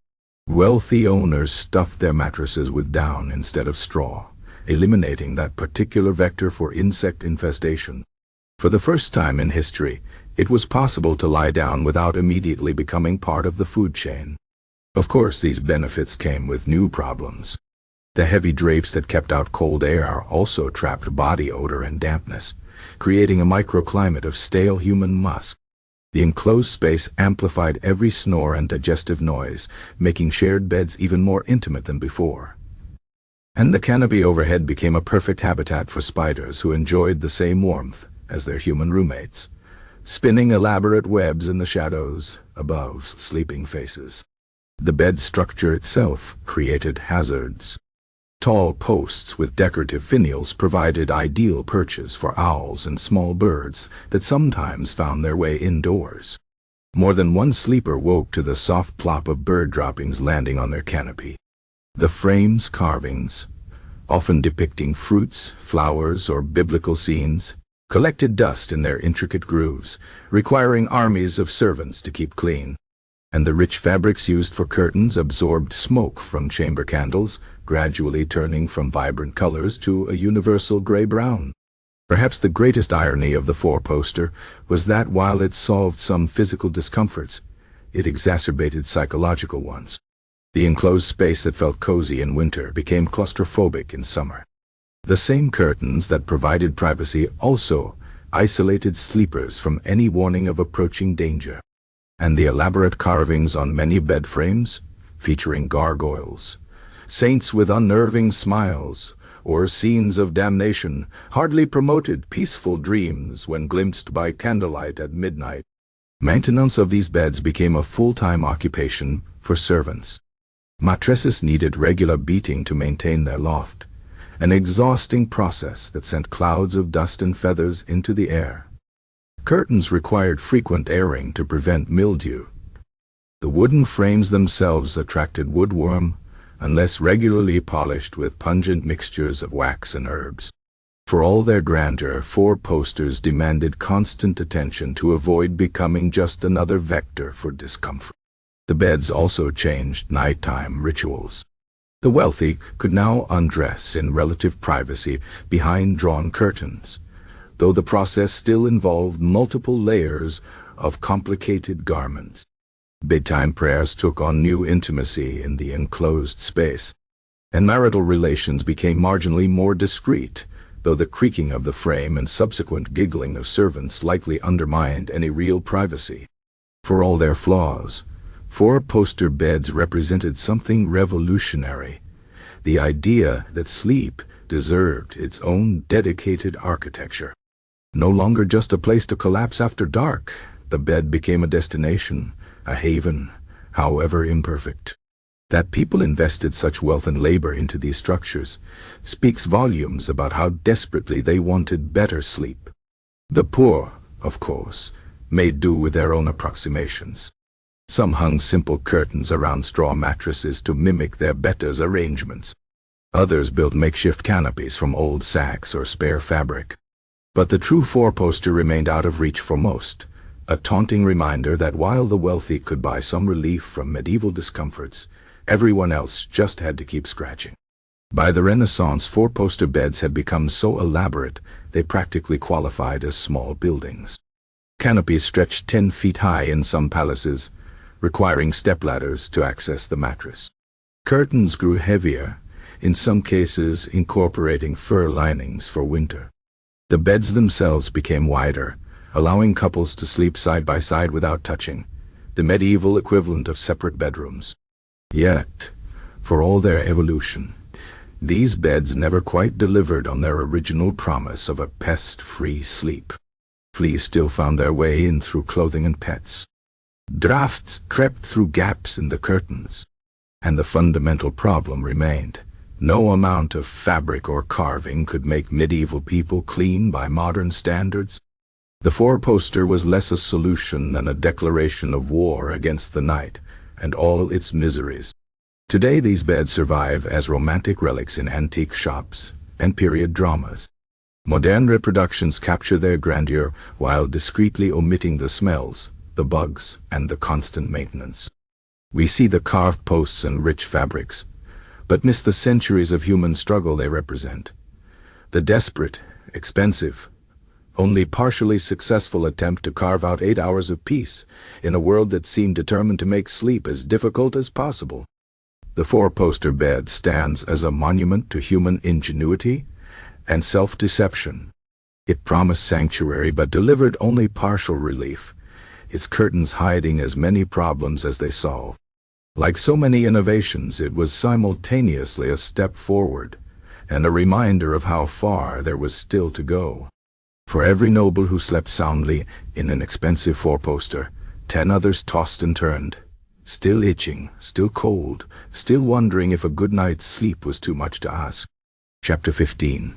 Wealthy owners stuffed their mattresses with down instead of straw, eliminating that particular vector for insect infestation. For the first time in history, it was possible to lie down without immediately becoming part of the food chain. Of course, these benefits came with new problems. The heavy drapes that kept out cold air also trapped body odor and dampness, creating a microclimate of stale human musk. The enclosed space amplified every snore and digestive noise, making shared beds even more intimate than before. And the canopy overhead became a perfect habitat for spiders who enjoyed the same warmth as their human roommates, spinning elaborate webs in the shadows above sleeping faces. The bed structure itself created hazards. Tall posts with decorative finials provided ideal perches for owls and small birds that sometimes found their way indoors. More than one sleeper woke to the soft plop of bird droppings landing on their canopy. The frame's carvings, often depicting fruits, flowers, or biblical scenes, collected dust in their intricate grooves, requiring armies of servants to keep clean. And the rich fabrics used for curtains absorbed smoke from chamber candles, gradually turning from vibrant colors to a universal gray-brown. Perhaps the greatest irony of the four-poster was that while it solved some physical discomforts, it exacerbated psychological ones. The enclosed space that felt cozy in winter became claustrophobic in summer. The same curtains that provided privacy also isolated sleepers from any warning of approaching danger. And the elaborate carvings on many bed frames, featuring gargoyles, saints with unnerving smiles, or scenes of damnation, hardly promoted peaceful dreams when glimpsed by candlelight at midnight. Maintenance of these beds became a full-time occupation for servants. Mattresses needed regular beating to maintain their loft, an exhausting process that sent clouds of dust and feathers into the air. Curtains required frequent airing to prevent mildew. The wooden frames themselves attracted woodworm, unless regularly polished with pungent mixtures of wax and herbs. For all their grandeur, four-posters demanded constant attention to avoid becoming just another vector for discomfort. The beds also changed nighttime rituals. The wealthy could now undress in relative privacy behind drawn curtains, though the process still involved multiple layers of complicated garments. Bedtime prayers took on new intimacy in the enclosed space, and marital relations became marginally more discreet, though the creaking of the frame and subsequent giggling of servants likely undermined any real privacy. For all their flaws, four-poster beds represented something revolutionary: the idea that sleep deserved its own dedicated architecture. No longer just a place to collapse after dark, the bed became a destination, a haven, however imperfect. That people invested such wealth and labor into these structures speaks volumes about how desperately they wanted better sleep. The poor, of course, made do with their own approximations. Some hung simple curtains around straw mattresses to mimic their betters' arrangements. Others built makeshift canopies from old sacks or spare fabric. But the true four-poster remained out of reach for most, a taunting reminder that while the wealthy could buy some relief from medieval discomforts, everyone else just had to keep scratching. By the Renaissance, four-poster beds had become so elaborate they practically qualified as small buildings. Canopies stretched 10 feet high in some palaces, requiring stepladders to access the mattress. Curtains grew heavier, in some cases incorporating fur linings for winter. The beds themselves became wider, allowing couples to sleep side by side without touching, the medieval equivalent of separate bedrooms. Yet, for all their evolution, these beds never quite delivered on their original promise of a pest-free sleep. Fleas still found their way in through clothing and pets. Drafts crept through gaps in the curtains, and the fundamental problem remained. No amount of fabric or carving could make medieval people clean by modern standards. The four-poster was less a solution than a declaration of war against the night and all its miseries. Today these beds survive as romantic relics in antique shops and period dramas. Modern reproductions capture their grandeur while discreetly omitting the smells, the bugs, and the constant maintenance. We see the carved posts and rich fabrics, but miss the centuries of human struggle they represent. The desperate, expensive, only partially successful attempt to carve out 8 hours of peace in a world that seemed determined to make sleep as difficult as possible. The four-poster bed stands as a monument to human ingenuity and self-deception. It promised sanctuary but delivered only partial relief, its curtains hiding as many problems as they solved. Like so many innovations, it was simultaneously a step forward and a reminder of how far there was still to go. For every noble who slept soundly in an expensive four-poster, 10 others tossed and turned, still itching, still cold, still wondering if a good night's sleep was too much to ask. Chapter 15.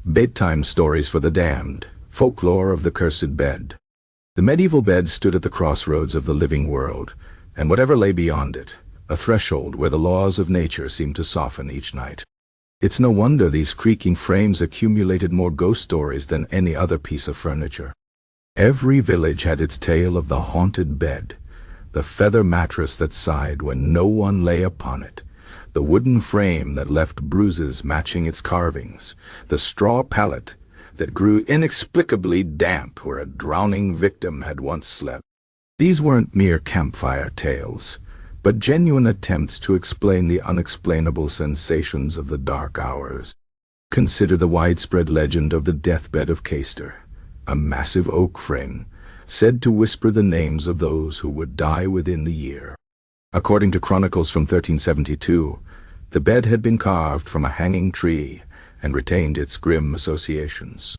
Bedtime Stories for the Damned, Folklore of the Cursed Bed. The medieval bed stood at the crossroads of the living world, and whatever lay beyond it, a threshold where the laws of nature seemed to soften each night. It's no wonder these creaking frames accumulated more ghost stories than any other piece of furniture. Every village had its tale of the haunted bed, the feather mattress that sighed when no one lay upon it, the wooden frame that left bruises matching its carvings, the straw pallet that grew inexplicably damp where a drowning victim had once slept. These weren't mere campfire tales, but genuine attempts to explain the unexplainable sensations of the dark hours. Consider the widespread legend of the deathbed of Castor, a massive oak frame, said to whisper the names of those who would die within the year. According to chronicles from 1372, the bed had been carved from a hanging tree and retained its grim associations.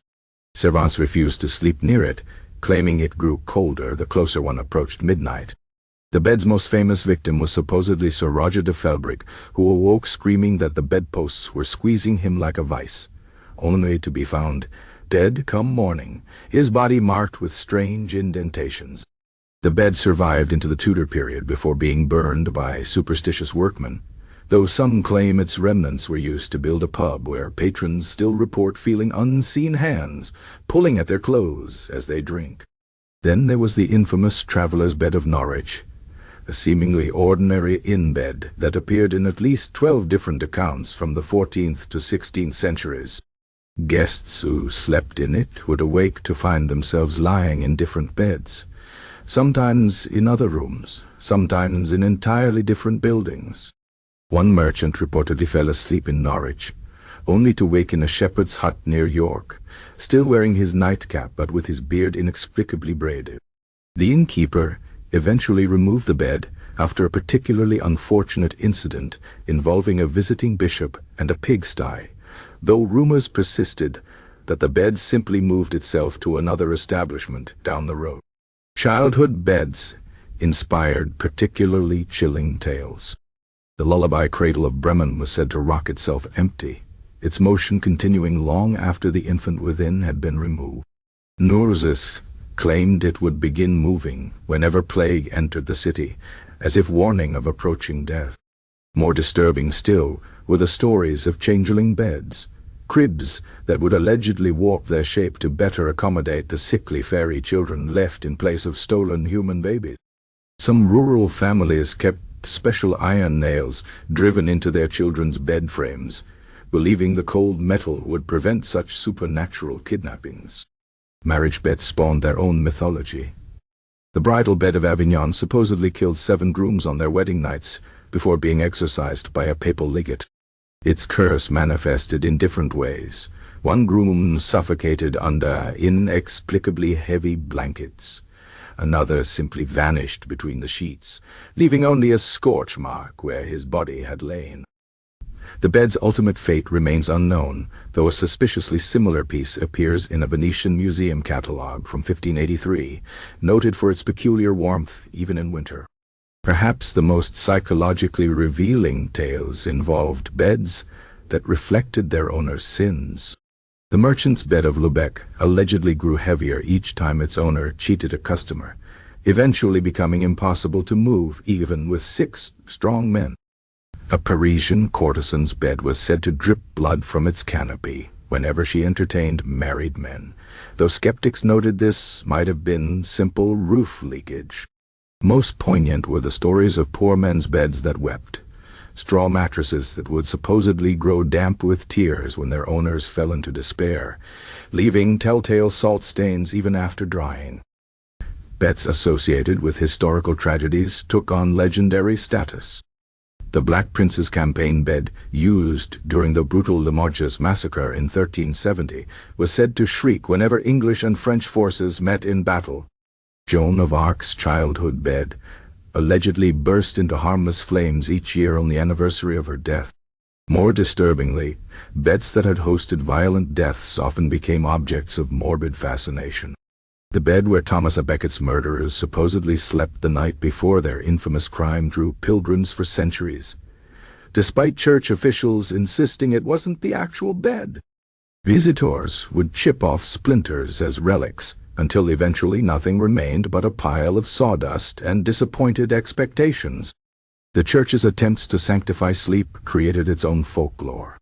Servants refused to sleep near it, claiming it grew colder the closer one approached midnight. The bed's most famous victim was supposedly Sir Roger de Felbrick, who awoke screaming that the bedposts were squeezing him like a vice, only to be found dead come morning, his body marked with strange indentations. The bed survived into the Tudor period before being burned by superstitious workmen, though some claim its remnants were used to build a pub where patrons still report feeling unseen hands pulling at their clothes as they drink. Then there was the infamous Traveller's Bed of Norwich, a seemingly ordinary inn bed that appeared in at least 12 different accounts from the 14th to 16th centuries. Guests who slept in it would awake to find themselves lying in different beds, sometimes in other rooms, sometimes in entirely different buildings. One merchant reportedly fell asleep in Norwich, only to wake in a shepherd's hut near York, still wearing his nightcap but with his beard inexplicably braided. The innkeeper eventually removed the bed after a particularly unfortunate incident involving a visiting bishop and a pigsty, though rumors persisted that the bed simply moved itself to another establishment down the road. Childhood beds inspired particularly chilling tales. The lullaby cradle of Bremen was said to rock itself empty, its motion continuing long after the infant within had been removed. Nurses claimed it would begin moving whenever plague entered the city, as if warning of approaching death. More disturbing still were the stories of changeling beds, cribs that would allegedly warp their shape to better accommodate the sickly fairy children left in place of stolen human babies. Some rural families kept special iron nails driven into their children's bed frames, believing the cold metal would prevent such supernatural kidnappings. Marriage beds spawned their own mythology. The bridal bed of Avignon supposedly killed 7 grooms on their wedding nights before being exorcised by a papal legate. Its curse manifested in different ways. One groom suffocated under inexplicably heavy blankets. Another simply vanished between the sheets, leaving only a scorch mark where his body had lain. The bed's ultimate fate remains unknown, though a suspiciously similar piece appears in a Venetian museum catalogue from 1583, noted for its peculiar warmth even in winter. Perhaps the most psychologically revealing tales involved beds that reflected their owner's sins. The merchant's bed of Lubeck allegedly grew heavier each time its owner cheated a customer, eventually becoming impossible to move even with 6 strong men. A Parisian courtesan's bed was said to drip blood from its canopy whenever she entertained married men, though skeptics noted this might have been simple roof leakage. Most poignant were the stories of poor men's beds that wept, straw mattresses that would supposedly grow damp with tears when their owners fell into despair, leaving telltale salt stains even after drying. Beds associated with historical tragedies took on legendary status. The Black Prince's campaign bed, used during the brutal Limoges massacre in 1370, was said to shriek whenever English and French forces met in battle. Joan of Arc's childhood bed allegedly burst into harmless flames each year on the anniversary of her death. More disturbingly, beds that had hosted violent deaths often became objects of morbid fascination. The bed where Thomas à Becket's murderers supposedly slept the night before their infamous crime drew pilgrims for centuries, despite church officials insisting it wasn't the actual bed. Visitors would chip off splinters as relics, until eventually nothing remained but a pile of sawdust and disappointed expectations. The church's attempts to sanctify sleep created its own folklore.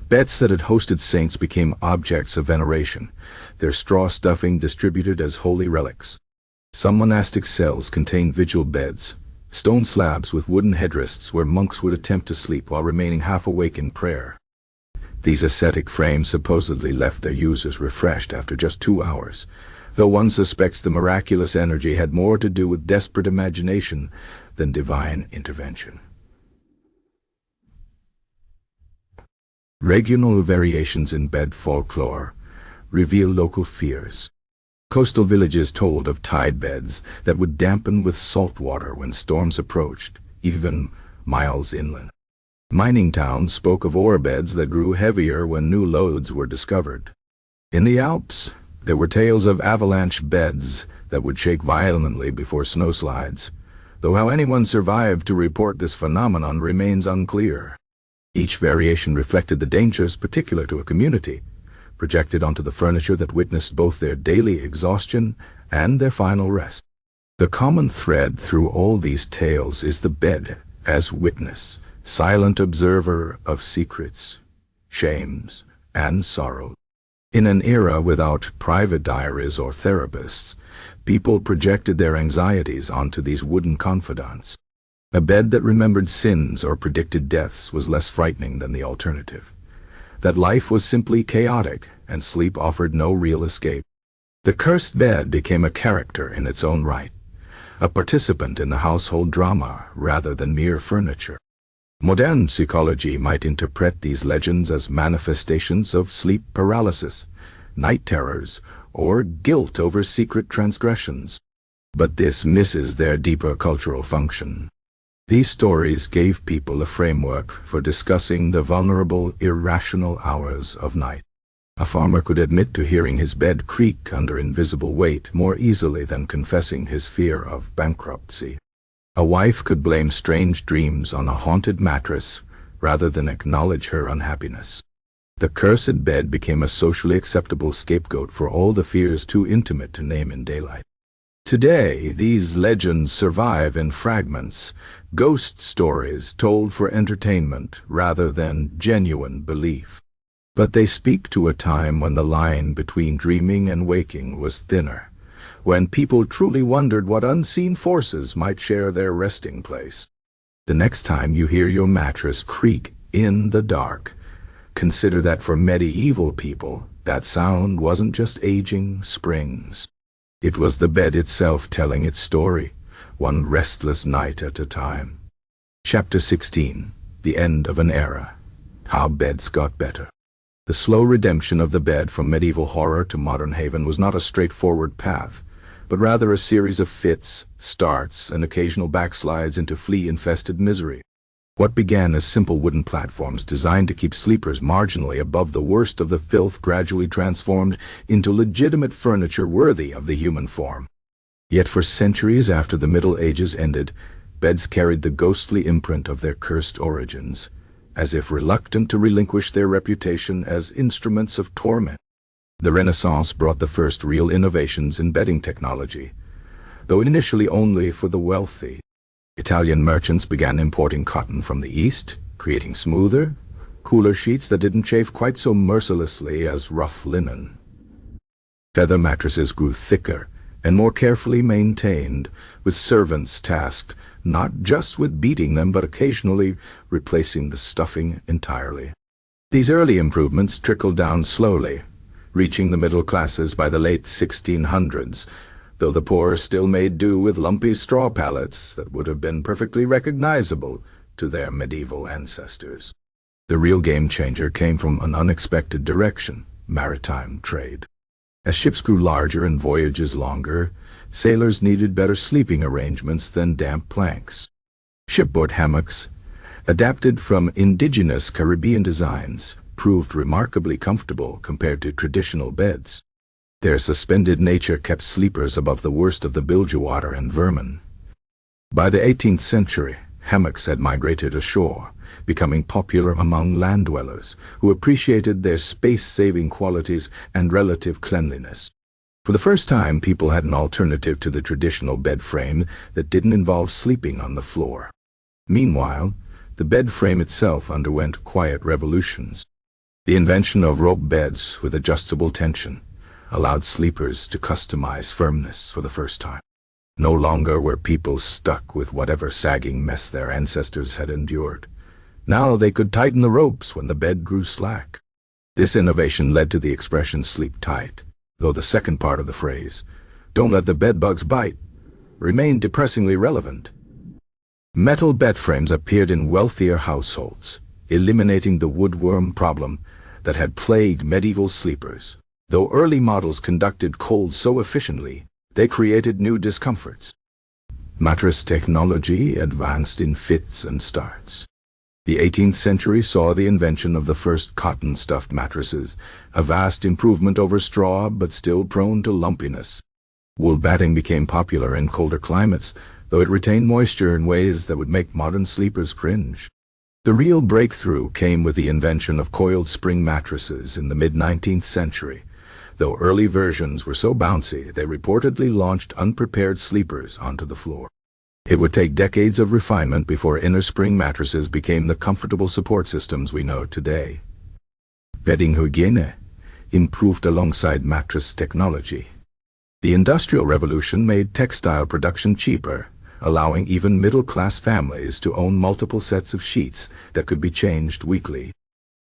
Beds that had hosted saints became objects of veneration, their straw stuffing distributed as holy relics. Some monastic cells contained vigil beds, stone slabs with wooden headrests where monks would attempt to sleep while remaining half awake in prayer. These ascetic frames supposedly left their users refreshed after just 2 hours, though one suspects the miraculous energy had more to do with desperate imagination than divine intervention. Regional variations in bed folklore reveal local fears. Coastal villages told of tide beds that would dampen with salt water when storms approached, even miles inland. Mining towns spoke of ore beds that grew heavier when new lodes were discovered. In the Alps, there were tales of avalanche beds that would shake violently before snowslides, though how anyone survived to report this phenomenon remains unclear. Each variation reflected the dangers particular to a community, projected onto the furniture that witnessed both their daily exhaustion and their final rest. The common thread through all these tales is the bed as witness, silent observer of secrets, shames, and sorrows. In an era without private diaries or therapists, people projected their anxieties onto these wooden confidants. A bed that remembered sins or predicted deaths was less frightening than the alternative. That life was simply chaotic and sleep offered no real escape. The cursed bed became a character in its own right, a participant in the household drama rather than mere furniture. Modern psychology might interpret these legends as manifestations of sleep paralysis, night terrors, or guilt over secret transgressions. But this misses their deeper cultural function. These stories gave people a framework for discussing the vulnerable, irrational hours of night. A farmer could admit to hearing his bed creak under invisible weight more easily than confessing his fear of bankruptcy. A wife could blame strange dreams on a haunted mattress rather than acknowledge her unhappiness. The cursed bed became a socially acceptable scapegoat for all the fears too intimate to name in daylight. Today, these legends survive in fragments, ghost stories told for entertainment rather than genuine belief. But they speak to a time when the line between dreaming and waking was thinner, when people truly wondered what unseen forces might share their resting place. The next time you hear your mattress creak in the dark, consider that for medieval people, that sound wasn't just aging springs. It was the bed itself telling its story, one restless night at a time. Chapter 16. The End of an Era. How Beds Got Better. The slow redemption of the bed from medieval horror to modern haven was not a straightforward path, but rather a series of fits, starts, and occasional backslides into flea-infested misery. What began as simple wooden platforms designed to keep sleepers marginally above the worst of the filth gradually transformed into legitimate furniture worthy of the human form. Yet for centuries after the Middle Ages ended, beds carried the ghostly imprint of their cursed origins, as if reluctant to relinquish their reputation as instruments of torment. The Renaissance brought the first real innovations in bedding technology, though initially only for the wealthy. Italian merchants began importing cotton from the East, creating smoother, cooler sheets that didn't chafe quite so mercilessly as rough linen. Feather mattresses grew thicker and more carefully maintained, with servants tasked not just with beating them but occasionally replacing the stuffing entirely. These early improvements trickled down slowly, reaching the middle classes by the late 1600s, though the poor still made do with lumpy straw pallets that would have been perfectly recognizable to their medieval ancestors. The real game-changer came from an unexpected direction: maritime trade. As ships grew larger and voyages longer, sailors needed better sleeping arrangements than damp planks. Shipboard hammocks, adapted from indigenous Caribbean designs, proved remarkably comfortable compared to traditional beds. Their suspended nature kept sleepers above the worst of the bilgewater and vermin. By the 18th century, hammocks had migrated ashore, becoming popular among land dwellers who appreciated their space-saving qualities and relative cleanliness. For the first time, people had an alternative to the traditional bed frame that didn't involve sleeping on the floor. Meanwhile, the bed frame itself underwent quiet revolutions. The invention of rope beds with adjustable tension allowed sleepers to customize firmness for the first time. No longer were people stuck with whatever sagging mess their ancestors had endured. Now they could tighten the ropes when the bed grew slack. This innovation led to the expression "sleep tight," though the second part of the phrase, "don't let the bedbugs bite," remained depressingly relevant. Metal bed frames appeared in wealthier households, eliminating the woodworm problem that had plagued medieval sleepers. Though early models conducted cold so efficiently, they created new discomforts. Mattress technology advanced in fits and starts. The 18th century saw the invention of the first cotton-stuffed mattresses, a vast improvement over straw but still prone to lumpiness. Wool batting became popular in colder climates, though it retained moisture in ways that would make modern sleepers cringe. The real breakthrough came with the invention of coiled spring mattresses in the mid-19th century. Though early versions were so bouncy, they reportedly launched unprepared sleepers onto the floor. It would take decades of refinement before inner spring mattresses became the comfortable support systems we know today. Bedding hygiene improved alongside mattress technology. The Industrial Revolution made textile production cheaper, allowing even middle-class families to own multiple sets of sheets that could be changed weekly.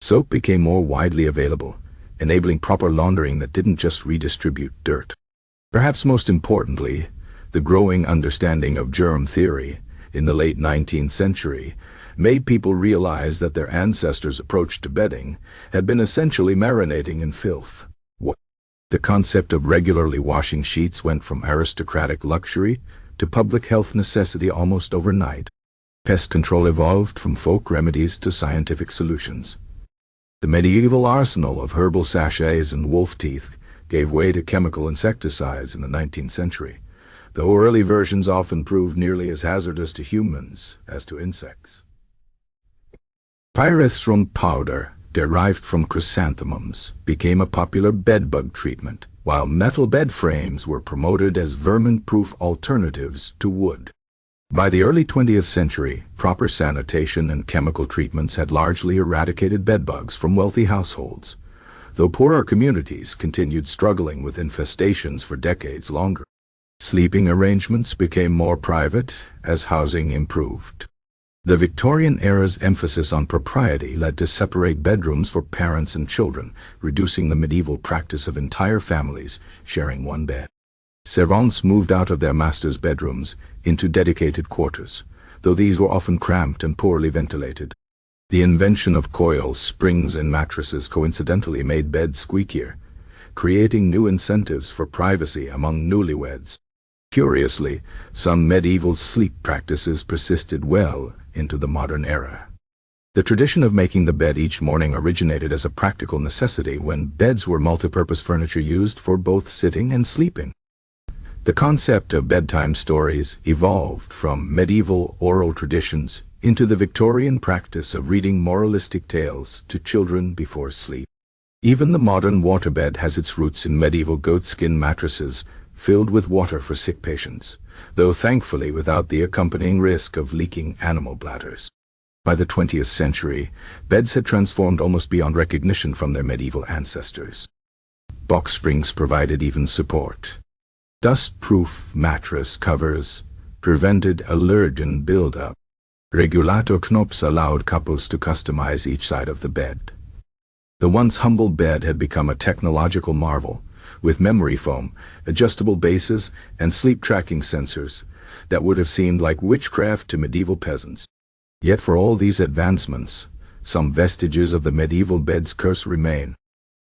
Soap became more widely available, enabling proper laundering that didn't just redistribute dirt. Perhaps most importantly, the growing understanding of germ theory in the late 19th century made people realize that their ancestors' approach to bedding had been essentially marinating in filth. The concept of regularly washing sheets went from aristocratic luxury to public health necessity almost overnight. Pest control evolved from folk remedies to scientific solutions. The medieval arsenal of herbal sachets and wolf teeth gave way to chemical insecticides in the 19th century, though early versions often proved nearly as hazardous to humans as to insects. Pyrethrum powder, derived from chrysanthemums, became a popular bedbug treatment, while metal bed frames were promoted as vermin-proof alternatives to wood. By the early 20th century, proper sanitation and chemical treatments had largely eradicated bedbugs from wealthy households, though poorer communities continued struggling with infestations for decades longer. Sleeping arrangements became more private as housing improved. The Victorian era's emphasis on propriety led to separate bedrooms for parents and children, reducing the medieval practice of entire families sharing one bed. Servants moved out of their masters' bedrooms into dedicated quarters, though these were often cramped and poorly ventilated. The invention of coils, springs, and mattresses coincidentally made beds squeakier, creating new incentives for privacy among newlyweds. Curiously, some medieval sleep practices persisted well into the modern era. The tradition of making the bed each morning originated as a practical necessity when beds were multipurpose furniture used for both sitting and sleeping. The concept of bedtime stories evolved from medieval oral traditions into the Victorian practice of reading moralistic tales to children before sleep. Even the modern waterbed has its roots in medieval goatskin mattresses filled with water for sick patients, though thankfully without the accompanying risk of leaking animal bladders. By the 20th century, beds had transformed almost beyond recognition from their medieval ancestors. Box springs provided even support. Dust-proof mattress covers prevented allergen buildup. Regulator knobs allowed couples to customize each side of the bed. The once humble bed had become a technological marvel, with memory foam, adjustable bases, and sleep-tracking sensors that would have seemed like witchcraft to medieval peasants. Yet for all these advancements, some vestiges of the medieval bed's curse remain.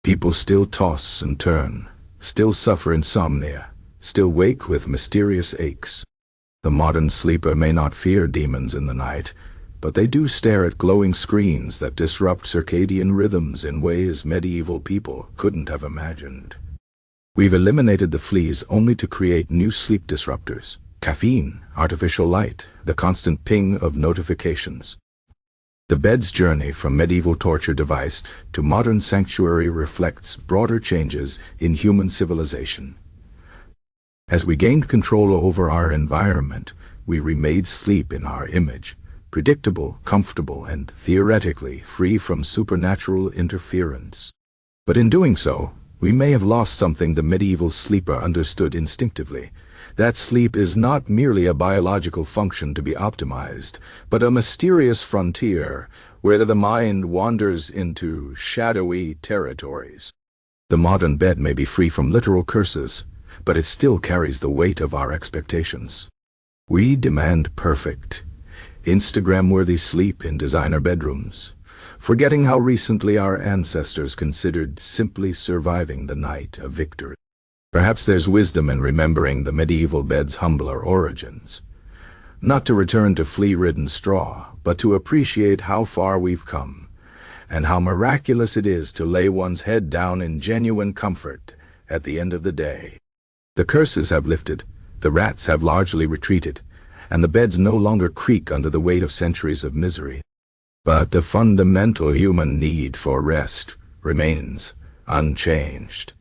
People still toss and turn, still suffer insomnia, still wake with mysterious aches. The modern sleeper may not fear demons in the night, but they do stare at glowing screens that disrupt circadian rhythms in ways medieval people couldn't have imagined. We've eliminated the fleas only to create new sleep disruptors. Caffeine, artificial light, the constant ping of notifications. The bed's journey from medieval torture device to modern sanctuary reflects broader changes in human civilization. As we gained control over our environment, we remade sleep in our image, predictable, comfortable, and theoretically free from supernatural interference. But in doing so, we may have lost something the medieval sleeper understood instinctively. That sleep is not merely a biological function to be optimized, but a mysterious frontier where the mind wanders into shadowy territories. The modern bed may be free from literal curses, but it still carries the weight of our expectations. We demand perfect, Instagram-worthy sleep in designer bedrooms, forgetting how recently our ancestors considered simply surviving the night a victory. Perhaps there's wisdom in remembering the medieval bed's humbler origins. Not to return to flea-ridden straw, but to appreciate how far we've come, and how miraculous it is to lay one's head down in genuine comfort at the end of the day. The curses have lifted, the rats have largely retreated, and the beds no longer creak under the weight of centuries of misery. But the fundamental human need for rest remains unchanged,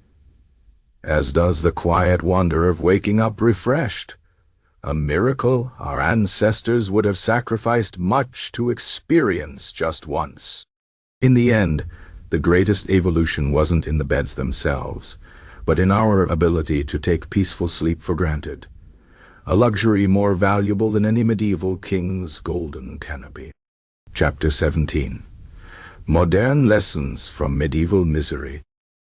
as does the quiet wonder of waking up refreshed, a miracle our ancestors would have sacrificed much to experience just once. In the end, the greatest evolution wasn't in the beds themselves, but in our ability to take peaceful sleep for granted, a luxury more valuable than any medieval king's golden canopy. Chapter 17. Modern Lessons from Medieval Misery.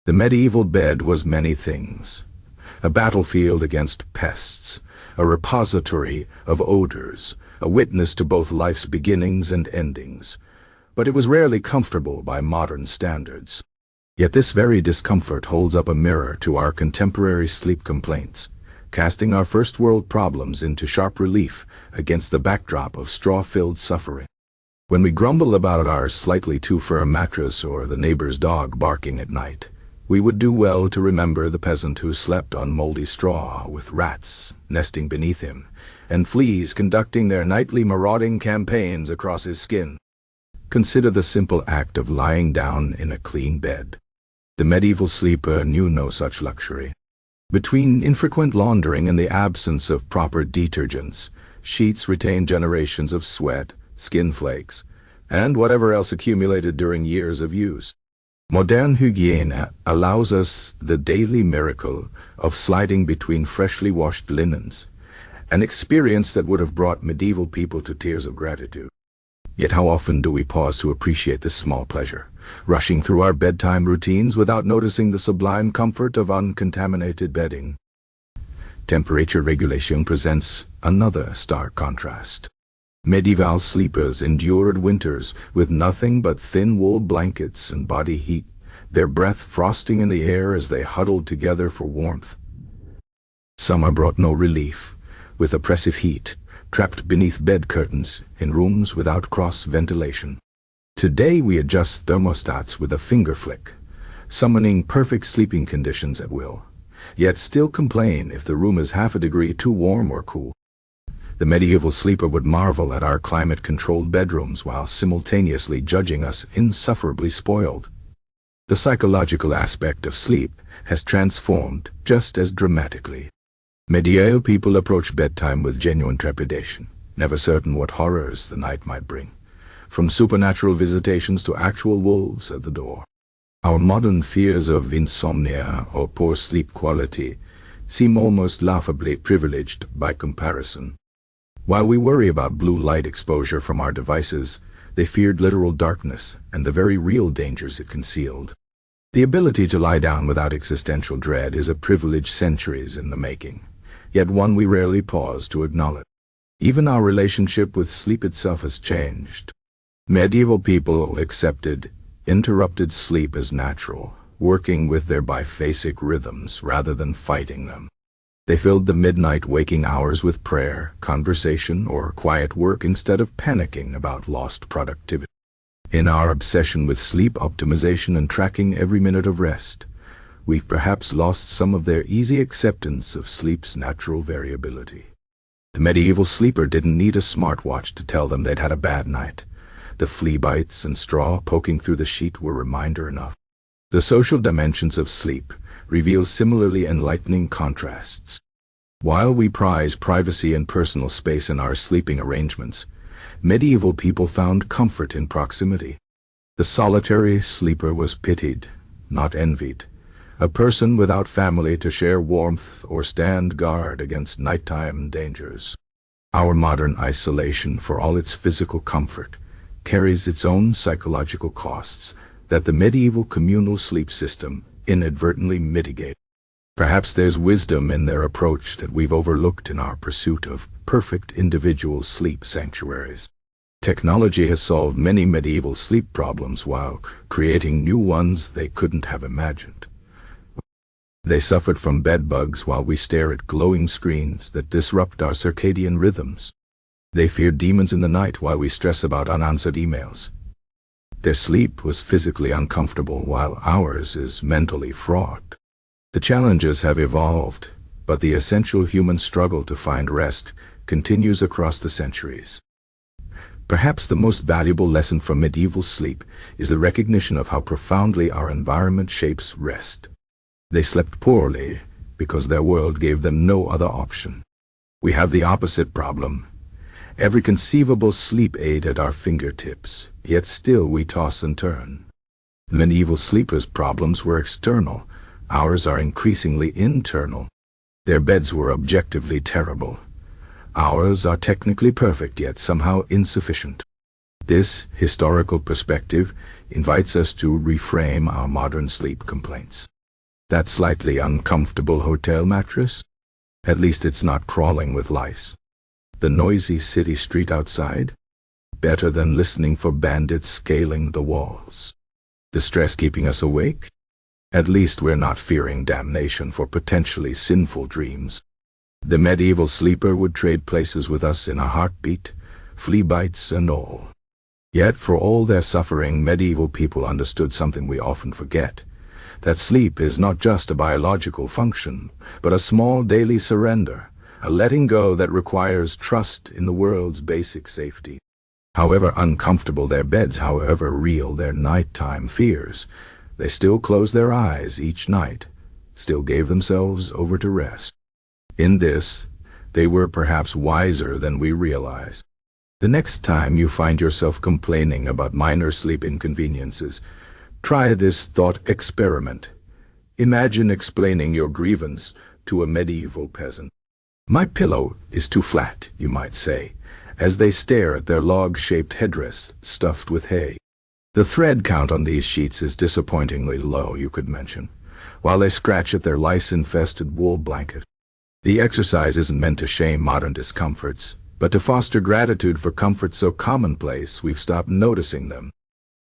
The medieval bed was many things. A battlefield against pests, a repository of odors, a witness to both life's beginnings and endings. But it was rarely comfortable by modern standards. Yet this very discomfort holds up a mirror to our contemporary sleep complaints, casting our first-world problems into sharp relief against the backdrop of straw-filled suffering. When we grumble about our slightly too firm mattress or the neighbor's dog barking at night, we would do well to remember the peasant who slept on moldy straw with rats nesting beneath him and fleas conducting their nightly marauding campaigns across his skin. Consider the simple act of lying down in a clean bed. The medieval sleeper knew no such luxury. Between infrequent laundering and the absence of proper detergents, sheets retained generations of sweat, skin flakes, and whatever else accumulated during years of use. Modern hygiene allows us the daily miracle of sliding between freshly washed linens, an experience that would have brought medieval people to tears of gratitude. Yet how often do we pause to appreciate this small pleasure, rushing through our bedtime routines without noticing the sublime comfort of uncontaminated bedding? Temperature regulation presents another stark contrast. Medieval sleepers endured winters with nothing but thin wool blankets and body heat, their breath frosting in the air as they huddled together for warmth. Summer brought no relief, with oppressive heat, trapped beneath bed curtains in rooms without cross-ventilation. Today we adjust thermostats with a finger flick, summoning perfect sleeping conditions at will, yet still complain if the room is half a degree too warm or cool. The medieval sleeper would marvel at our climate-controlled bedrooms while simultaneously judging us insufferably spoiled. The psychological aspect of sleep has transformed just as dramatically. Medieval people approached bedtime with genuine trepidation, never certain what horrors the night might bring, from supernatural visitations to actual wolves at the door. Our modern fears of insomnia or poor sleep quality seem almost laughably privileged by comparison. While we worry about blue light exposure from our devices, they feared literal darkness and the very real dangers it concealed. The ability to lie down without existential dread is a privilege centuries in the making, yet one we rarely pause to acknowledge. Even our relationship with sleep itself has changed. Medieval people accepted interrupted sleep as natural, working with their biphasic rhythms rather than fighting them. They filled the midnight waking hours with prayer, conversation, or quiet work instead of panicking about lost productivity. In our obsession with sleep optimization and tracking every minute of rest, we've perhaps lost some of their easy acceptance of sleep's natural variability. The medieval sleeper didn't need a smartwatch to tell them they'd had a bad night. The flea bites and straw poking through the sheet were reminder enough. The social dimensions of sleep reveal similarly enlightening contrasts. While we prize privacy and personal space in our sleeping arrangements, medieval people found comfort in proximity. The solitary sleeper was pitied, not envied. A person without family to share warmth or stand guard against nighttime dangers. Our modern isolation, for all its physical comfort, carries its own psychological costs that the medieval communal sleep system inadvertently mitigated. Perhaps there's wisdom in their approach that we've overlooked in our pursuit of perfect individual sleep sanctuaries. Technology has solved many medieval sleep problems while creating new ones they couldn't have imagined. They suffered from bed bugs while we stare at glowing screens that disrupt our circadian rhythms. They feared demons in the night while we stress about unanswered emails. Their sleep was physically uncomfortable while ours is mentally fraught. The challenges have evolved, but the essential human struggle to find rest continues across the centuries. Perhaps the most valuable lesson from medieval sleep is the recognition of how profoundly our environment shapes rest. They slept poorly because their world gave them no other option. We have the opposite problem. Every conceivable sleep aid at our fingertips, yet still we toss and turn. Medieval sleepers' problems were external. Ours are increasingly internal. Their beds were objectively terrible. Ours are technically perfect, yet somehow insufficient. This historical perspective invites us to reframe our modern sleep complaints. That slightly uncomfortable hotel mattress? At least it's not crawling with lice. The noisy city street outside? Better than listening for bandits scaling the walls. The stress keeping us awake? At least we're not fearing damnation for potentially sinful dreams. The medieval sleeper would trade places with us in a heartbeat, flea bites and all. Yet for all their suffering, medieval people understood something we often forget. That sleep is not just a biological function, but a small daily surrender, a letting go that requires trust in the world's basic safety. However uncomfortable their beds, however real their nighttime fears, they still closed their eyes each night, still gave themselves over to rest. In this, they were perhaps wiser than we realize. The next time you find yourself complaining about minor sleep inconveniences, try this thought experiment. Imagine explaining your grievance to a medieval peasant. "My pillow is too flat," you might say, as they stare at their log-shaped headdress stuffed with hay. "The thread count on these sheets is disappointingly low," you could mention, while they scratch at their lice-infested wool blanket. The exercise isn't meant to shame modern discomforts, but to foster gratitude for comforts so commonplace we've stopped noticing them.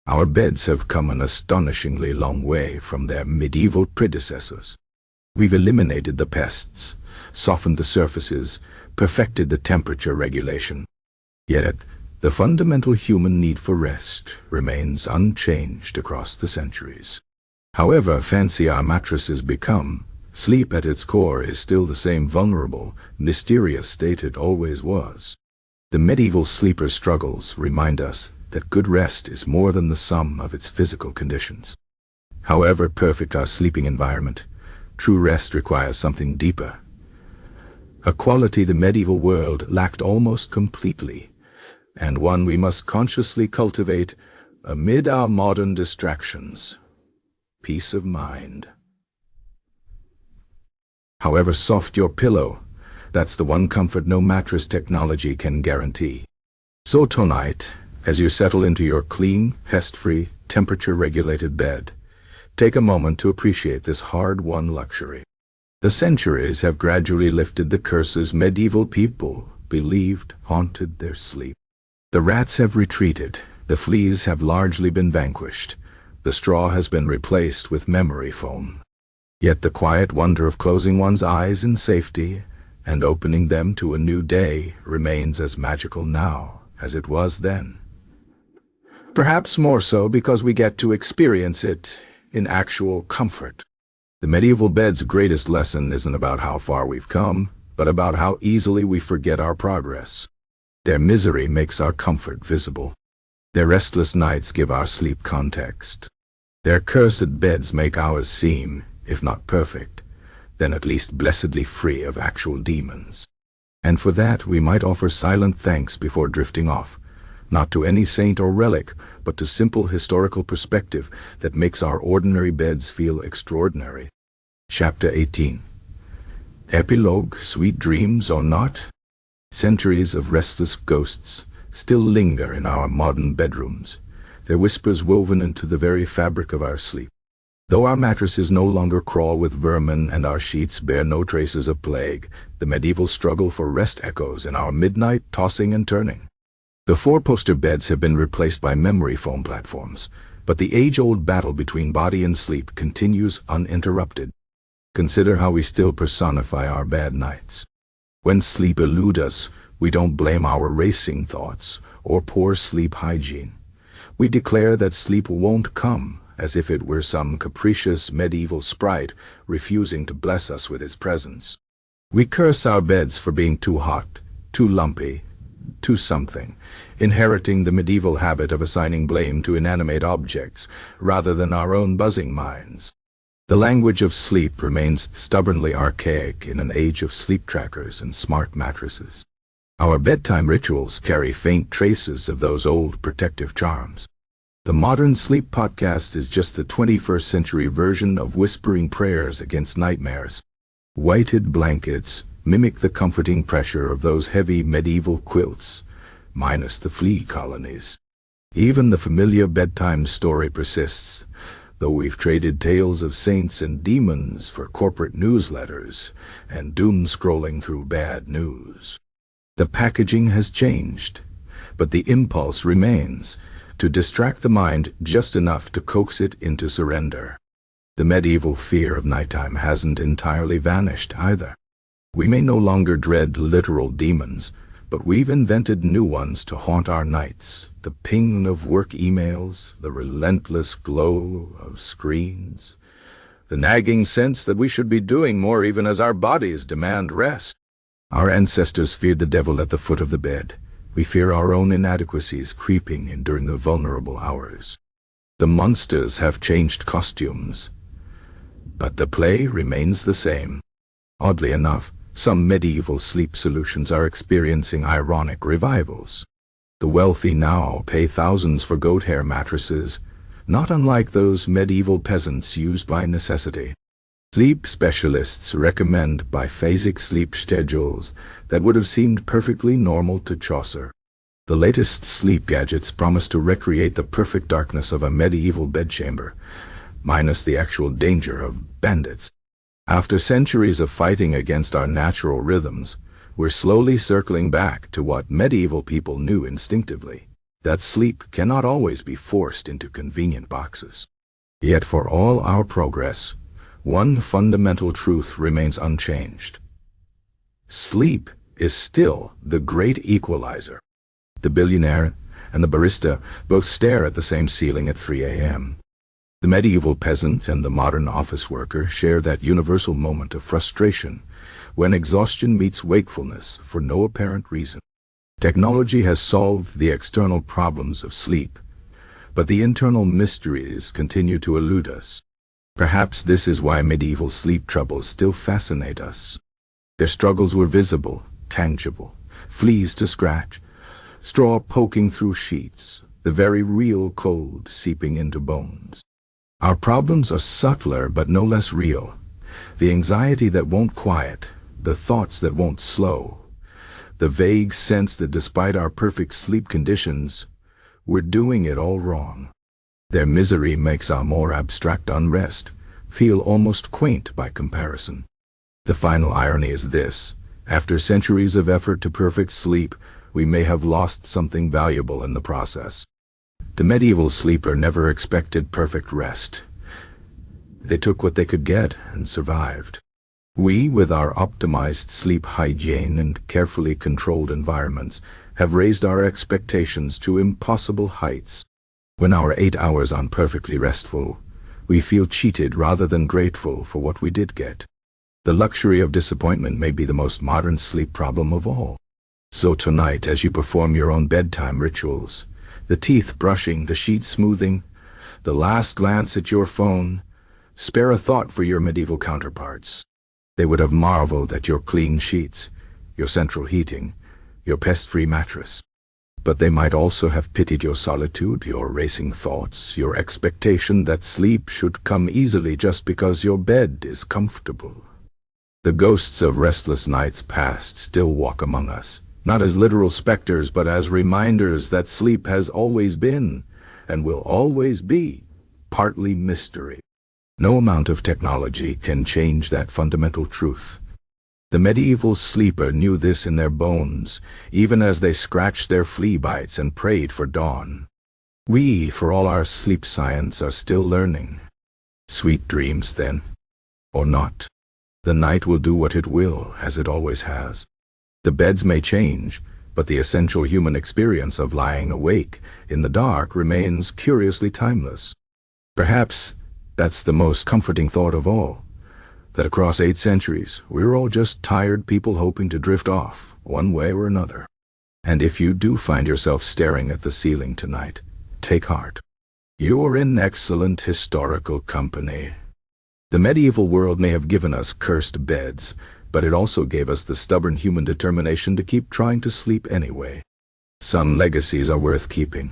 Our beds have come an astonishingly long way from their medieval predecessors. We've eliminated the pests, softened the surfaces, perfected the temperature regulation. Yet, the fundamental human need for rest remains unchanged across the centuries. However fancy our mattresses become, sleep at its core is still the same vulnerable, mysterious state it always was. The medieval sleeper's struggles remind us that good rest is more than the sum of its physical conditions. However perfect our sleeping environment, true rest requires something deeper. a quality the medieval world lacked almost completely, and one we must consciously cultivate amid our modern distractions: peace of mind. However soft your pillow, that's the one comfort no mattress technology can guarantee. So tonight, as you settle into your clean, pest-free, temperature-regulated bed, take a moment to appreciate this hard-won luxury. The centuries have gradually lifted the curses medieval people believed haunted their sleep. The rats have retreated, the fleas have largely been vanquished, the straw has been replaced with memory foam. Yet the quiet wonder of closing one's eyes in safety and opening them to a new day remains as magical now as it was then. Perhaps more so because we get to experience it in actual comfort. The medieval bed's greatest lesson isn't about how far we've come, but about how easily we forget our progress. Their misery makes our comfort visible. Their restless nights give our sleep context. Their cursed beds make ours seem, if not perfect, then at least blessedly free of actual demons. And for that we might offer silent thanks before drifting off, not to any saint or relic, but to simple historical perspective that makes our ordinary beds feel extraordinary. Chapter 18. Epilogue, sweet dreams or not? Centuries of restless ghosts still linger in our modern bedrooms, their whispers woven into the very fabric of our sleep. Though our mattresses no longer crawl with vermin and our sheets bear no traces of plague, the medieval struggle for rest echoes in our midnight tossing and turning. The four-poster beds have been replaced by memory foam platforms, but the age-old battle between body and sleep continues uninterrupted. Consider how we still personify our bad nights. When sleep eludes us, we don't blame our racing thoughts or poor sleep hygiene. We declare that sleep won't come, as if it were some capricious medieval sprite refusing to bless us with its presence. We curse our beds for being too hot, too lumpy, too something, inheriting the medieval habit of assigning blame to inanimate objects rather than our own buzzing minds. The language of sleep remains stubbornly archaic in an age of sleep trackers and smart mattresses. Our bedtime rituals carry faint traces of those old protective charms. The Modern Sleep Podcast is just the 21st century version of whispering prayers against nightmares. Whited blankets mimic the comforting pressure of those heavy medieval quilts, minus the flea colonies. Even the familiar bedtime story persists, though we've traded tales of saints and demons for corporate newsletters and doom scrolling through bad news. The packaging has changed, but the impulse remains, to distract the mind just enough to coax it into surrender. The medieval fear of nighttime hasn't entirely vanished either. We may no longer dread literal demons, but we've invented new ones to haunt our nights. The ping of work emails, the relentless glow of screens, the nagging sense that we should be doing more even as our bodies demand rest. Our ancestors feared the devil at the foot of the bed. We fear our own inadequacies creeping in during the vulnerable hours. The monsters have changed costumes, but the play remains the same. Oddly enough, some medieval sleep solutions are experiencing ironic revivals. The wealthy now pay thousands for goat hair mattresses, not unlike those medieval peasants used by necessity. Sleep specialists recommend Biphasic sleep schedules that would have seemed perfectly normal to Chaucer. The latest sleep gadgets promise to recreate the perfect darkness of a medieval bedchamber, minus the actual danger of bandits. After centuries of fighting against our natural rhythms, we're slowly circling back to what medieval people knew instinctively, that sleep cannot always be forced into convenient boxes. Yet for all our progress, one fundamental truth remains unchanged. Sleep is still the great equalizer. The billionaire and the barista both stare at the same ceiling at 3 a.m. The medieval peasant and the modern office worker share that universal moment of frustration when exhaustion meets wakefulness for no apparent reason. Technology has solved the external problems of sleep, but the internal mysteries continue to elude us. Perhaps this is why medieval sleep troubles still fascinate us. Their struggles were visible, tangible, fleas to scratch, straw poking through sheets, the very real cold seeping into bones. Our problems are subtler but no less real. The anxiety that won't quiet, the thoughts that won't slow, the vague sense that despite our perfect sleep conditions, we're doing it all wrong. Their misery makes our more abstract unrest feel almost quaint by comparison. The final irony is this: after centuries of effort to perfect sleep, we may have lost something valuable in the process. The medieval sleeper never expected perfect rest. They took what they could get and survived. We, with our optimized sleep hygiene and carefully controlled environments, have raised our expectations to impossible heights. When our 8 hours aren't perfectly restful, we feel cheated rather than grateful for what we did get. The luxury of disappointment may be the most modern sleep problem of all. So tonight, as you perform your own bedtime rituals, the teeth brushing, the sheet smoothing, the last glance at your phone, spare a thought for your medieval counterparts. They would have marveled at your clean sheets, your central heating, your pest-free mattress. But they might also have pitied your solitude, your racing thoughts, your expectation that sleep should come easily just because your bed is comfortable. The ghosts of restless nights past still walk among us, not as literal specters, but as reminders that sleep has always been, and will always be, partly mystery. No amount of technology can change that fundamental truth. The medieval sleeper knew this in their bones, even as they scratched their flea bites and prayed for dawn. We, for all our sleep science, are still learning. Sweet dreams, then. Or not. The night will do what it will, as it always has. The beds may change, but the essential human experience of lying awake in the dark remains curiously timeless. Perhaps that's the most comforting thought of all, that across 8 centuries, we're all just tired people hoping to drift off, one way or another. And if you do find yourself staring at the ceiling tonight, take heart. You're in excellent historical company. The medieval world may have given us cursed beds, but it also gave us the stubborn human determination to keep trying to sleep anyway. Some legacies are worth keeping,